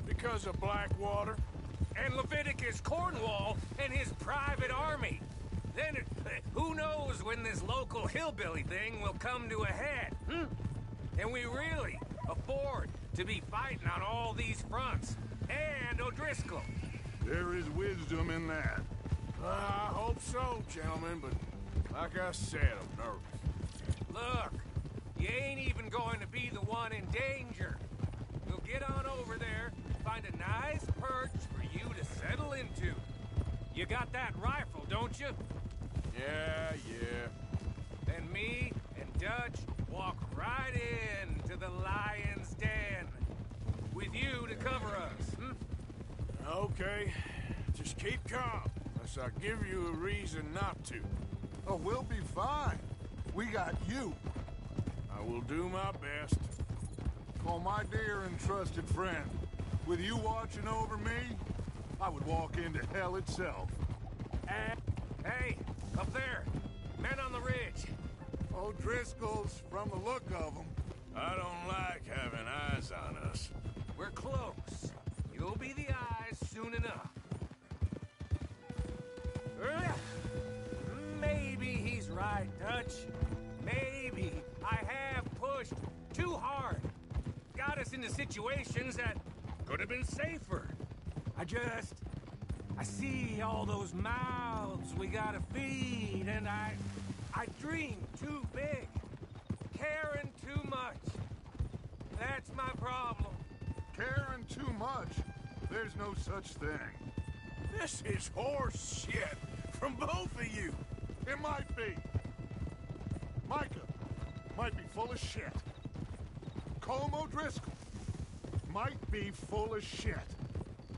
Because of Blackwater? And Leviticus Cornwall and his private army. Then, who knows when this local hillbilly thing will come to a head, And we really afford to be fighting on all these fronts. And O'Driscoll. There is wisdom in that. I hope so, gentlemen, but like I said, I'm nervous. Look, you ain't even going to be the one in danger. We'll get on over there, find a nice perch for you to settle into. You got that rifle, don't you? Yeah. Then me and Dutch walk right in to the lion's den. With you to cover us, Okay. Just keep calm, unless I give you a reason not to. Oh, we'll be fine. We got you. I will do my best. Oh, my dear and trusted friend, with you watching over me, I would walk into hell itself. Hey, up there. Men on the ridge. O'Driscoll's, from the look of them. I don't like having eyes on us. We're close. You'll be the eyes soon enough. Maybe he's right, Dutch. Maybe I have pushed too hard. Got us into situations that Could have been safer. I see all those mouths we gotta feed, and I dream too big. Caring too much. That's my problem. Caring too much? There's no such thing. This is horse shit from both of you. It might be. Micah might be full of shit. Colm O'Driscoll might be full of shit.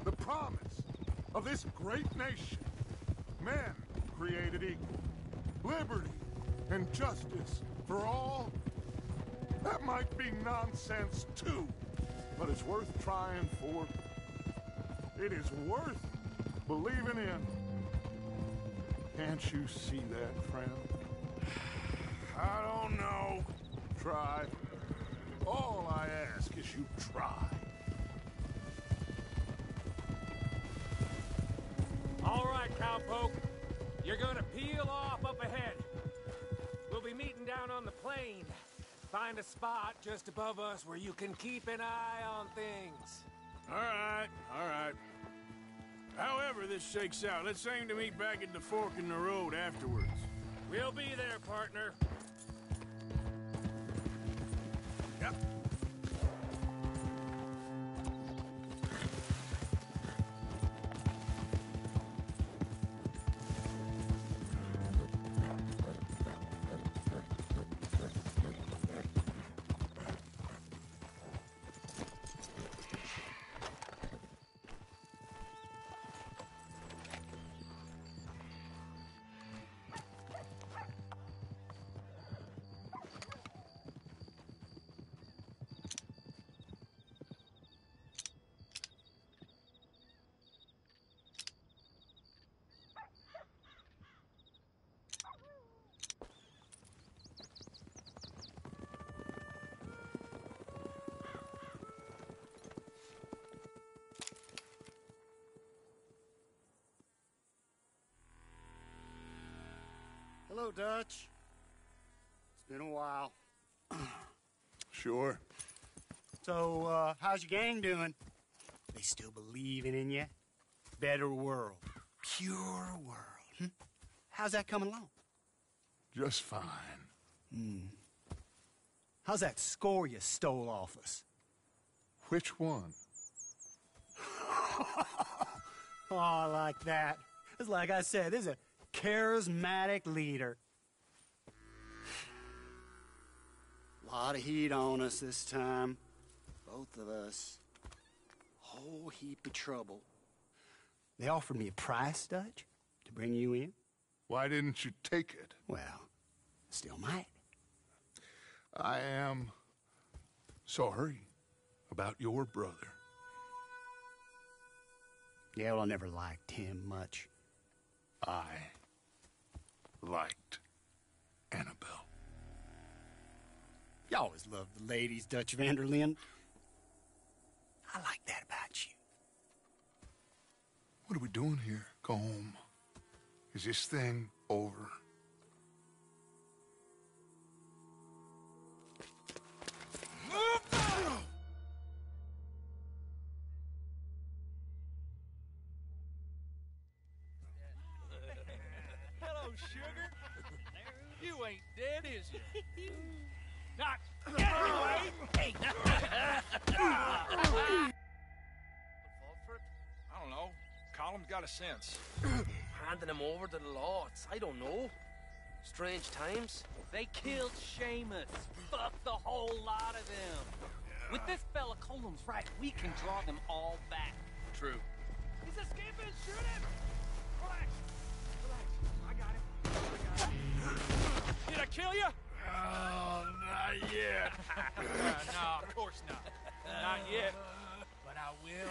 The promise of this great nation, men created equal, liberty and justice for all, that might be nonsense too, but it's worth trying for. It is worth believing in. Can't you see that, friend? I don't know. Try. All I ask is you try. All right, cowpoke. You're gonna peel off up ahead. We'll be meeting down on the plain. Find a spot just above us where you can keep an eye on things. All right. However this shakes out, let's aim to meet back at the fork in the road afterwards. We'll be there, partner. Yep. Hello, Dutch. It's been a while. Sure. So, how's your gang doing? They still believing in you? Better world. Pure world. How's that coming along? Just fine. How's that score you stole off us? Which one? Oh, I like that. It's like I said, this is a charismatic leader. Lot of heat on us this time. Both of us. Whole heap of trouble. They offered me a price, Dutch, to bring you in. Why didn't you take it? Well, still might. I am sorry about your brother. Yeah, well, I never liked him much. I liked Annabelle. You always loved the ladies, Dutch Vanderlyn. I like that about you. What are we doing here? Go home. Is this thing over? Hello, sugar. You ain't dead, is you? Not anyway. Hey. Fall for it? I don't know. Colum's got a sense. Handing him over to the law. I don't know. Strange times. They killed Seamus. Fuck the whole lot of them. With this fella Colum's right, we can draw them all back. True. He's escaping. Shoot him. Relax. I got him. Did I kill you? Oh, not yet. No, of course not. Not yet. But I will.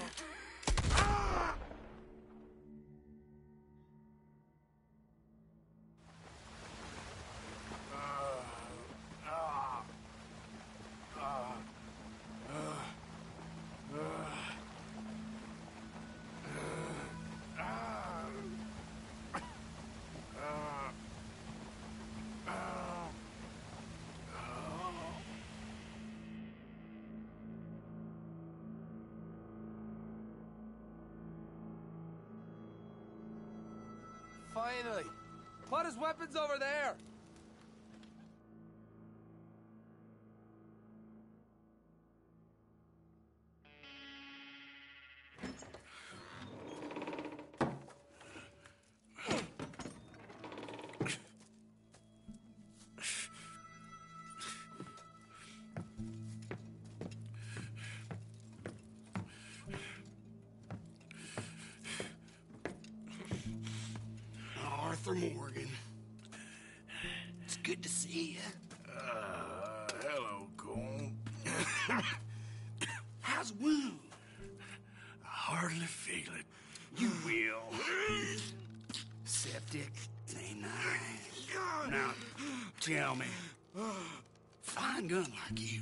Finally. Put his weapons over there. Arthur Morgan. It's good to see you. Hello, Colm. How's the wound? I hardly feel it. You will. Septic, ain't nice. Now, tell me, fine gun like you,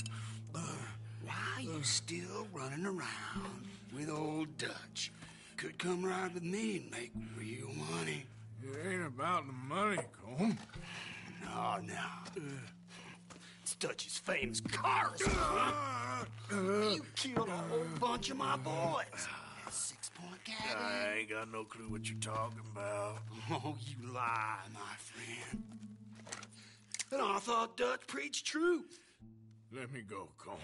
why are you still running around with old Dutch? Could come right with me and make real money. It ain't about the money, Colm. No. It's Dutch's famous cars. You killed a whole bunch of my boys. That 6-point cabin. I ain't got no clue what you're talking about. Oh, you lie, my friend. And I thought Dutch preached truth. Let me go, Colm,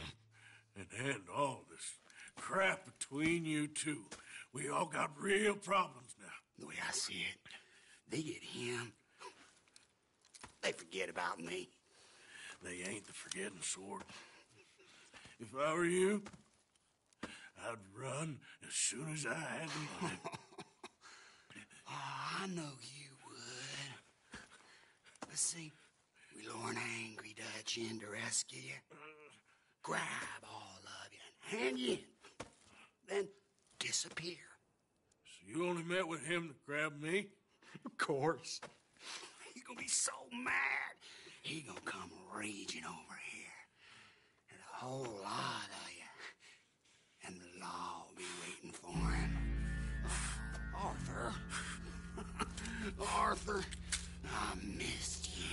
and end all this crap between you two. We all got real problems now. The way I see it, they get him. They forget about me. They ain't the forgetting sort. If I were you, I'd run as soon as I had the money. Oh, I know you would. But see, we lure an angry Dutch in to rescue you. Grab all of you and hand you in. Then disappear. So you only met with him to grab me? Of course. He's gonna be so mad. He gonna come raging over here. And a whole lot of you. And the law will be waiting for him. Arthur. Arthur, I missed you.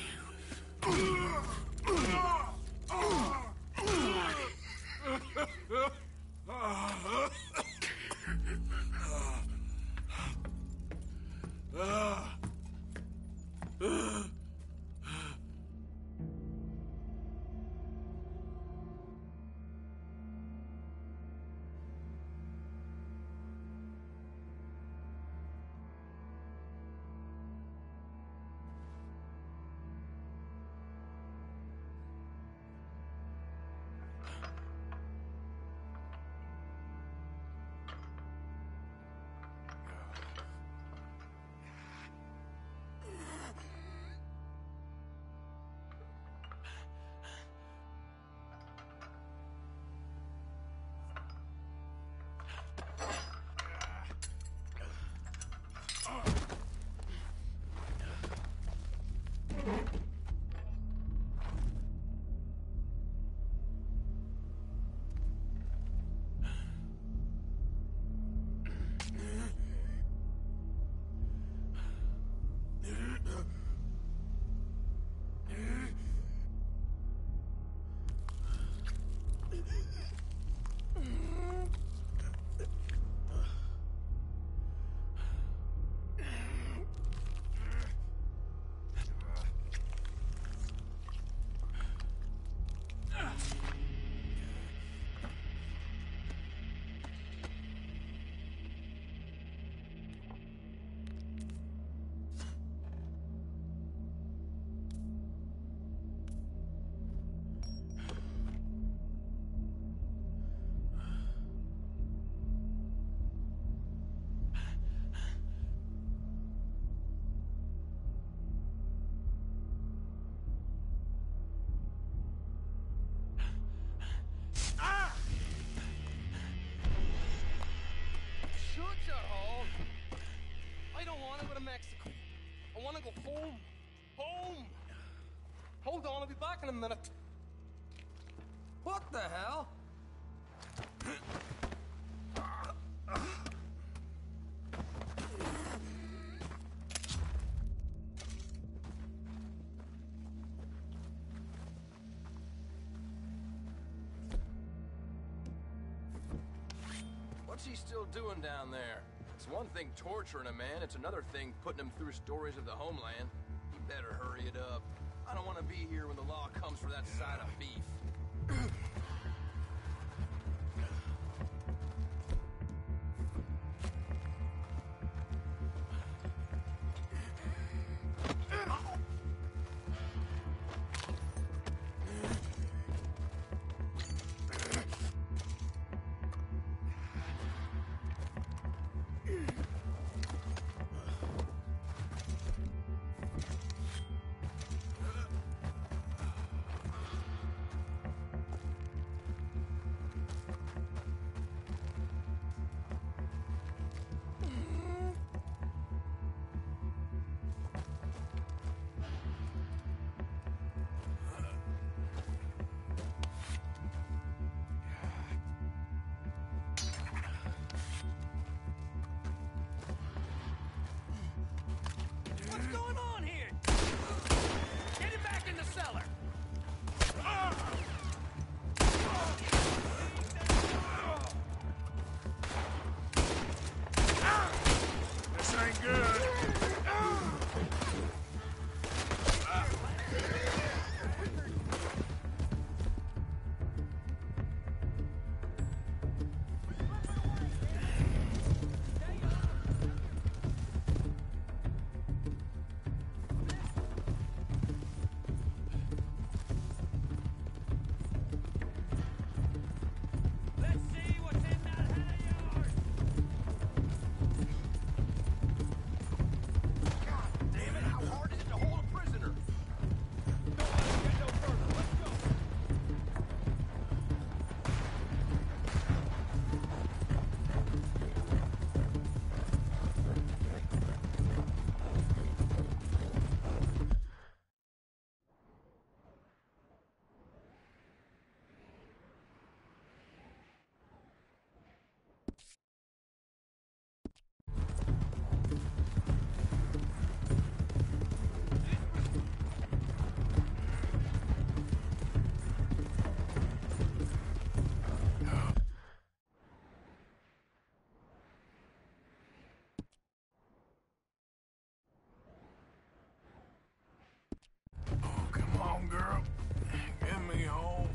Home! Home! Hold on, I'll be back in a minute. What the hell? What's he still doing down there? It's one thing torturing a man, it's another thing putting him through stories of the homeland. You better hurry it up. I don't want to be here when the law comes for that side of beef. What's going on here? Get him back in the cellar! This ain't good. Let's see what's in that hat of yours! God damn it, how hard is it to hold a prisoner? Don't let him get no further. Let's go! Come on, girl. Get me home.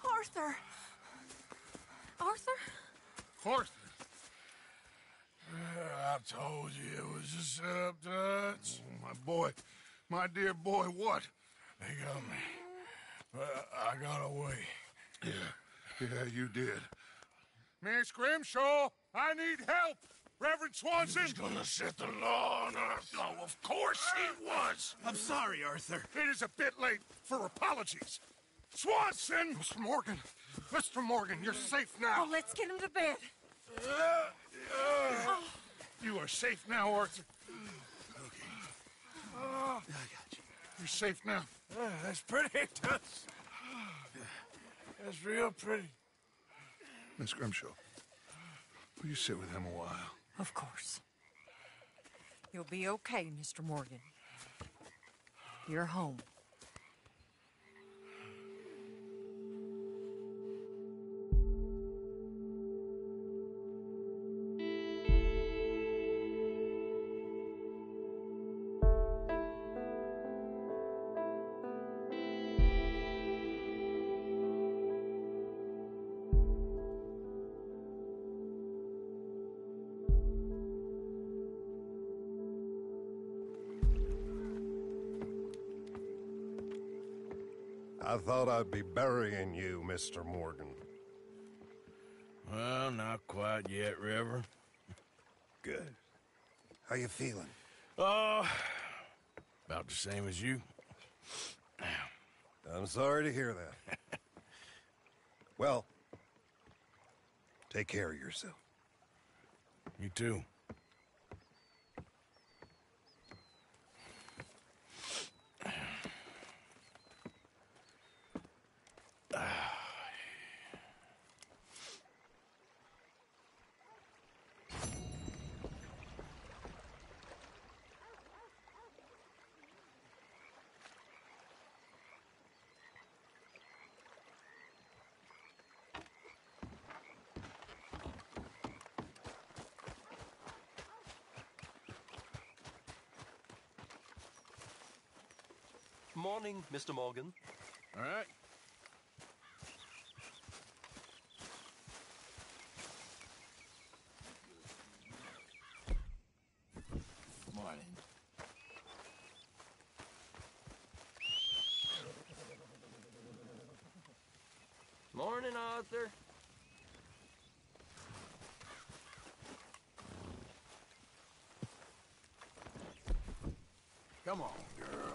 Arthur! Arthur? Arthur. I told you it was a setup, Dutch. Oh, my boy. My dear boy, what? They got me. But I got away. Yeah, you did. Miss Grimshaw, I need help. Reverend Swanson. He's gonna set the law on us. Oh, of course he was. I'm sorry, Arthur. It is a bit late for apologies. Swanson! Mr. Morgan. Mr. Morgan, you're safe now. Oh, let's get him to bed. You are safe now, Arthur. I got you. You're safe now. That's pretty, Toots. That's real pretty. Miss Grimshaw, will you sit with him a while? Of course. You'll be okay, Mr. Morgan. You're home. I thought I'd be burying you, Mr. Morgan. Well, not quite yet, River. Good. How you feeling? Oh, about the same as you. I'm sorry to hear that. Well, take care of yourself. You too. Morning, Mr. Morgan. All right. Morning. Morning, Arthur. Come on, girl.